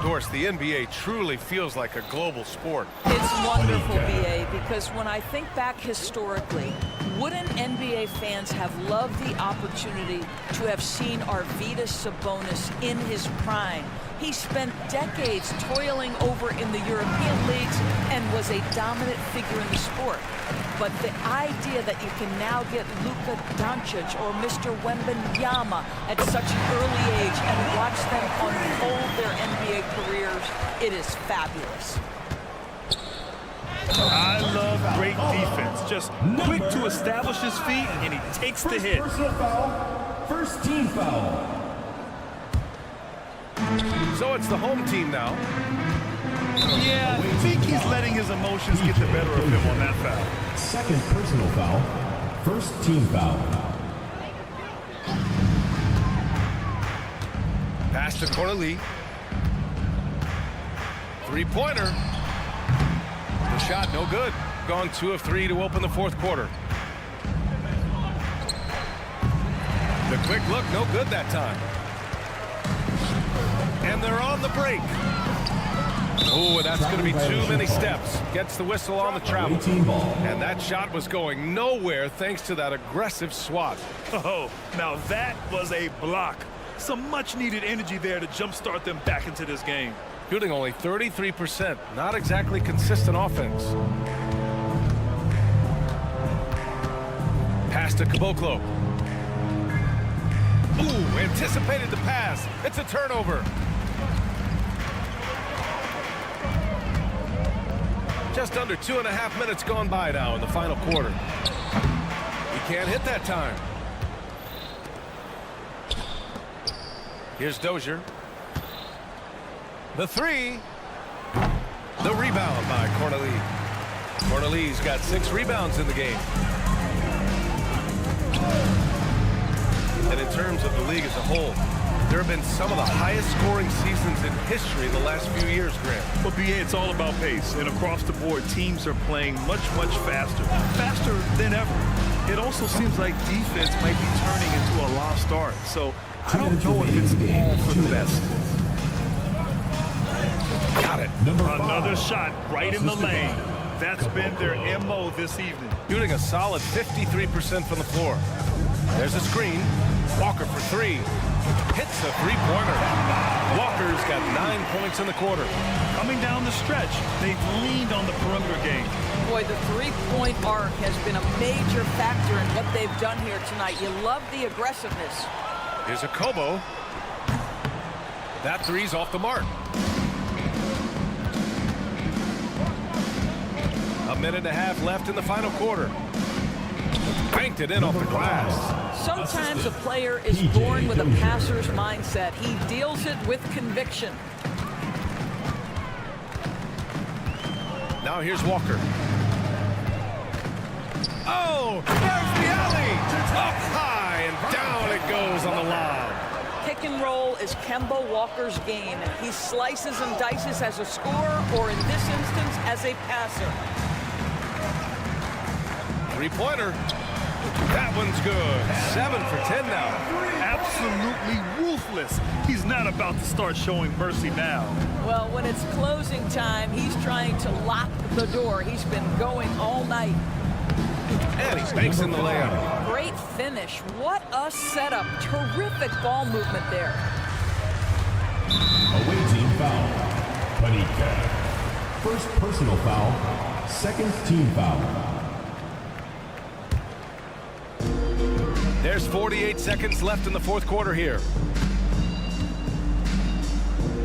Doris, the NBA truly feels like a global sport. It's wonderful, BA, because when I think back historically, wouldn't NBA fans have loved the opportunity to have seen Arvydas Sabonis in his prime? He spent decades toiling over in the European leagues and was a dominant figure in the sport. But the idea that you can now get Luka Doncic or Mr. Wembanyama at such an early age and watch them unfold their NBA careers, it is fabulous. I love great defense. Just quick to establish his feet, and he takes the hit. First team foul. So it's the home team now. Yeah, I think he's letting his emotions get the better of him on that foul. Second personal foul. First team foul. Pass to Corley. Three-pointer. The shot no good. Gone 2 of 3 to open the fourth quarter. The quick look, no good that time. And they're on the break. Oh, that's going to be too many steps. Gets the whistle on the travel. And that shot was going nowhere thanks to that aggressive swat. Oh, now that was a block. Some much-needed energy there to jumpstart them back into this game. Shooting only 33%. Not exactly consistent offense. Pass to Caboclo. Ooh, anticipated the pass. It's a turnover. Just under 2.5 minutes gone by now in the final quarter. He can't hit that time. Here's Dozier. The three. The rebound by Cornelie. Cornelie's got 6 rebounds in the game. And in terms of the league as a whole, there have been some of the highest scoring seasons in history the last few years, Grant. Well, BA, it's all about pace. And across the board, teams are playing much, much faster. Faster than ever. It also seems like defense might be turning into a lost art. So I don't know if it's all for the best. Got it. Another shot right in the lane. That's been their MO this evening. Shooting a solid 53% from the floor. There's a screen. Walker for 3. Hits a three-pointer. Walker's got 9 points in the quarter. Coming down the stretch, they've leaned on the perimeter game. Boy, the three-point arc has been a major factor in what they've done here tonight. You love the aggressiveness. Here's a Kobo. That three's off the mark. A minute and a half left in the final quarter. Banked it in off the glass. Sometimes a player is born with a passer's mindset. He deals it with conviction. Now here's Walker. Oh, there's the alley. Up high and down it goes on the lob. Pick and roll is Kemba Walker's game. He slices and dices as a scorer, or in this instance, as a passer. Three-pointer. That one's good. 7 for 10 now. Absolutely ruthless. He's not about to start showing mercy now. Well, when it's closing time, he's trying to lock the door. He's been going all night. And he banks in the layup. Great finish. What a setup. Terrific ball movement there. Away team foul. Panica. First personal foul. Second team foul. There's 48 seconds left in the fourth quarter here.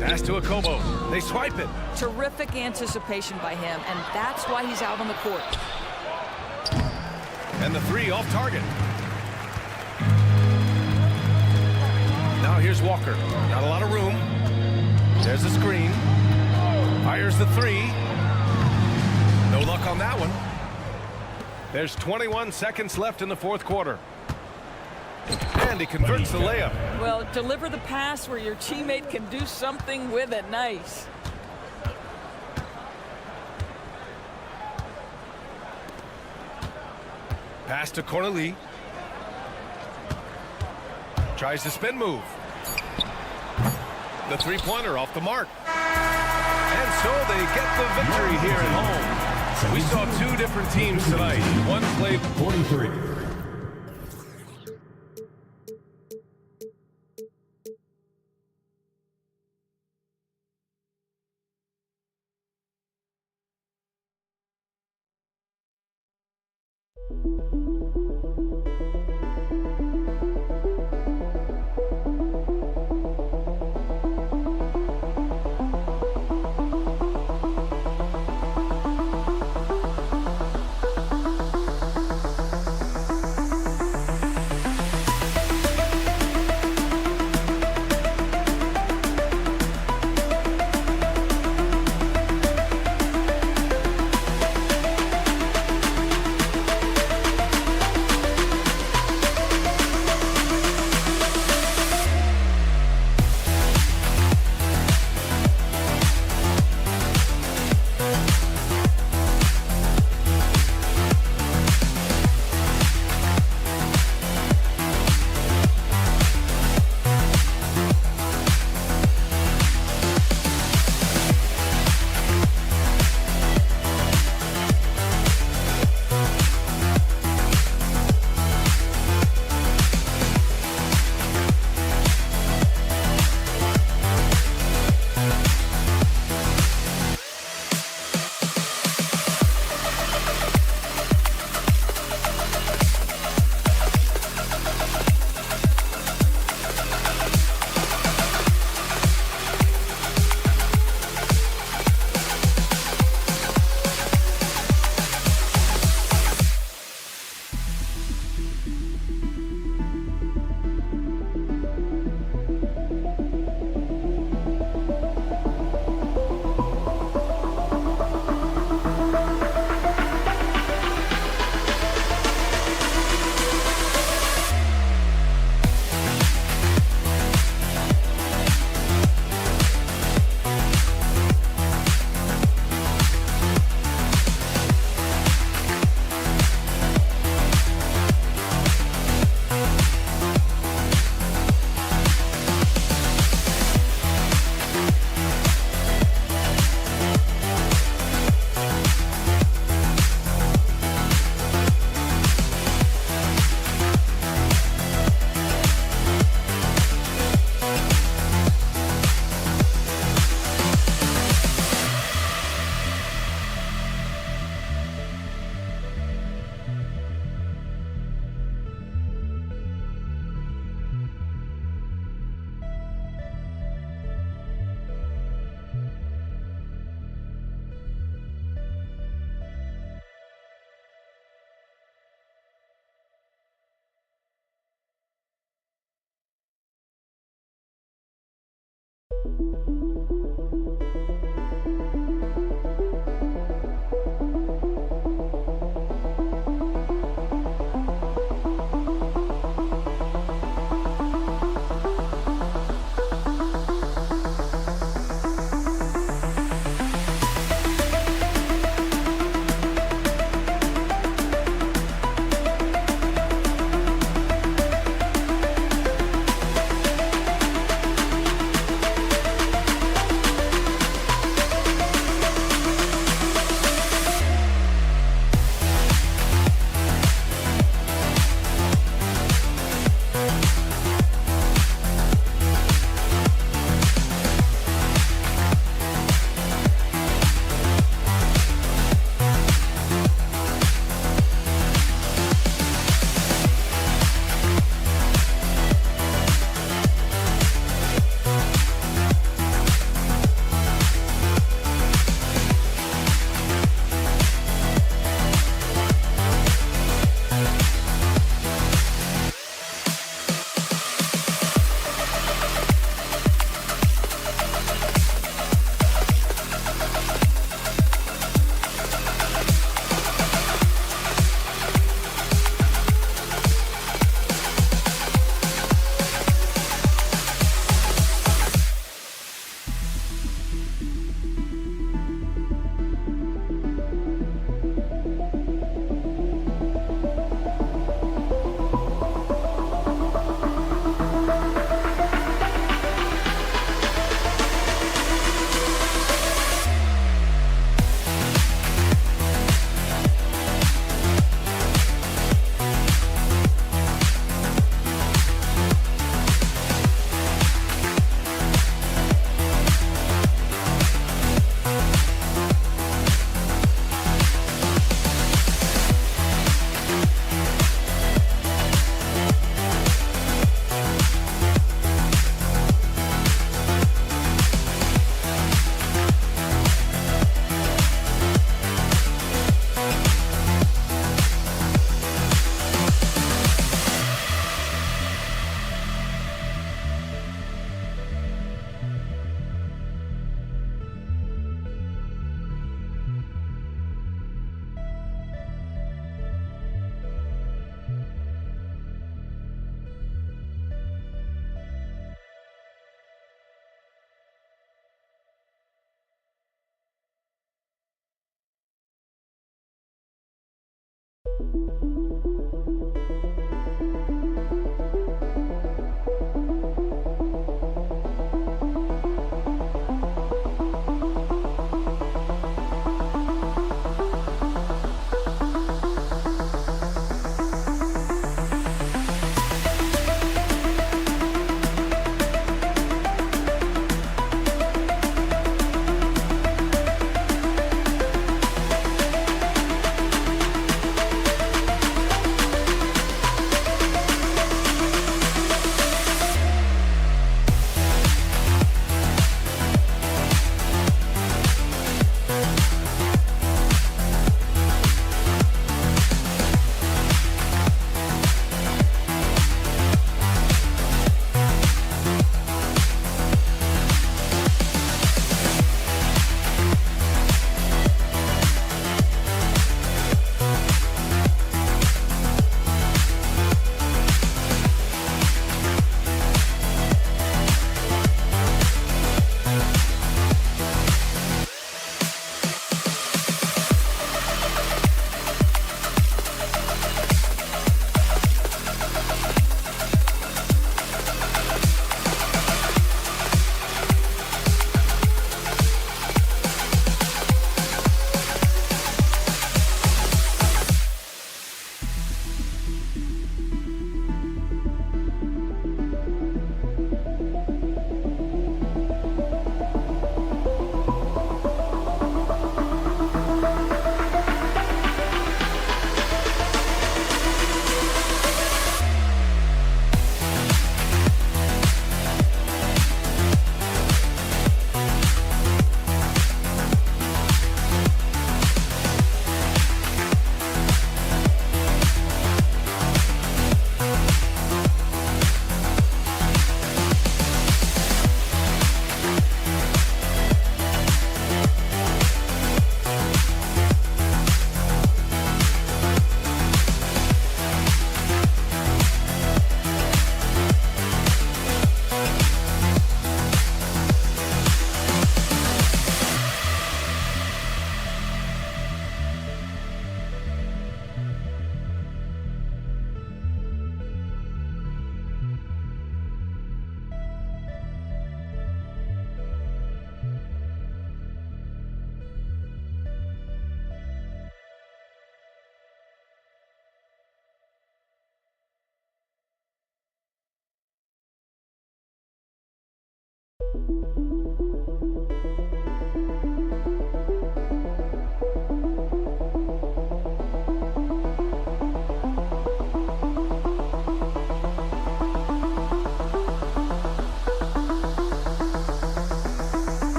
Pass to Akobo. They swipe it. Terrific anticipation by him, and that's why he's out on the court. And the three off target. Now here's Walker. Not a lot of room. There's the screen. Fires the three. No luck on that one. There's 21 seconds left in the fourth quarter. And he converts the layup. Well, deliver the pass where your teammate can do something with it. Nice. Pass to Cornelie. Tries the spin move. The three-pointer off the mark. And so they get the victory here at home. We saw 2 different teams tonight. One played 43.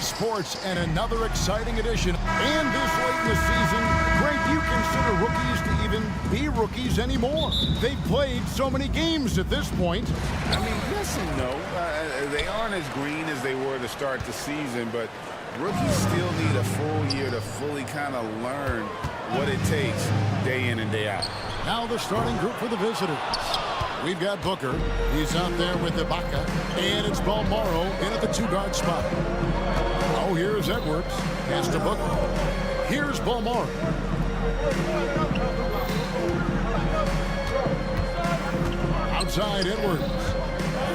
Sports and another exciting edition. And this late in the season, Greg, you consider rookies to even be rookies anymore? They've played so many games at this point. I mean, yes and no. They aren't as green as they were to start the season, but rookies still need a full year to fully kind of learn what it takes day in and day out. Now the starting group for the visitors. We've got Booker. He's out there with Ibaka. And it's Balmaro in at the two-guard spot. Oh, here's Edwards. Pass to Booker. Here's Balmaro. Outside Edwards.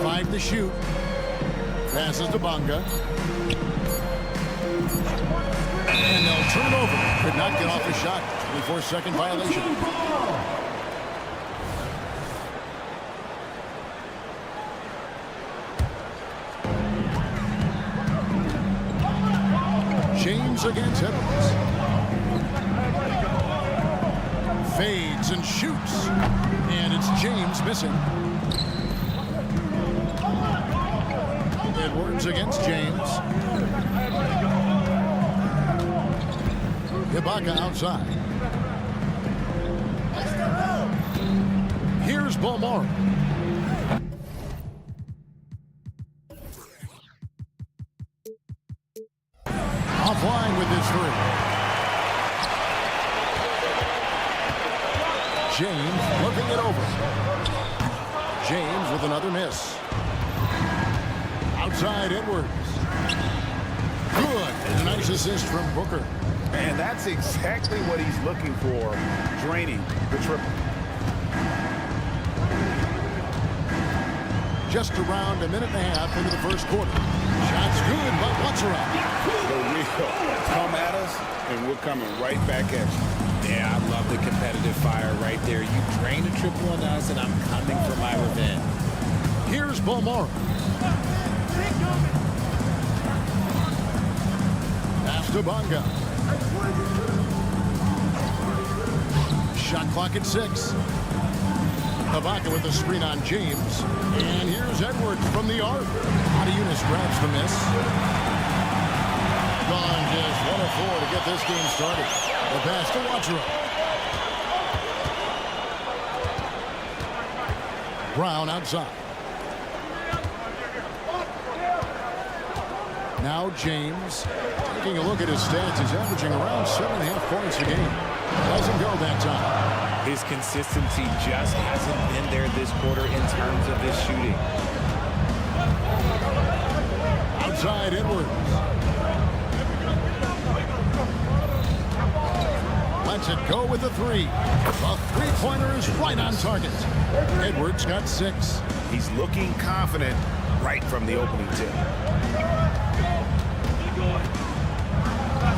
5 to shoot. Passes to Bonga. And they'll turn over. Could not get off the shot. 24-second violation. James against Edwards. Fades and shoots. And it's James missing. Edwards against James. Ibaka outside. Here's Balmaro. Offline with this three. James looking it over. James with another miss. Outside Edwards. Good. And a nice assist from Booker. And that's exactly what he's looking for, draining the triple. Just around a minute and a half into the first quarter. Shot's good, but what's around? The real come at us, and we're coming right back at you. Yeah, I love the competitive fire right there. You drain a triple on us, and I'm coming for my revenge. Here's Balmaro. Pass to Bonga. Shot clock at 6. Ibaka with the screen on James. And here's Edwards from the arc. Eunice grabs the miss. Gone just 1 of 4 to get this game started. The pass to Wadsworth. Brown outside. Now James. Taking a look at his stats, he's averaging around 7.5 points a game. Doesn't go that time. His consistency just hasn't been there this quarter in terms of his shooting. Outside Edwards. Lets it go with the 3. The three-pointer is right on target. Edwards got 6. He's looking confident right from the opening tip.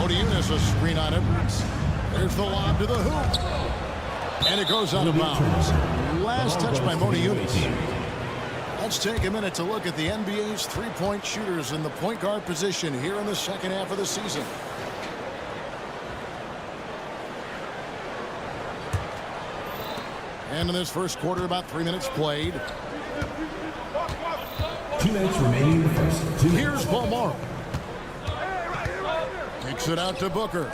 Eunice a screen on Edwards. There's the lob to the hoop. And it goes out of bounds. Last touch by Eunice. Let's take a minute to look at the NBA's three-point shooters in the point guard position here in the second half of the season. And in this first quarter, about 3 minutes played. 2 minutes remaining in the first. Here's Balmore. Kicks it out to Booker.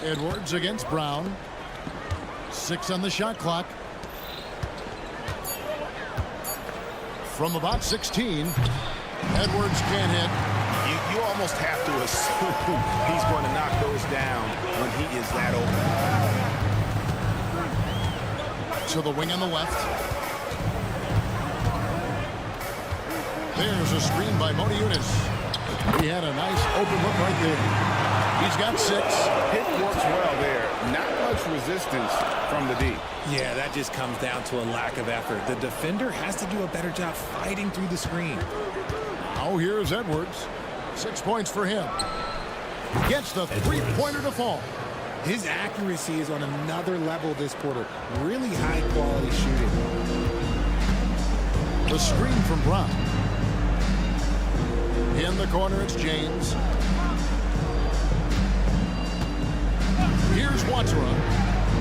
Edwards against Brown. 6 on the shot clock. From about 16, Edwards can't hit. You almost have to assume he's going to knock those down when he is that open. To the wing on the left. There's a screen by Eunice. He had a nice open look right there. He's got 6. Hit works well there. Not much resistance from the D. Yeah, that just comes down to a lack of effort. The defender has to do a better job fighting through the screen. Now here's Edwards. 6 points for him. Gets the three-pointer to fall. His accuracy is on another level this quarter. Really high-quality shooting. The screen from Brown. In the corner, it's James. Here's Wadsworth.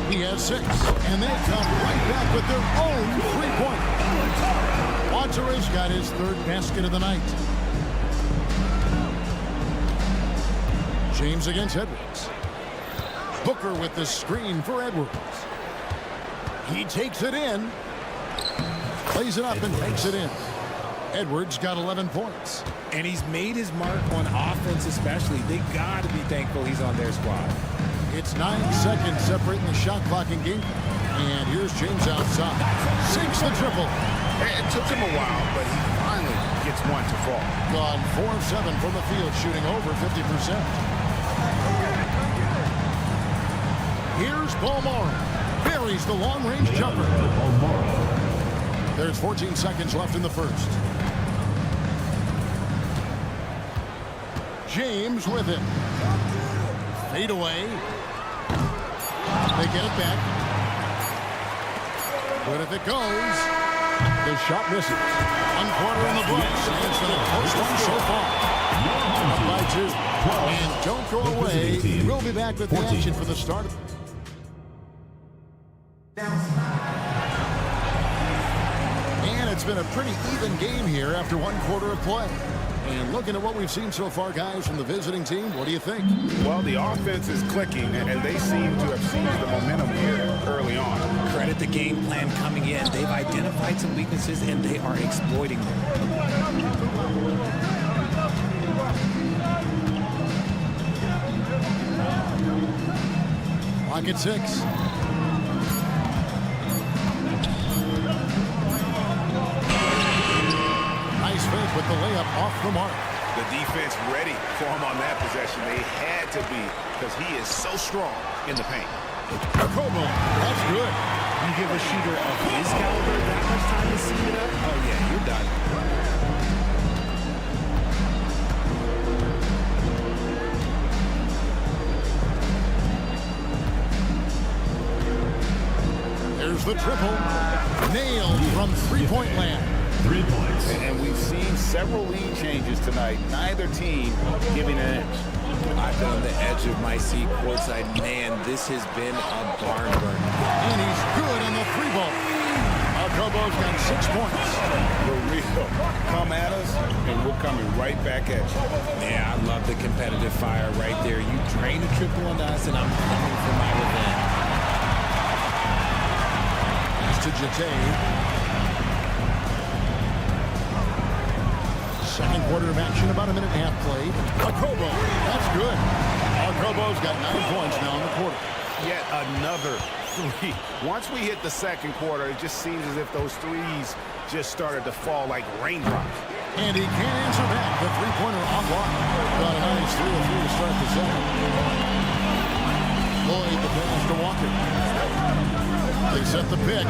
He has 6. And they come right back with their own three-pointer. Wadsworth's got his 3rd basket of the night. James against Edwards. Booker with the screen for Edwards. He takes it in. Plays it up and takes it in. Edwards got 11 points. And he's made his mark on offense especially. They got to be thankful he's on their squad. It's 9 seconds separating the shot clock and game. And here's James outside. Sinks the triple. It took him a while, but he finally gets one to fall. Gone 4 of 7 from the field, shooting over 50%. Here's Balmore. Buries the long-range jumper. There's 14 seconds left in the first. James with it. Fade away. They get it back. But if it goes, the shot misses. 1 quarter in the books. And it's been a close one so far. Up by 2. And don't go away. We'll be back with the action for the start. And it's been a pretty even game here after 1 quarter of play. And looking at what we've seen so far, guys, from the visiting team, what do you think? Well, the offense is clicking, and they seem to have seized the momentum here early on. Credit the game plan coming in. They've identified some weaknesses, and they are exploiting them. Clock at 6. Nice fake with the layup off the mark. The defense ready for him on that possession. They had to be, because he is so strong in the paint. Kobo, that's good. You give a shooter of his caliber that much time to see it up? Oh, yeah, you're done. There's the triple. Nailed from three-point land. 3 points. And we've seen several lead changes tonight. Neither team giving an inch. I've been on the edge of my seat courtside. Man, this has been a barn burner. And he's good on the 3-ball. Kobo's got 6 points. For real. Come at us, and we're coming right back at you. Yeah, I love the competitive fire right there. You drain a triple on us, and I'm coming for my revenge. Pass to Jate. Second quarter of action, about a minute and a half played. Kobo, that's good. Kobo's got 9 points now in the quarter. Yet another 3. Once we hit the second quarter, it just seems as if those threes just started to fall like raindrops. And he can't answer back. The three-pointer off line. Got a nice 3-3 to start the second. Lloyd the pass to Walker. They set the pick.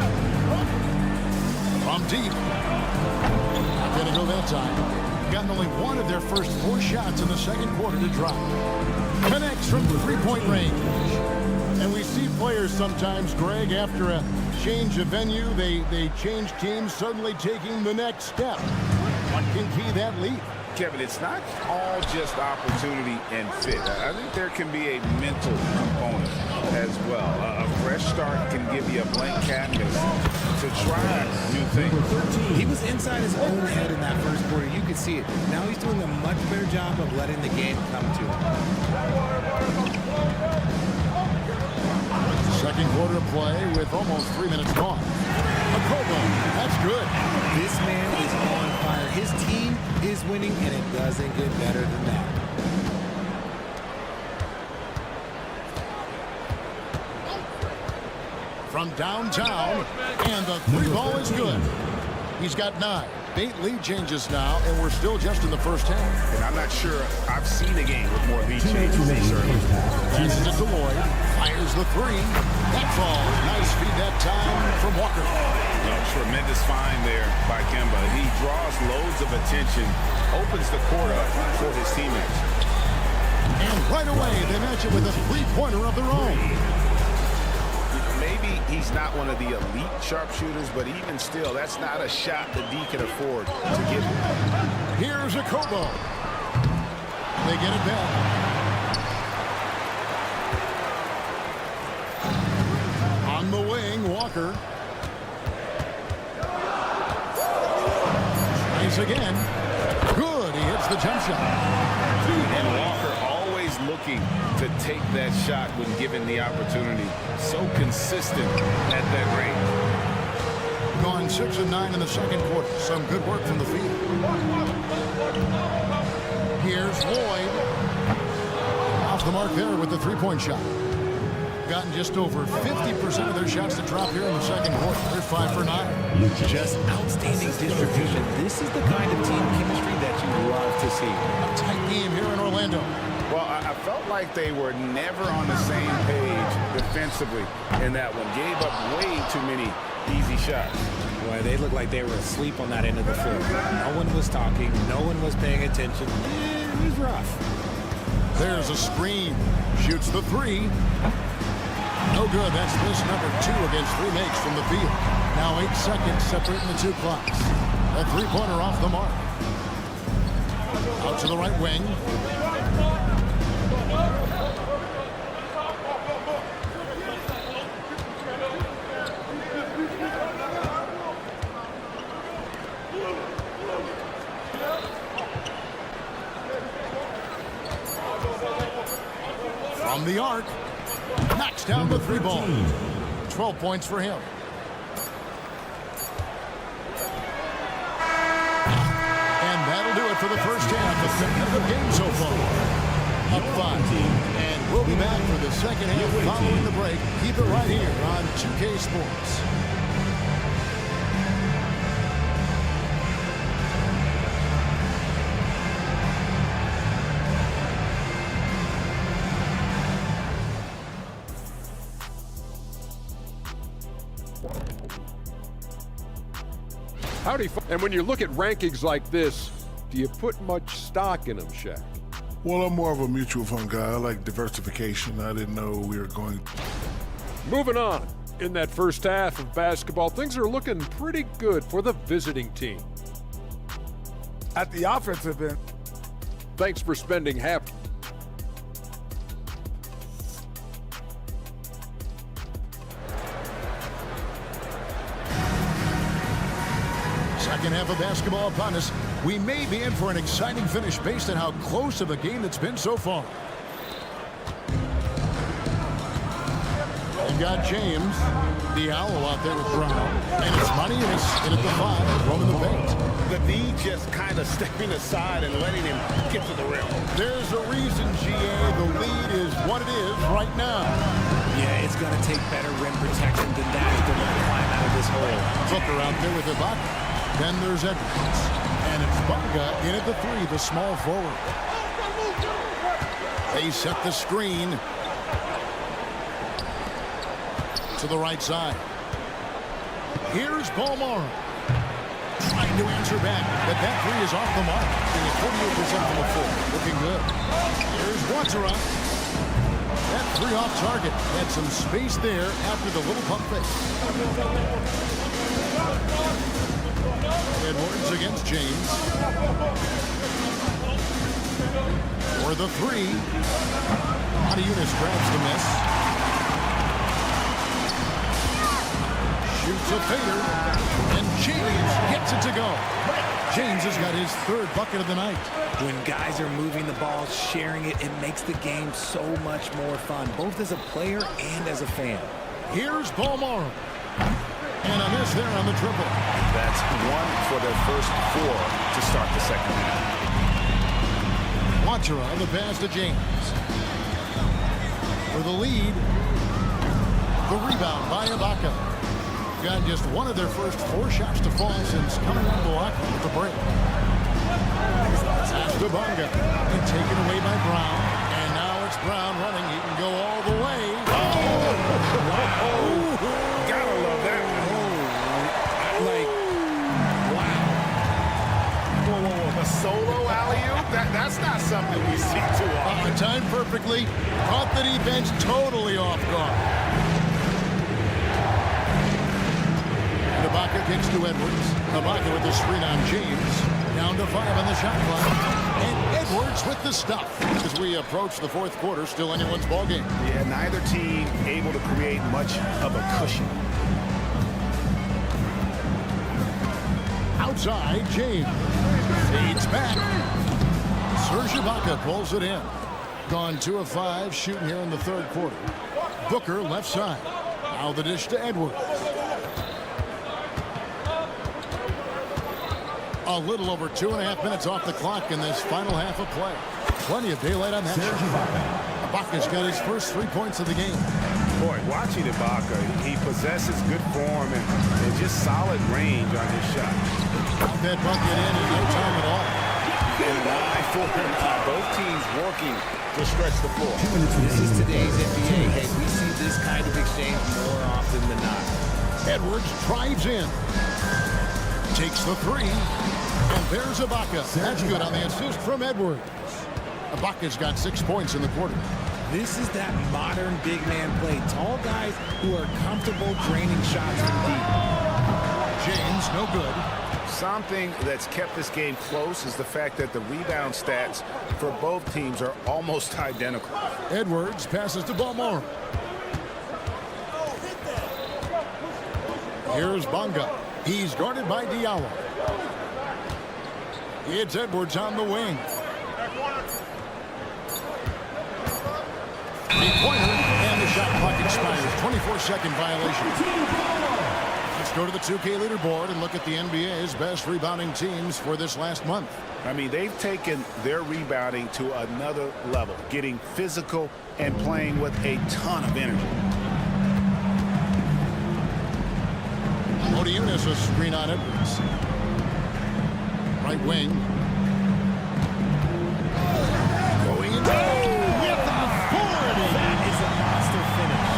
From deep. Not going to go that time. Gotten only one of their first 4 shots in the second quarter to drop. Connects from the three-point range. And we see players sometimes, Greg, after a change of venue, they change teams, suddenly taking the next step. What can key that lead? Kevin, it's not all just opportunity and fit. I think there can be a mental component as well. A fresh start can give you a blank canvas to try new things. He was inside his own head in that first quarter. You could see it. Now he's doing a much better job of letting the game come to him. Second quarter play with almost 3 minutes gone. Kobo, that's good. This man is on fire. His team is winning, and it doesn't get better than that. From downtown, and the 3-ball is good. He's got 9. Bait lead changes now, and we're still just in the first half. And I'm not sure I've seen a game with more lead changes. Passes it to Lloyd. Fires the 3. That falls. Nice feed that time from Walker. Tremendous find there by Kemba. He draws loads of attention, opens the court up for his teammates. And right away, they match it with a 3-pointer of their own. Maybe he's not one of the elite sharpshooters, but even still, that's not a shot that D can afford to give him. Here's a Kobo. They get it back. On the wing, Walker. Tries again. Good. He hits the jump shot. And Walker always looking to take that shot when given the opportunity. So consistent at that range. Gone 6 of 9 in the second quarter. Some good work from the field. Here's Lloyd. Off the mark there with the 3-point shot. Gotten just over 50% of their shots to drop here in the second quarter. They're 5 for 9. Just outstanding distribution. This is the kind of team chemistry that you love to see. A tight game here in Orlando. Well, I felt like they were never on the same page defensively in that one. Gave up way too many easy shots. Boy, they looked like they were asleep on that end of the floor. No one was talking. No one was paying attention. It was rough. There's a screen. Shoots the 3. No good. That's this number 2 against 3 makes from the field. Now 8 seconds separating the 2 clocks. A 3-pointer off the mark. Out to the right wing. From the arc. Knocks down the 3-ball. 12 points for him. And that'll do it for the first half. A competitive game so far. Up 5. And we'll be back for the second half following the break. Keep it right here on 2K Sports. Howdy. And when you look at rankings like this, do you put much stock in them, Shaq? Well, I'm more of a mutual fund guy. I like diversification. I didn't know we were going. Moving on. In that first half of basketball, things are looking pretty good for the visiting team. At the offensive end. Thanks for spending half. Second half of basketball upon us. We may be in for an exciting finish based on how close of a game it's been so far. You've got James, Diallo out there with Brown, and it's Money, and he's in at the 5, roaming the paint. The D just kind of stepping aside and letting him get to the rim. There's a reason, GA, the lead is what it is right now. Yeah, it's going to take better rim protection than that if they're going to climb out of this hole. Booker out there with Ibaka. Then there's Edwards. And it's Ibaka in at the 3, the small forward. They set the screen to the right side. Here's Balmore. Trying to answer back, but that 3 is off the mark. Shooting 48% from the floor. Looking good. Here's Watera. That 3 off target. Had some space there after the little pump fake. Edwards against James. For the 3. Adiunas grabs the miss. Shoots a fader, and James gets it to go. James has got his 3rd bucket of the night. When guys are moving the ball, sharing it, it makes the game so much more fun, both as a player and as a fan. Here's Balmore. And a miss there on the triple. That's 1 for their first 4 to start the second half. Watera on the pass to James. For the lead, the rebound by Ibaka. Got just one of their first 4 shots to fall since coming on Milwaukee with the break. Pass to Bonga. And taken away by Brown. And now it's Brown running. He can go all the way. Wow. Gotta love that. Like, wow. Whoa. A solo alley-oop? That's not something we see too often. Timed perfectly. Caught the defense totally off guard. Ibaka kicks to Edwards. Ibaka with the screen on James. Down to 5 on the shot clock. And Edwards with the stuff. As we approach the 4th quarter, still anyone's ballgame. Yeah, neither team able to create much of a cushion. Outside, James. Fades back. Serge Ibaka pulls it in. Gone 2 of 5, shooting here in the 3rd quarter. Booker left side. Now the dish to Edwards. A little over 2.5 minutes off the clock in this final half of play. Plenty of daylight on that. Ibaka's got his first 3 points of the game. Boy, watching Ibaka, he possesses good form and just solid range on his shot. Got that bucket in no time at all. And an eye for an eye. Both teams working to stretch the floor. This is today's NBA. Hey, we see this kind of exchange more often than not. Edwards drives in. Takes the 3. And there's Ibaka. That's good on the assist from Edwards. Ibaka's got 6 points in the quarter. This is that modern big man play. Tall guys who are comfortable draining shots from deep. James, no good. Something that's kept this game close is the fact that the rebound stats for both teams are almost identical. Edwards passes to Balmore. Here's Bonga. He's guarded by Diallo. It's Edwards on the wing. Three-pointer, and the shot clock expires. 24-second violation. Let's go to the 2K leaderboard and look at the NBA's best rebounding teams for this last month. I mean, they've taken their rebounding to another level, getting physical and playing with a ton of energy. Adiunas a screen on Edwards. Right wing. Going in. With authority. That is a monster finish.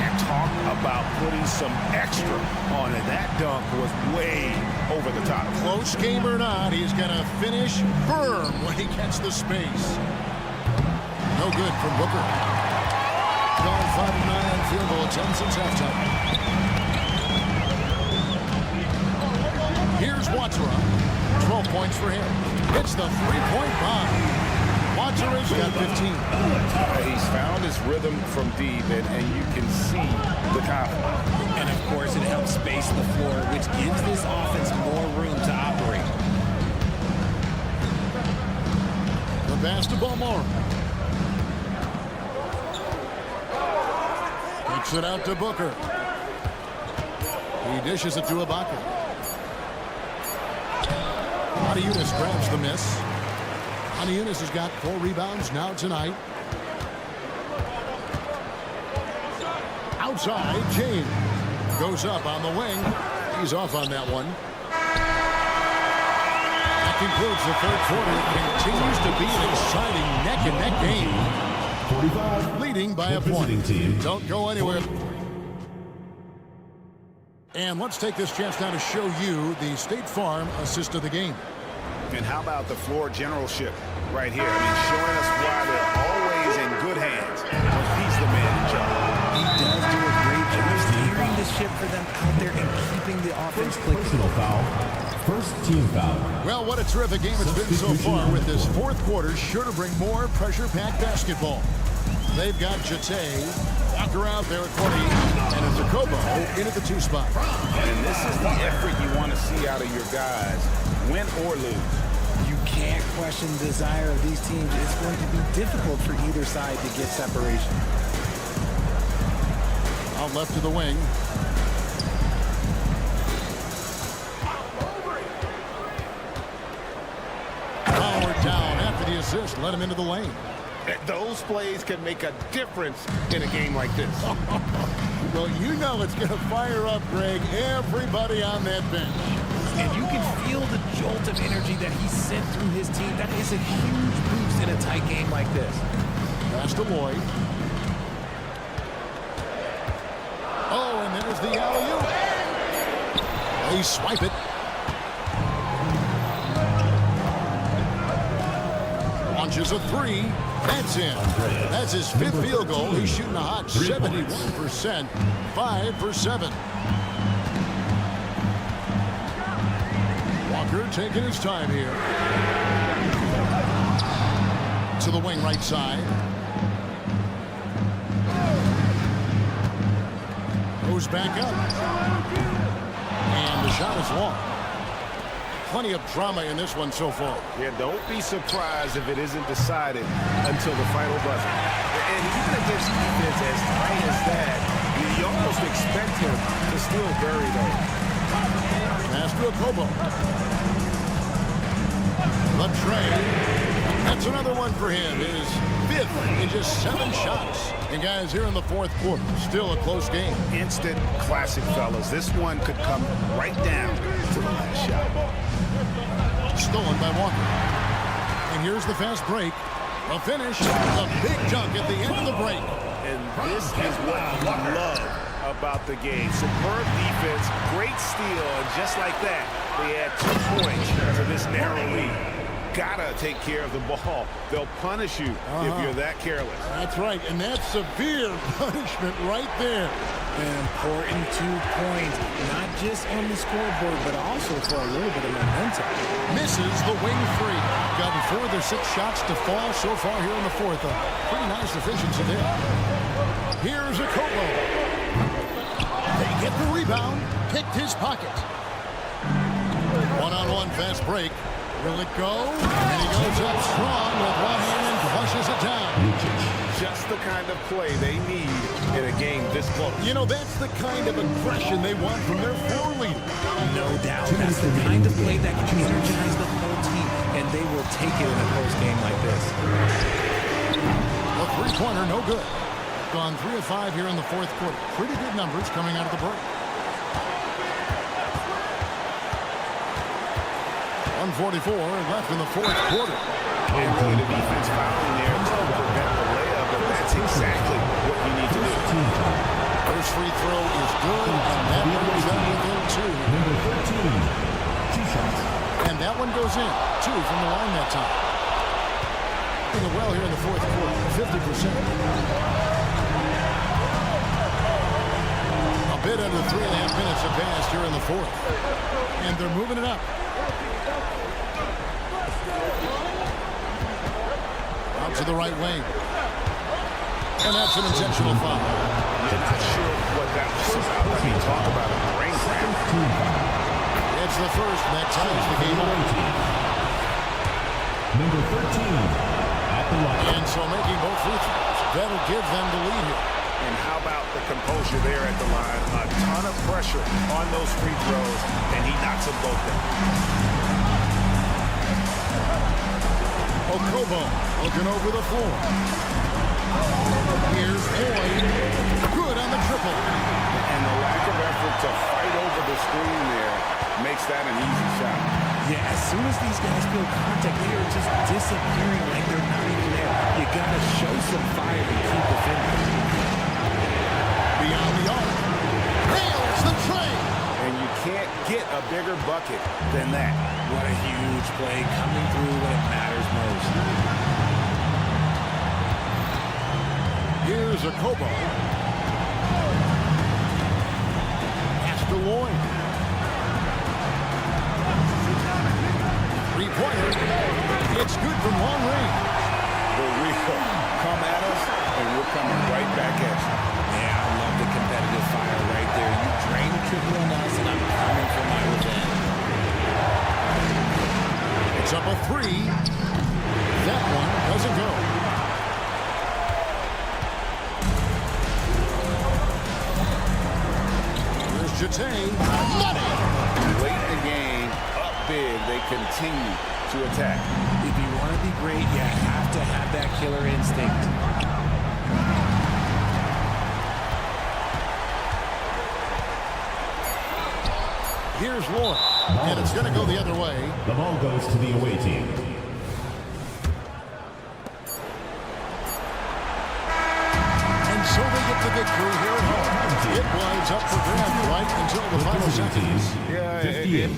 And talk about putting some extra on it. That dunk was way over the top. Close game or not, he's going to finish firm when he gets the space. No good from Booker. Gone 5-9 field goal attempts since halftime. Here's Watera. 12 points for him. Hits the three-point bomb. Monterey's got 15. He's found his rhythm from deep, and you can see the confidence. And of course, it helps space the floor, which gives this offense more room to operate. The pass to Ballmore. Kicks it out to Booker. He dishes it to Ibaka. Yunus grabs the miss. Yunus has got 4 rebounds now tonight. Outside, James goes up on the wing. He's off on that one. That concludes the third quarter. It continues to be an exciting neck-and-neck game. 45. Leading by a point. Don't go anywhere. And let's take this chance now to show you the State Farm assist of the game. And how about the floor generalship right here? I mean, showing us why they're always in good hands. He's the man in charge. He does do a great job steering the ship for them out there and keeping the offense clicking. Personal foul. First team foul. Well, what a terrific game it's been so far, with this fourth quarter sure to bring more pressure-packed basketball. They've got Jate, Walker out there at 20, and a Jacobo in at the 2 spot. And this is the effort you want to see out of your guys, win or lose. You can't question the desire of these teams. It's going to be difficult for either side to get separation. Out left to the wing. Howard down after the assist. Let him into the lane. Those plays can make a difference in a game like this. Well, you know it's going to fire up, Greg, everybody on that bench. And you can feel the jolt of energy that he sent through his team. That is a huge boost in a tight game like this. Pass to Lloyd. Oh, and there's the alley-oop. They swipe it. Launches a 3. That's in. That's his 5th field goal. He's shooting a hot 71%. 5 for 7. Walker taking his time here. To the wing right side. Goes back up. And the shot is long. Plenty of drama in this one so far. Yeah, don't be surprised if it isn't decided until the final buzzer. And even against defense as tight as that, you almost expect him to still bury those. Pass to Kobo. The trade. That's another one for him. His 5th in just 7 shots. And guys, here in the fourth quarter, still a close game. Instant classic, fellas. This one could come right down to the last shot. Stolen by Walker. And here's the fast break. A finish. A big dunk at the end of the break. And this is what you love about the game. Superb defense, great steal, and just like that, they add 2 points to this narrow lead. Gotta take care of the ball. They'll punish you if you're that careless. That's right, and that's severe punishment right there. An important 2 points, not just on the scoreboard, but also for a little bit of momentum. Misses the wing 3. Gotten 4 of their 6 shots to fall so far here in the fourth. A pretty nice efficiency there. Here's a Kobo. They get the rebound. Picked his pocket. One-on-one fast break. Will it go? And he goes up strong with one hand and flushes it down. Just the kind of play they need in a game this close. You know, that's the kind of aggression they want from their floor leader. No doubt. That's the kind of play that can energize the whole team, and they will take it in a close game like this. A 3-pointer, no good. Gone 3 of 5 here in the fourth quarter. Pretty good numbers coming out of the break. 1:44 left in the fourth quarter. And really the defense fouling there to prevent the layup, but that's exactly what you need to do. First free throw is good, and that one goes in within 2. Number 13. 2 shots. And that one goes in. 2 from the line that time. Doing well here in the fourth quarter, 50%. A bit under 3.5 minutes have passed here in the fourth. And they're moving it up. to the right wing. And that's an intentional foul. I'm not sure what that was about. I mean, talk about a brain cramp. It's the first that ties the game up. Number 13 at the line. And so making both free throws, that'll give them the lead here. And how about the composure there at the line? A ton of pressure on those free throws, and he knocks them both down. Okobo looking over the floor. Here's Boyd. Good on the triple. And the lack of effort to fight over the screen there makes that an easy shot. Yeah, as soon as these guys feel contact, they are just disappearing like they're not even there. You got to show some fire and keep defending. Beyond the arc. Nails the tray. And you can't get a bigger bucket than that. What a huge play coming through when it matters most. Here's a Kobo. Pass to Lloyd. Three-pointer. It's good from long range. The real come at us, and we're coming right back at you. Yeah, I love the competitive fire right there. You drain the triple on us, and I'm coming for my revenge. It's up a three. That one doesn't go. Here's Jete. Money. Late in the game, up big, they continue to attack. If you want to be great, you have to have that killer instinct. Here's Lloyd. And it's going to go the other way. The ball goes to the away team. And so they get the victory here at home. It was up for grabs right until the final seconds. Yeah, 58.